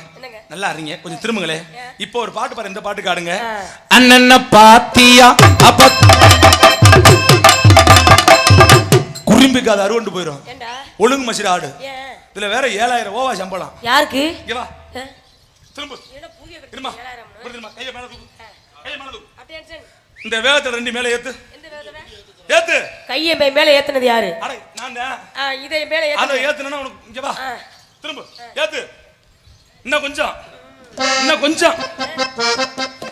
Speaker 2: நல்லா இருங்க, கொஞ்சம் திரும்புங்களே. இப்போ ஒரு பாட்டு பாரு, இந்த பாட்டு காடுங்க. அண்ணன பாத்தியா அப்ப குறும்பிக்கு அது அருவண்டு போயிடும், ஒழுங்கு மசிர ஆடு. இதுல வேற 7000 ஓவா சம்பளம். யாருக்கு? இங்க வா, திரும்ப திரும்ப திரும்ப, கைய மேல தூக்கு, கைய மேல தூக்கு. அட்டென்ஷன். இந்த வேகத்துல 2 மேல ஏத்து, ஏத்து. கையை மேல ஏத்துனது யாரு? அட நான் தான். இதை மேல ஏத்து, அத ஏத்துனா உனக்கு. இங்க வா, திரும்ப ஏத்து. இன்னும் கொஞ்சம், இன்னும் கொஞ்சம்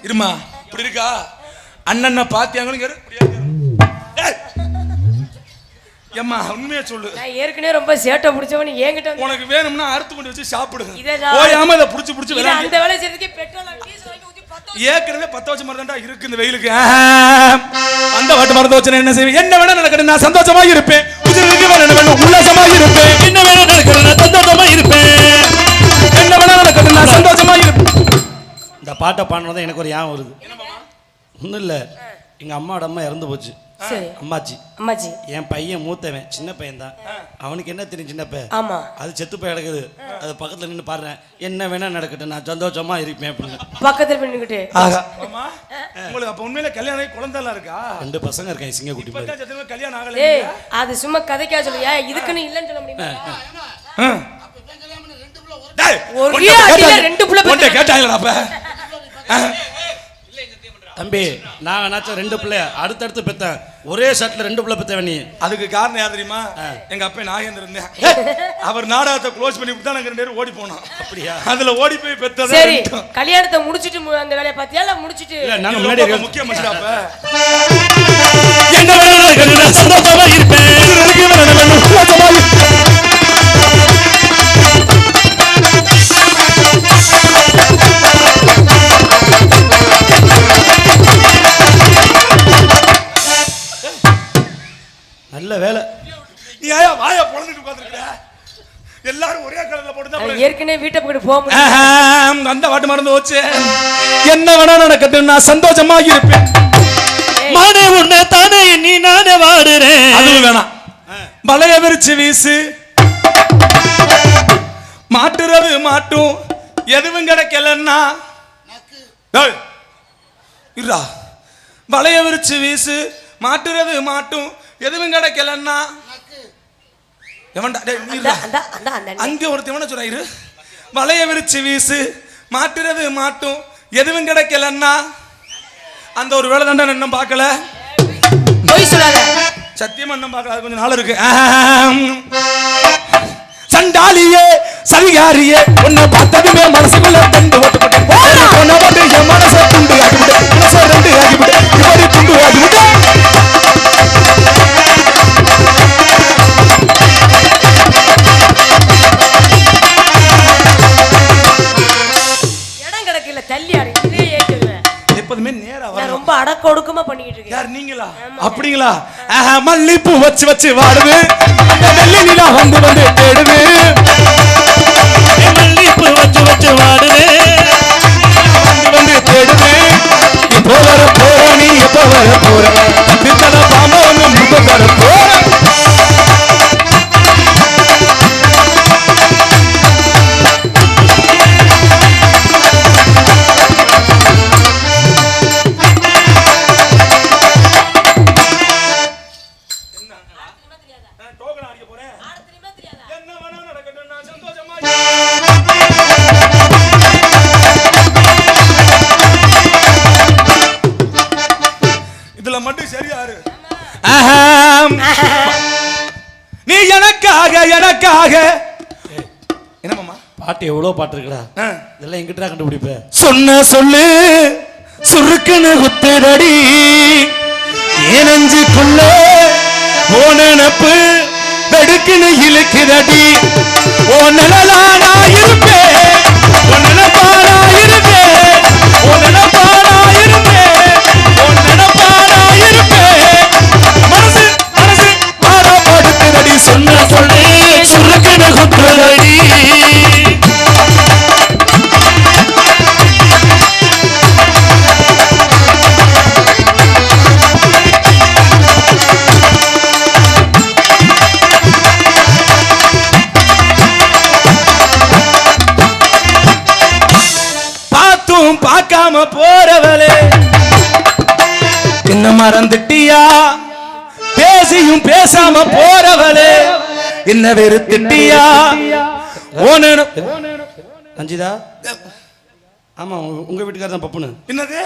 Speaker 2: இருமா. இப்படி இருக்கா? அண்ணன் பாத்தியாங்களும் ஏறு, இப்படி ஏறு. ஏய் ஏம்மா உண்மையா சொல்லு. நான் ஏற்கனவே ரொம்ப சேட்டை பிடிச்சவன், என்கிட்ட உனக்கு வேணும்னா அறுத்து கொண்டு வச்சு சாப்பிடுங்க. ஓயாம இத புடிச்சு புடிச்சு விளையாடு. அந்த வேலை செய்யறதுக்கு பெட்ரோல் டீசல் வாங்கி ஊத்தி பத்த ஏற்கனவே 10 வருஷம் மாதிரி தான்டா இருக்கு இந்த வெயிலுக்கு. அந்த வாட்டு மறந்து வச்சன என்ன செய்வேன்? என்ன வேணா நடக்கணும், நான் சந்தோஷமா இருப்பேன். உயிருக்கு வேணும் உல்லாசமா இருப்பேன். என்ன வேணா நடக்கணும், நான் சந்தோஷமா இருப்பேன். என்ன வேணா நடக்கணும், நான் சந்தோஷமா இருப்பேன்.
Speaker 1: இந்த பாட்டை பாடுனது எனக்கு ஒரு ஞாபகம் வருது. ஒன்றும் இல்லை, எங்கள் அம்மாவோட அம்மா இறந்து போச்சு. அம்மாச்சி அம்மாச்சி என் பையன் மூத்தவன், சின்ன பையன் தான். அவனுக்கு என்ன தெரியும் சின்ன பையன்? ஆமா, அது செத்து போய் கிடக்குது. அது பக்கத்துல நின்று பாடுறேன், என்ன வேணா நடக்கட்டும், நான் சந்தோஷமா இருப்பேன் அப்படின்னு பக்கத்துல நின்னுக்கிட்டு.
Speaker 2: உங்களுக்கு அப்ப உண்மையில கல்யாணம் ஆகி குழந்தை எல்லாம் இருக்கா?
Speaker 1: 2 பசங்க இருக்காங்க, சிங்க குட்டி மாதிரி.
Speaker 2: கல்யாணம் ஆகல.
Speaker 6: அது சும்மா கதைக்கா சொல்றியா? இதுக்குன்னு இல்லன்னு சொல்ல முடியுமா? ஒரே அடியில 2 புள்ள
Speaker 2: போட்டு கேட்டாங்களா? அப்ப
Speaker 1: தம்பி நாங்கனாச்சும் 2 பிள்ளைய அடுத்தடுத்து பெத்தேன், ஒரே ஷர்ட்ல 2 பிள்ளை பெத்தவன் நீ.
Speaker 2: அதுக்கு காரணம் யார் தெரியுமா? எங்க அப்பா நாகேந்திரன் தான். அவர் நாடகத்தை க்ளோஸ் பண்ணி விட்டா நாங்க 2 பேரும் ஓடி போனோம். அப்படியா? அதுல ஓடி போய் பெத்தது.
Speaker 6: சரி, கல்யாணத்தை முடிச்சிட்டு அந்த வேலைய பாத்தியா? இல்ல முடிச்சிட்டு
Speaker 1: இல்ல நாங்க முன்னாடி
Speaker 2: முக்கிய மனுஷன். அப்ப
Speaker 1: என்ன வேணா சந்தோஷமா இருப்பேன். நல்ல வேலை.
Speaker 2: நீ ஆயா வாயா பொளந்துட்டு உட்கார்ந்திருக்க. எல்லாரும் ஒரே கலர்ல போட்டு தான்
Speaker 6: ஏற்கனவே வீட்டை போய் போக முடியும்.
Speaker 2: அந்த வாட்டு மறந்து போச்சு. என்ன வேணா நடக்கட்டும், நான் சந்தோஷமா இருப்பேன்.
Speaker 3: மானே உன்னை தானே நீ நானே வாடுறேன்.
Speaker 2: அதுவும் வேணாம். வளைய விரிச்சு வீசு, மாட்டுறது மாட்டும், எதுவும் கிடைக்கலன்னா இருடா. வளைய விரிச்சு வீசு, மாட்டுறது மாட்டும், எதுவும் கிடைக்கலன்னா அங்க ஒருத்தவன சொல்றாரு. வளைய விரிச்சு வீசு, மாட்டுறது மாட்டும், எதுவும் கிடைக்கலன்னா அந்த ஒரு வேலை தாண்டா இன்னும் பார்க்கல. சத்தியமா இன்னும் பார்க்கல, அது கொஞ்சம் நாள் இருக்கு. சண்டாலியே சதிகாரியே, உன்னை பார்த்ததுமே மனசுக்குள்ள தண்டு ஓட்டுப்பட்டு போட்டு என் மனசை துண்டு ஆகிவிட்டு, மனசை 2 ஆகிவிட்டு, இப்படி துண்டு ஆகிவிட்டு.
Speaker 6: இடம் கிடக்கல, தள்ளி அடிக்கவே ஏத்துவேன்.
Speaker 2: எப்போதுமே நேரா வர.
Speaker 6: நான் ரொம்ப அடக்க ஒடுக்கமா பண்ணிட்டு இருக்கேன்.
Speaker 2: யார் நீங்களா? அப்படிங்களா? மல்லிப்பூ வச்சு வச்சு வாடுது, வெள்ளி நிலா வந்து வந்து தேடுது.
Speaker 3: மல்லிப்பூ வச்சு வச்சு வாடுது,
Speaker 2: வந்து தேடுது. இப்போ வர போற நீ, எப்போ வர போற? பித்தளை பாம்பு வந்து முக வர போற. டோக்கன் அடிக்க போறேன். என்ன வேணா நடக்கட்டும், நான் சந்தோஷமா எனக்காக. என்ன மாமா
Speaker 1: பாட்டு எவ்வளோ பாட்டு இருக்குடா, இதெல்லாம் எங்கிட்டா கண்டுபிடிப்ப?
Speaker 2: சொன்ன சொல்லு சுருக்குன்னு குத்துதடி, ஏனஞ்சுக்குள்ள ஓ நினப்பு வெடுக்குன்னு இழுக்குதடி. ஓ நிழலா நான் இருப்பேன், ஓ நினப்பா நான் இருப்பேன், ஓ நினப்பா நான் இருப்பேன், ஓ நினப்பா நான் இருப்பேன். மனசு மனசு பாடப்படுத்துதடி, சொன்ன சொல்லு சுருக்குன்னு குத்துதடி. பார்க்காம போறவளே என்ன மறந்துட்டியா, பேசியும் பேசாம போறவளே என்ன வெறுத்துட்டியா.
Speaker 1: ரஞ்சிதா, ஆமா உங்க வீட்டுக்கார தான் பப்புனு.
Speaker 2: என்னது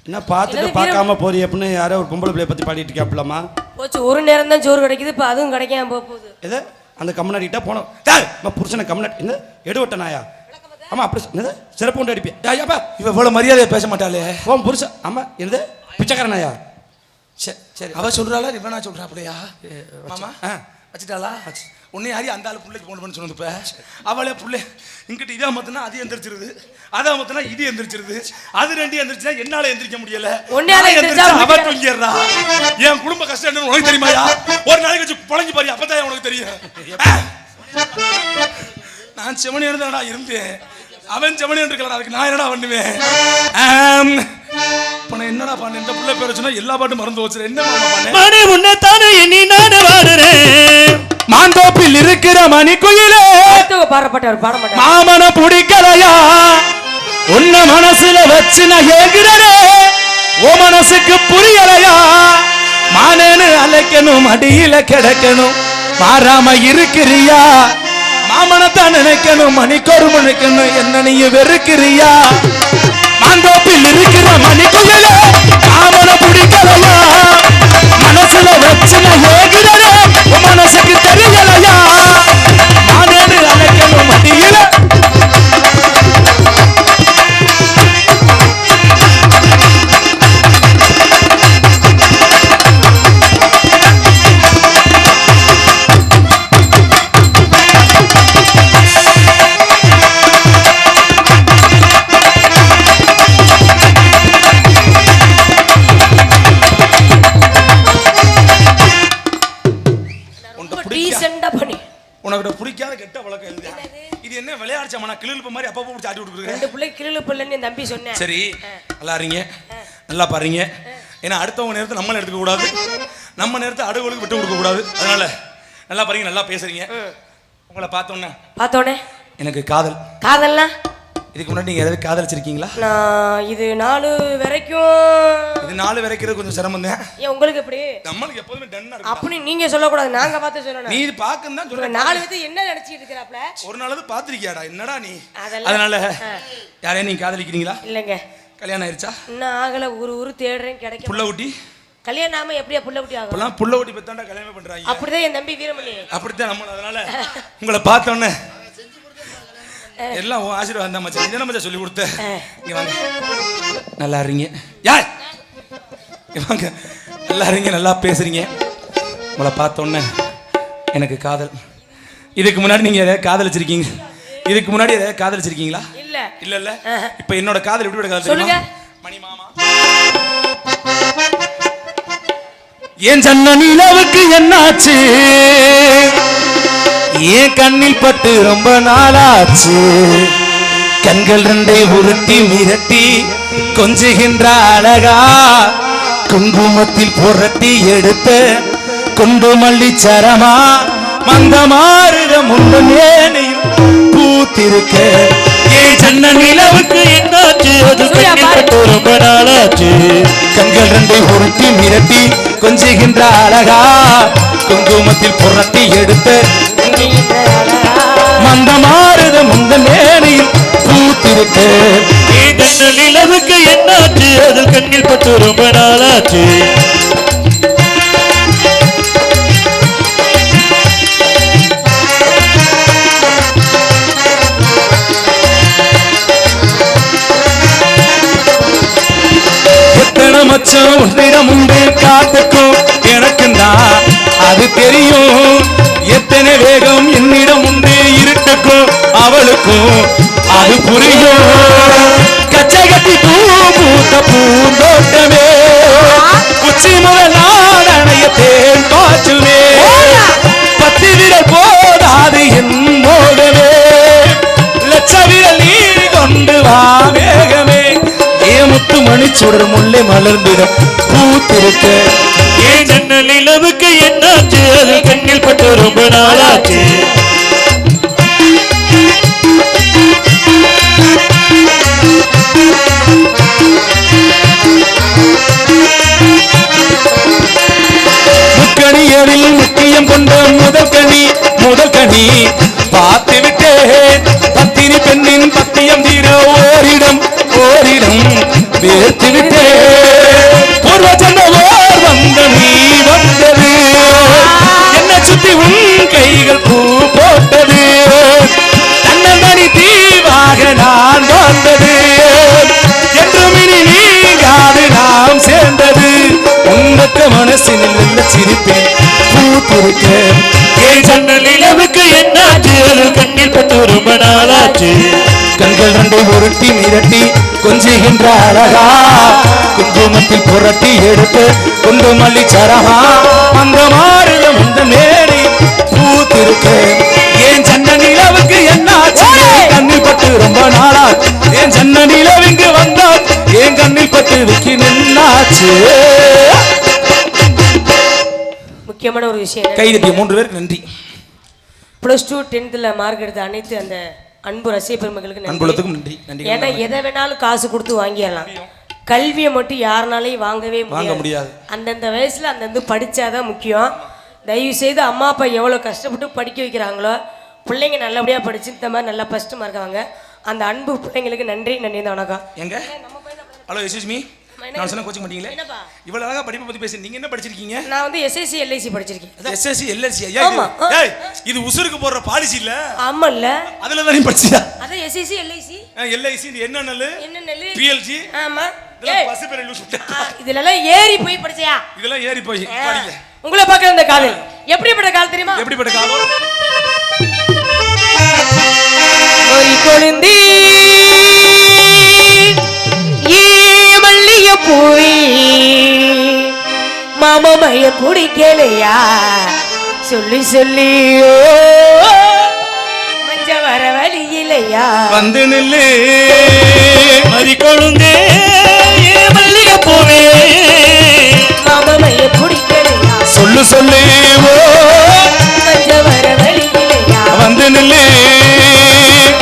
Speaker 1: என்ன பார்த்துட்டு பார்க்காம போறீ அப்படின்னு யாரோ ஒரு பொம்பளை பிள்ளைய பத்தி பாடிட்டு இருக்காப்லமா.
Speaker 6: போச்சு, ஒரு நேரம் தான் சோறு கிடைக்குது, இப்போ அதுவும் கிடைக்காம போகுது.
Speaker 1: எது அந்த கம்முனாடிட்டா போனோம் புருஷனை கம்முனாடி என்ன எடுவட்ட நாயா. ஆமா அப்படி என்னது சிறப்பு கொண்டு அடிப்பேன்.
Speaker 2: இவ இவ்வளவு மரியாதையை பேச மாட்டாளே.
Speaker 1: ஓம் புருஷன் ஆமா என்னது பிச்சைக்கார நாயா. சரி சரி
Speaker 2: அவ சொல்றாளா இவனா சொல்றா அப்படியா மாமா? வச்சுட்டாளா? உன்னை யாரி அந்த ஆளு பிள்ளைக்கு போன் பண்ணி சொன்னது. இப்ப அவளே பிள்ளை இங்கிட்ட இதே மத்தினா அது எந்திரிச்சிருது, அதை மத்தினா இது எந்திரிச்சிருது, அது ரெண்டு எந்திரிச்சா என்னால எந்திரிக்க முடியல. அவ தூங்கிடுறா. என் குடும்ப கஷ்டம் என்னன்னு உனக்கு தெரியுமாயா? ஒரு நாளைக்கு வச்சு புழங்கி பாரு, அப்பதான் உனக்கு தெரியும். நான் செவனி எழுந்தா இருந்தேன், அவன் செவனி இருக்கலாம், அதுக்கு நான் என்னடா பண்ணுவேன்? என்னடா பண்ண இந்த புள்ள பேர் வச்சுனா எல்லா பாட்டும் மறந்து வச்சுரு. என்ன பண்ண உன்னைத்தானே எண்ணி நான் வாடுறேன். மாந்தோப்பில் இருக்கிற மணி குயிலே மாமன பிடிக்கலையா, உன்ன மனசுல வச்சு நான் ஏங்குறனே, ஓ மனசுக்கு புரியலையா. மானேன்னு அழைக்கணும், அடியில கிடக்கணும், மாறாம இருக்கிறியா. மாமனத்தான் நினைக்கணும், மணிக்கொரு நினைக்கணும், என்ன நீ வெறுக்கிறியா. மாந்தோப்பில் இருக்கிற மணிக்குயிலே மாமன பிடிக்கலையா, மனசுல வச்சு நான் ஏகுறனே, உன் மனசுக்கு தெரியலையா. மானேன்னு அழைக்கணும், அடியில உனக்கு பிடிக்காத கெட்ட வழக்கம் இல்லையா? இது என்ன விளையாடுச்சா கிளிப்பு மாதிரி அப்பப்போ பிடிச்சி ஆட்டி விட்டுருக்கேன்.
Speaker 6: ரெண்டு பிள்ளை கிளிப்புலன்னு என் தம்பி சொன்னேன்.
Speaker 2: சரி நல்லா இருங்க, நல்லா பாருங்க. ஏன்னா அடுத்தவங்க நேரத்தை நம்மள எடுத்துக்க கூடாது, நம்ம நேரத்தை அடுகளுக்கு விட்டு கொடுக்க கூடாது. அதனால நல்லா பாருங்க, நல்லா பேசுறீங்க. உங்களை பார்த்தோன்னே எனக்கு காதல்.
Speaker 6: காதல்லாம்
Speaker 2: இதுக்கு முன்னாடி நீங்க ஏதாவது காதலிச்சிருக்கீங்களா?
Speaker 6: நான் இது 4 வரைக்கும்.
Speaker 2: இது 4 வரைக்கிறது கொஞ்சம் சிரமம் தான்.
Speaker 6: ஏன் உங்களுக்கு எப்படி?
Speaker 2: நம்மளுக்கு எப்போதுமே டன்னா இருக்கும்.
Speaker 6: அப்படி நீங்க சொல்லக்கூடாது, நாங்க பார்த்து சொல்லணும்.
Speaker 2: நீ இது பார்க்க தான் சொல்ற.
Speaker 6: 4 பேத்து என்ன நினைச்சிட்டு இருக்கறாப்ல?
Speaker 2: ஒரு நாளாவது பாத்திருக்கியாடா என்னடா நீ? அதனால யாரையும் நீங்க காதலிக்கிறீங்களா?
Speaker 6: இல்லங்க.
Speaker 2: கல்யாணம் ஆயிருச்சா?
Speaker 6: இன்னும் ஆகல, ஊரு தேடுறேன் கிடைக்க.
Speaker 2: புள்ள குட்டி
Speaker 6: கல்யாணம் ஆகாம எப்படியா புள்ள குட்டி ஆகும்?
Speaker 2: அப்பலாம் புள்ள குட்டி பெத்தாண்டா கல்யாணம் பண்றாங்க.
Speaker 6: அப்படிதான் என் தம்பி வீரமணி.
Speaker 2: அப்படிதான் நம்ம. அதனால உங்களை பார்த்தோன்னே எல்லாம் ஆசீர்வாதம் தான் மச்சான். இதை மச்சான் சொல்லி கொடுத்த. இங்க வாங்க, நல்லா இருங்க. யார் வாங்க, நல்லா இருங்க, நல்லா பேசுறீங்க. உங்களை பார்த்தோன்னே எனக்கு காதல். இதுக்கு முன்னாடி நீங்க எதாவது காதலிச்சிருக்கீங்க? இதுக்கு முன்னாடி எதாவது காதலிச்சிருக்கீங்களா?
Speaker 6: இல்ல
Speaker 2: இல்ல இல்ல. இப்ப என்னோட காதல் எப்படி காதல்
Speaker 6: சொல்லுங்க
Speaker 2: மணி மாமா. ஏன் சன்ன நிலவுக்கு என்னாச்சு, ஏன் கண்ணில் பட்டு ரொம்ப நாளாச்சு. கண்கள் ரெண்டை உருட்டி மிரட்டி கொஞ்சுகின்ற அழகா, குங்குமத்தில் புரட்டி எடுத்த கொண்டு மல்லி சரமா, மந்த மாறுத முன்னேனையில் பூத்திருக்க. ஏன் சன்ன நிலவுக்கு என்னாச்சு, அது கண்ணில் பட்டு ரொம்ப நாளாச்சு. கண்கள் ரெண்டை உருட்டி மிரட்டி கொஞ்சுகின்ற அழகா, குங்குமத்தில் புரட்டி எடுத்த மந்த மாறுத முந்த மேனியில் பூத்திருக்க. நிலவுக்கு என்னாச்சு, அது கண்ணில் பட்டு ரொம்ப நாளாச்சு. லட்சம் உன்னிடம் உண்டு காத்துக்கும் எனக்கும் தான் அது தெரியும். எத்தனை வேகம் என்னிடம் உண்டு இருட்டுக்கும் அவளுக்கும் அது புரியும். கச்சை கட்டி பூ பூத்த பூந்தோட்டமே உச்சி முதல் நான் அணைய தேன் காற்றுமே. பத்து விரல் போதாது என் மோகமே லட்ச விரல் நீ கொண்டு வா வேகமே. முத்து மணிச்சுடர் முல்லை மலர்ந்திடம் பூத்திருக்க
Speaker 3: ஏன் ஜன்னல் நிலவுக்கு என்னாச்சு அது கண்ணில் பட்டு ரொம்ப நாளாச்சு.
Speaker 2: முக்கணியரில் முக்கியம் கொண்ட முதல் கனி பார்த்து விட்டேன். பத்தினி பெண்ணின் பத்தியம் தீர ஓரிடம் வேர்த்து விட்டேன். பூர்வ ஜன்மவோர் வந்த நீ வந்தது என்ன சுத்தி உன் கைகள் பூ போட்டது. தன்னந்தனி தீவாக நான் வாழ்ந்தது என்றும் இனி நீங்காது நாம் சேர்ந்தது. உன்னத்த மனசினில் உள்ள சிரிப்பேன் பூத்திருக்க.
Speaker 3: ஏன் ஜன்னல் நிலவுக்கு என்னாச்சு அது கண்ணில் பட்டு ரொம்ப நாளாச்சு.
Speaker 2: கண்கள் ரெண்டு உருட்டி மிரட்டி கொஞ்சுகின்ற அழகா குங்குமத்தில் புரட்டி எடுத்து கொண்டு மல்லி சரகா அந்த மாறுதம் அந்த மேரி பூத்திருக்க. ஏன் சன்ன நிலவுக்கு என்னாச்சு கண்ணில் பட்டு ரொம்ப நாளாச்சு. ஏன் சன்ன நிலவுக்கு வந்தால் ஏன் கண்ணில் பட்டு விக்கி நின்னாச்சு.
Speaker 6: முக்கியமான ஒரு விஷயம்
Speaker 2: கைதட்டிய 3 பேருக்கு நன்றி.
Speaker 6: +2 10th மார்க் எடுத்த அனைத்து அந்த அன்பு ரசிக பெருமக்களுக்கு
Speaker 2: நன்றி.
Speaker 6: ஏன்னா எதை வேணாலும் காசு கொடுத்து வாங்கிடலாம், கல்வியை மட்டும் யாருனாலையும் வாங்கவே முடியாது. அந்தந்த வயசுல அந்தந்த படிச்சாதான் முக்கியம். தயவு செய்து அம்மா அப்பா எவ்வளோ கஷ்டப்பட்டு படிக்க வைக்கிறாங்களோ பிள்ளைங்க நல்லபடியாக படிச்சு இந்த மாதிரி நல்லா ஃபர்ஸ்ட் மார்க் வாங்க. அந்த அன்பு பிள்ளைங்களுக்கு நன்றி தான். வணக்கம்.
Speaker 2: எங்க ஹலோ எஸ்எஸ்மி நான் சொன்ன கோச்சிங் மாட்டீங்களே இவ்வளவு அழகா படிப்பை பத்தி பேசி. நீங்க என்ன படிச்சிருக்கீங்க?
Speaker 6: நான் வந்து SSC LIC படிச்சிருக்கேன்.
Speaker 2: SSC LIC ஐயா ஏய் இது உசுருக்கு போற பாலிசி இல்ல? ஆமா இல்ல. அதுல தான் நீ படிச்சியா?
Speaker 6: அத SSC LIC
Speaker 2: இது என்ன நெல் PLG
Speaker 6: ஆமா
Speaker 2: இதெல்லாம் பஸ் பேர் லூஸ்
Speaker 6: இதெல்லாம் ஏறி போய் படிச்சியா?
Speaker 2: இதெல்லாம் ஏறி போய் படிங்க.
Speaker 6: உங்களை பார்க்க இந்த கால் எப்படிப்பட்ட கால் தெரியுமா?
Speaker 2: எப்படிப்பட்ட கால்?
Speaker 6: ஒரு கொழுந்தி மல்லிய பூவி மாமமைய குடிக்கலையா சொல்லி சொல்லி மஞ்ச வர வழி இல்லையா
Speaker 2: வந்து நில்லு
Speaker 3: மதி கொழுந்தே மல்லிகை பூவே
Speaker 6: மாமமைய குடிக்கலையா
Speaker 2: சொல்லு சொல்லு
Speaker 6: மஞ்ச வர வழி இல்லையா
Speaker 2: வந்து நில்லு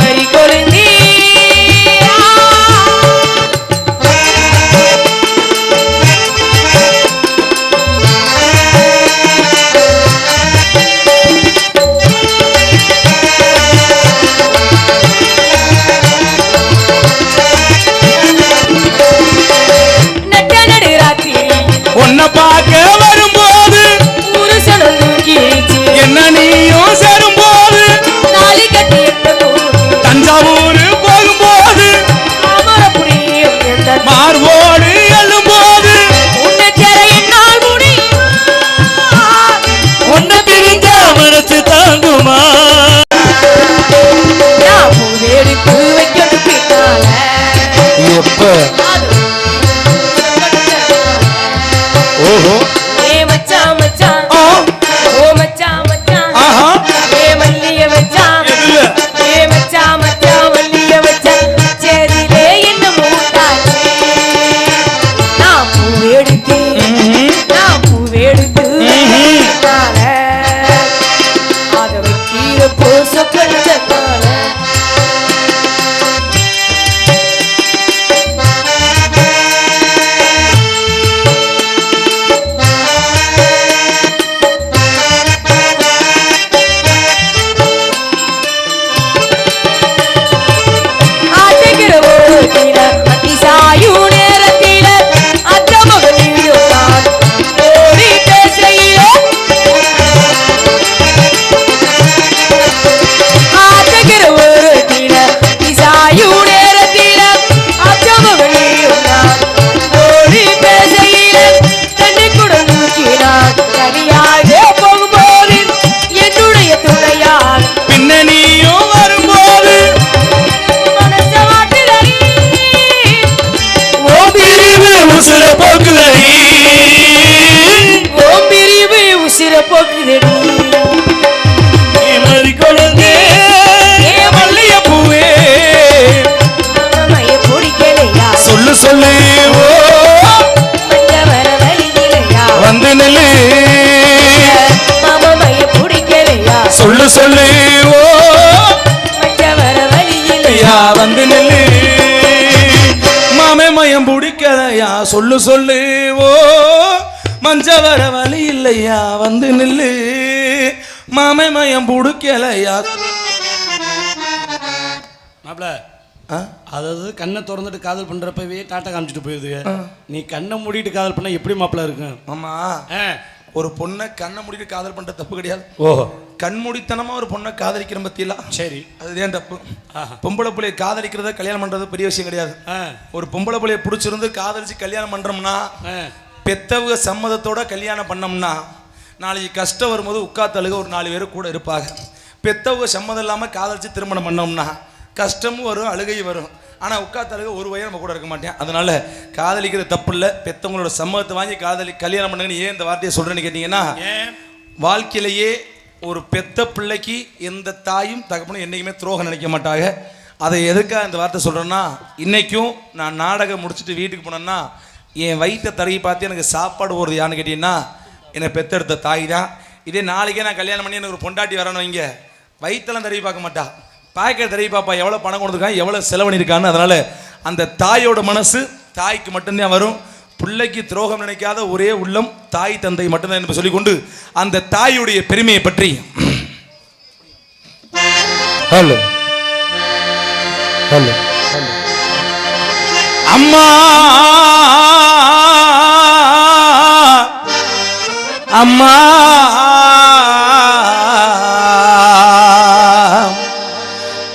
Speaker 6: மரி கொழுந்தி
Speaker 2: உன்னை பார்க்க வரும்போது என்ன நீயும் சேரும்போது தஞ்சாவூர் போகும்போது மார்போடு எழும்போது
Speaker 3: உன்னை பிரிஞ்சா மனசு தாங்குமா?
Speaker 2: எப்ப ஓஹோ
Speaker 6: ஏ மச்சான் மச்சான் ஓ மச்சான் மச்சான் ஏ மல்லிய மச்சான் ஏ மச்சான் மச்சான் மல்லிய மச்சான் சேரிலே என்ன மூட்டாச்சே நான் பூவெடுத்து அத வைக்கிற போச கண்ண.
Speaker 2: சொல்லு ஓ
Speaker 6: மஞ்ச வர வழியிலையா
Speaker 2: வந்து நில்லு
Speaker 6: மாமமைய பிடிக்கலையா
Speaker 2: சொல்லு சொல்லு ஓ
Speaker 6: மஞ்ச வர வழியிலையா
Speaker 2: வந்து நில்லு மாமே மயம் பிடிக்கலையா சொல்லு சொல்லு ஓ மஞ்ச வர வழி இல்லையா வந்து நில்லு மாமே மயம் பிடிக்கலையா.
Speaker 1: மாப்ள அதாவது கண்ணை திறந்துட்டு காதல் பண்றப்பவே டாட்டா காமிச்சிட்டு போயிருது. நீ கண்ணை மூடிட்டு காதல் பண்ண எப்படி மாப்ள இருக்கு?
Speaker 2: ஆமா ஒரு பொண்ணை கண்ணை மூடிட்டு காதல் பண்ற தப்பு கிடையாது.
Speaker 1: ஓஹோ
Speaker 2: கண்மூடித்தனமா ஒரு பொண்ணை காதலிக்கிற பத்தியெல்லாம்
Speaker 1: சரி
Speaker 2: அதுதான் தப்பு. பொம்பளை பிள்ளைய காதலிக்கிறத கல்யாணம் பண்றது பெரிய விஷயம் கிடையாது. ஒரு பொம்பளை பிள்ளைய பிடிச்சிருந்து காதலிச்சு கல்யாணம் பண்றோம்னா பெத்தவங்க சம்மதத்தோட கல்யாணம் பண்ணோம்னா நாளைக்கு கஷ்டம் வரும்போது உட்காத்தழுக ஒரு 4 பேர் கூட இருப்பாங்க. பெத்தவங்க சம்மதம் இல்லாமல் காதலிச்சு திருமணம் பண்ணோம்னா கஷ்டமும் வரும் அழுகையும் வரும். ஆனால் உட்காத்தழுக ஒரு வயது நம்ம கூட இருக்க மாட்டேன். அதனால காதலிக்கிறது தப்பு இல்லை. பெத்தவங்களோட சம்மதத்தை வாங்கி கல்யாணம் பண்ணுங்கன்னு ஏன் இந்த வார்த்தையை சொல்றேன்னு கேட்டீங்கன்னா வாழ்க்கையிலேயே ஒரு பெத்த பிள்ளைக்கு எந்த தாயும் தகப்பனும் என்றைக்குமே துரோகம் நினைக்க மாட்டாங்க. அதை எதுக்காக இந்த வார்த்தை சொல்கிறேன்னா இன்றைக்கும் நான் நாடகம் முடிச்சுட்டு வீட்டுக்கு போனேன்னா என் வயிற்றை தடவி பார்த்து எனக்கு சாப்பாடு போடுறது யான்னு கேட்டிங்கன்னா என்னை பெத்தெடுத்த தாய் தான். இதே நாளைக்கே நான் கல்யாணம் பண்ணி எனக்கு ஒரு பொண்டாட்டி வரணும் வைங்க வயிற்றெல்லாம் தடவி பார்க்க மாட்டா பாக்கெட் தடவி பார்ப்பா எவ்வளோ பணம் கொடுத்துருக்கான் எவ்வளோ செலவழிருக்கான்னு. அதனால் அந்த தாயோட மனசு தாய்க்கு மட்டும்தான் வரும். பிள்ளைக்கு துரோகம் நினைக்காத ஒரே உள்ளம் தாய் தந்தை மட்டும்தான் என்று சொல்லிக்கொண்டு அந்த தாயுடைய பெருமையை பற்றி ஹலோ ஹலோ அம்மா அம்மா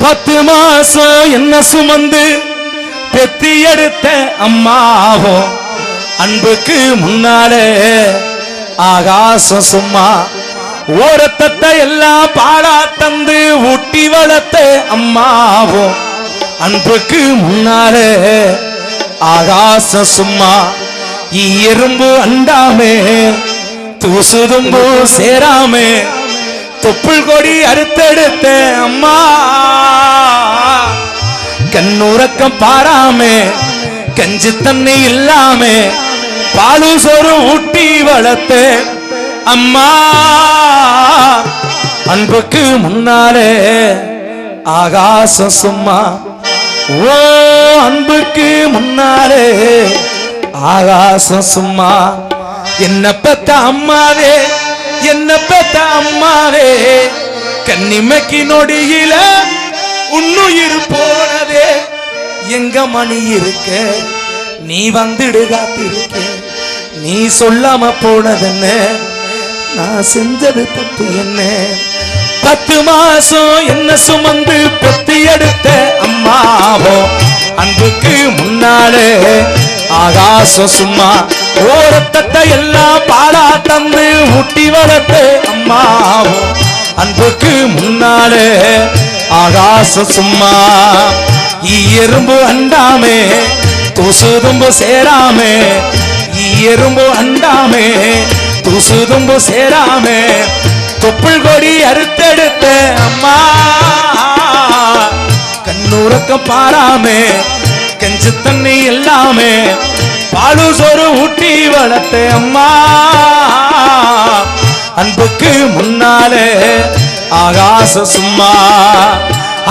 Speaker 2: 10 மாசம் என்ன சுமந்து பெத்தி எடுத்த அம்மாவோ அன்புக்கு முன்னாலே ஆகாசம் சும்மா ஓரத்தத்தை எல்லாம் பாடா தந்து ஊட்டி வளர்த்த அம்மாவோ அன்புக்கு முன்னாலே ஆகாசம் சும்மா எறும்பு அண்டாமே தூசுதும்பு சேராமே தொப்புள் கொடி அறுத்தெடுத்த அம்மா கண்ணுறக்கம் பாராமே கஞ்சி தண்ணி இல்லாமே பாலு சோறு ஊட்டி வளர்த்த அம்மா அன்புக்கு முன்னாலே ஆகாசம் சும்மா ஓ அன்புக்கு முன்னாலே ஆகாசம் சும்மா என்ன பெத்த அம்மாவே என்ன பெத்த அம்மாவே கன்னிமைக்கு நொடியில உன்னுயிர் போனதே எங்க மணி இருக்க நீ வந்துடு காத்திருக்க நீ சொல்லாம போனதென்ன நான் செஞ்சது தப்பு என்ன 10 மாசம் என்ன சுமந்து பெத்தி எடுத்த அம்மாவோ அன்புக்கு முன்னாலே ஆகாசம் சும்மா ஓரத்தத்தை எல்லாம் பாடா தந்து ஊட்டி வளர்த்த அம்மாவோ அன்புக்கு முன்னாலே ஆகாசம் சும்மா எறும்பு அண்டாமே தூசுதும்பு சேராமே எறும்பு அண்டாமே தூசுதும்பு சேராமே தொப்புள் கொடி அறுத்தெடுத்த அம்மா கண்ணுறக்கம் பாராமே கஞ்சி தண்ணி எல்லாமே பாலு சோறு ஊட்டி வளர்த்த அம்மா அன்புக்கு முன்னாலே ஆகாசம் சும்மா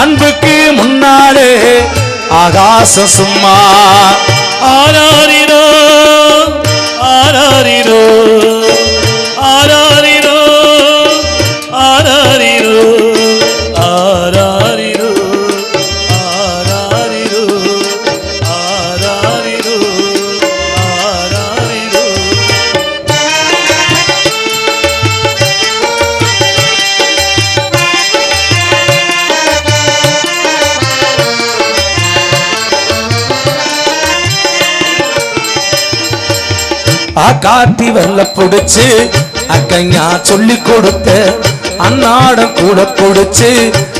Speaker 2: அன்புக்கு முன்னாலே ஆகாசம் சும்மா
Speaker 3: ஆராரிரோ ஆராரிரோ ஆராரிரோ ஆராரிரோ ஆராரிரோ ஆராரிரோ ஆராரிரோ ஆராரிரோ
Speaker 2: காட்டி வெள்ள புடிச்சு அக்கையா சொல்லி கொடுத்த அன்னாடம் கூட புடிச்சு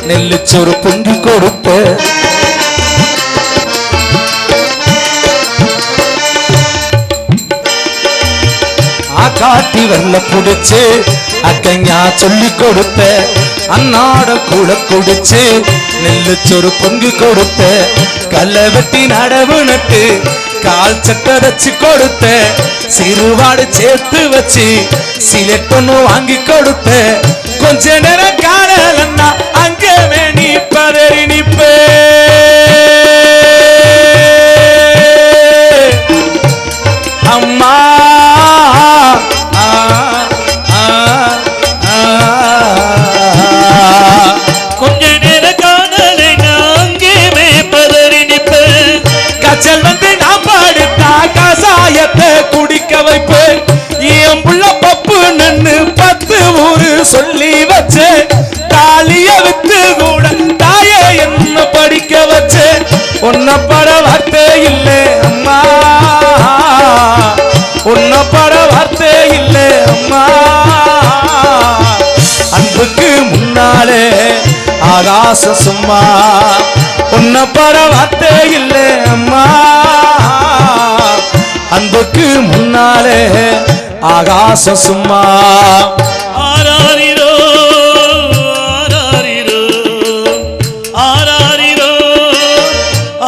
Speaker 2: நெல்லுச்சொரு பொங்கி கொடுத்த காட்டி வெள்ள புடிச்சு அக்கையா சொல்லி கொடுத்த அன்னாடம் கூட குடிச்சு நெல்லுச்சொரு பொங்கி கொடுத்த கல்ல வெட்டி நடவு நட்டு கால் சட்டை வச்சு கொடுத்த சிறுவாடு சேர்த்து வச்சு சிலெட்டொன்னு வாங்கி கொடுத்த கொஞ்ச நேரம் காணலன்னா அங்கே நீ பதறி நிப்பே அம்மா
Speaker 3: கொஞ்ச நேரம் காணலை நாங்கே பதறி நிப்பேன்
Speaker 2: கச்சல் வந்து நான் பாடுத்தா கசாயத்தை குடிக்க வைப்பேன் என் புள்ள பப்பு நன்னு 10 ஊரு சொல்லி வச்சு தாலிய வித்து கூட தாய என்ன படிக்க வச்சு உன்ன பட வார்த்தை இல்லை அம்மா உன்ன பட வார்த்தை இல்லை அம்மா அன்புக்கு முன்னாலே ஆகாசம் சும்மா உன்ன பட வார்த்தை இல்லை அம்மா அன்புக்கு முன்னாலே ஆகாசம் சும்மா
Speaker 3: ஆராரிரோ ஆராரிரோ ஆராரிரோ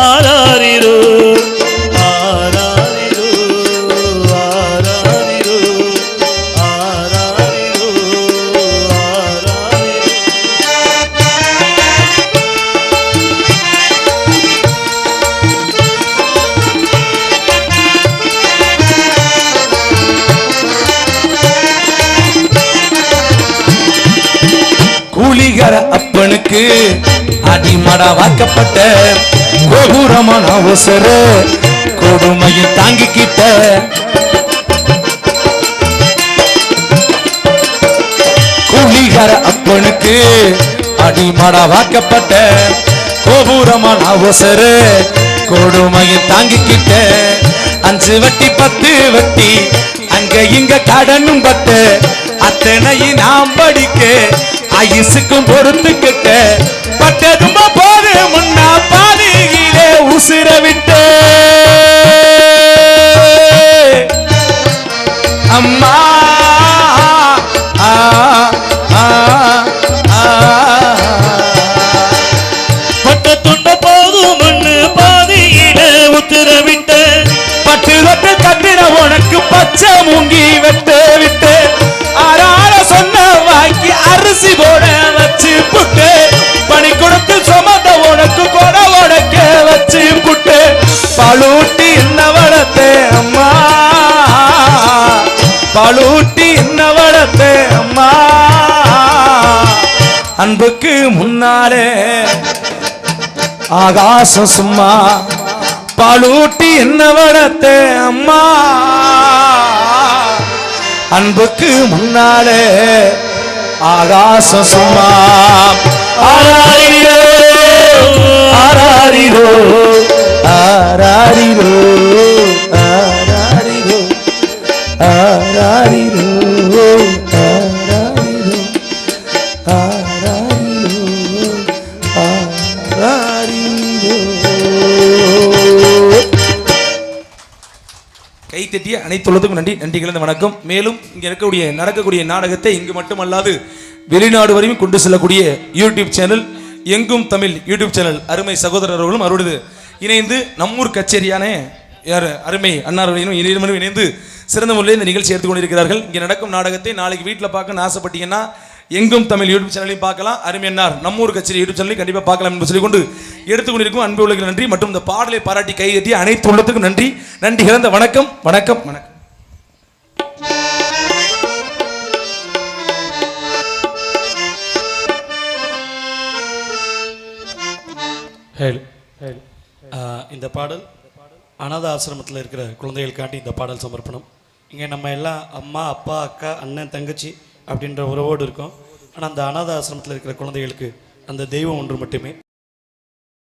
Speaker 3: ஆராரிரோ ஆராரிரோ ஆராரிரோ ஆராரிரோ
Speaker 2: கூலிகர அப்பனுக்கு அடிமடா வாக்கப்பட்ட கோபுரமான அவசர கொடுமையை தாங்கிக்கிட்ட கூலிகர அப்பனுக்கு அடிமடா வாக்கப்பட்ட கோபுரமான அவசர கொடுமையை தாங்கிக்கிட்ட 5 வட்டி 10 வட்டி அங்க இங்க கடனும் பட்டு அத்தனையும் நாம் படிக்க ஐசுக்கும் பொறுத்துக்கிட்ட பட்டதும் போது முன்னா பாதியிலே உசுர விட்டு அம்மா
Speaker 3: பட்ட துண்ட போதும் மண்ணு பாதியில உத்தரவிட்ட
Speaker 2: பட்டு தொட்டு கட்டிட உனக்கு பச்சை மூங்கி வெட்டு விட்டு ஆறார சொன்ன வாங்கி அரிசி போட வச்சு புட்டு பணி கொடுத்து சுமந்த உனக்கு கொட உடக்க வச்சு புட்டு பழூட்டி என்ன வளர்த்தே அம்மா பழூட்டி என்ன வளர்த்தே அம்மா அன்புக்கு முன்னாலே ஆகாசம் சும்மா பாலூட்டி என்ன வளர்த்தே அம்மா அன்புக்கு முன்னாலே ஆகாசம் சும்மா ஆராரிரோ ஆராரிரோ ஆராரிரோ ஆராரிரோ ஆராரிரோ கைத்தட்டிய அனைத்துள்ளதுக்கும் நன்றி நன்றி கலந்த வணக்கம். மேலும் இங்கே நடக்கக்கூடிய நாடகத்தை இங்கு மட்டுமல்லாது வெளிநாடு வரையும் கொண்டு செல்லக்கூடிய யூடியூப் சேனல் எங்கும் தமிழ் யூடியூப் சேனல் அருமை சகோதரர்களும் அவரோடு இணைந்து நம்மூர் கச்சேரியான யார் அருமை அன்னாரையும் இருவரும் இணைந்து சிறந்த முறையில் இந்த நிகழ்ச்சி எடுத்துக் கொண்டிருக்கிறார்கள். இங்கே நடக்கும் நாடகத்தை நாளைக்கு வீட்டில் பார்க்கணும்னு ஆசைப்பட்டீங்கன்னா எங்கும் தமிழ் யூடியூப் சேனலையும் பார்க்கலாம். அருமை அன்னார் நம்மூர் கச்சேரி யூடியூப் சேனலையும் கண்டிப்பாக பார்க்கலாம் என்று சொல்லிக்கொண்டு எடுத்துக்கொண்டிருக்கும் அன்பு உள்ளவர்களுக்கு நன்றி மற்றும் இந்த பாடலை பாராட்டி கையெட்டிய அனைத்து உள்ளத்துக்கும் நன்றி நன்றி கலந்த வணக்கம் வணக்கம் வணக்கம்.
Speaker 1: இந்த பாடல் அனாத ஆசிரமத்தில் இருக்கிற குழந்தைகளுக்காண்டி இந்த பாடல் சமர்ப்பணம். இங்கே நம்ம எல்லாம் அம்மா அப்பா அக்கா அண்ணன் தங்கச்சி அப்படின்ற உறவோடு இருக்கோம். ஆனால் அந்த அனாத ஆசிரமத்தில் இருக்கிற குழந்தைகளுக்கு அந்த தெய்வம் ஒன்று மட்டுமே.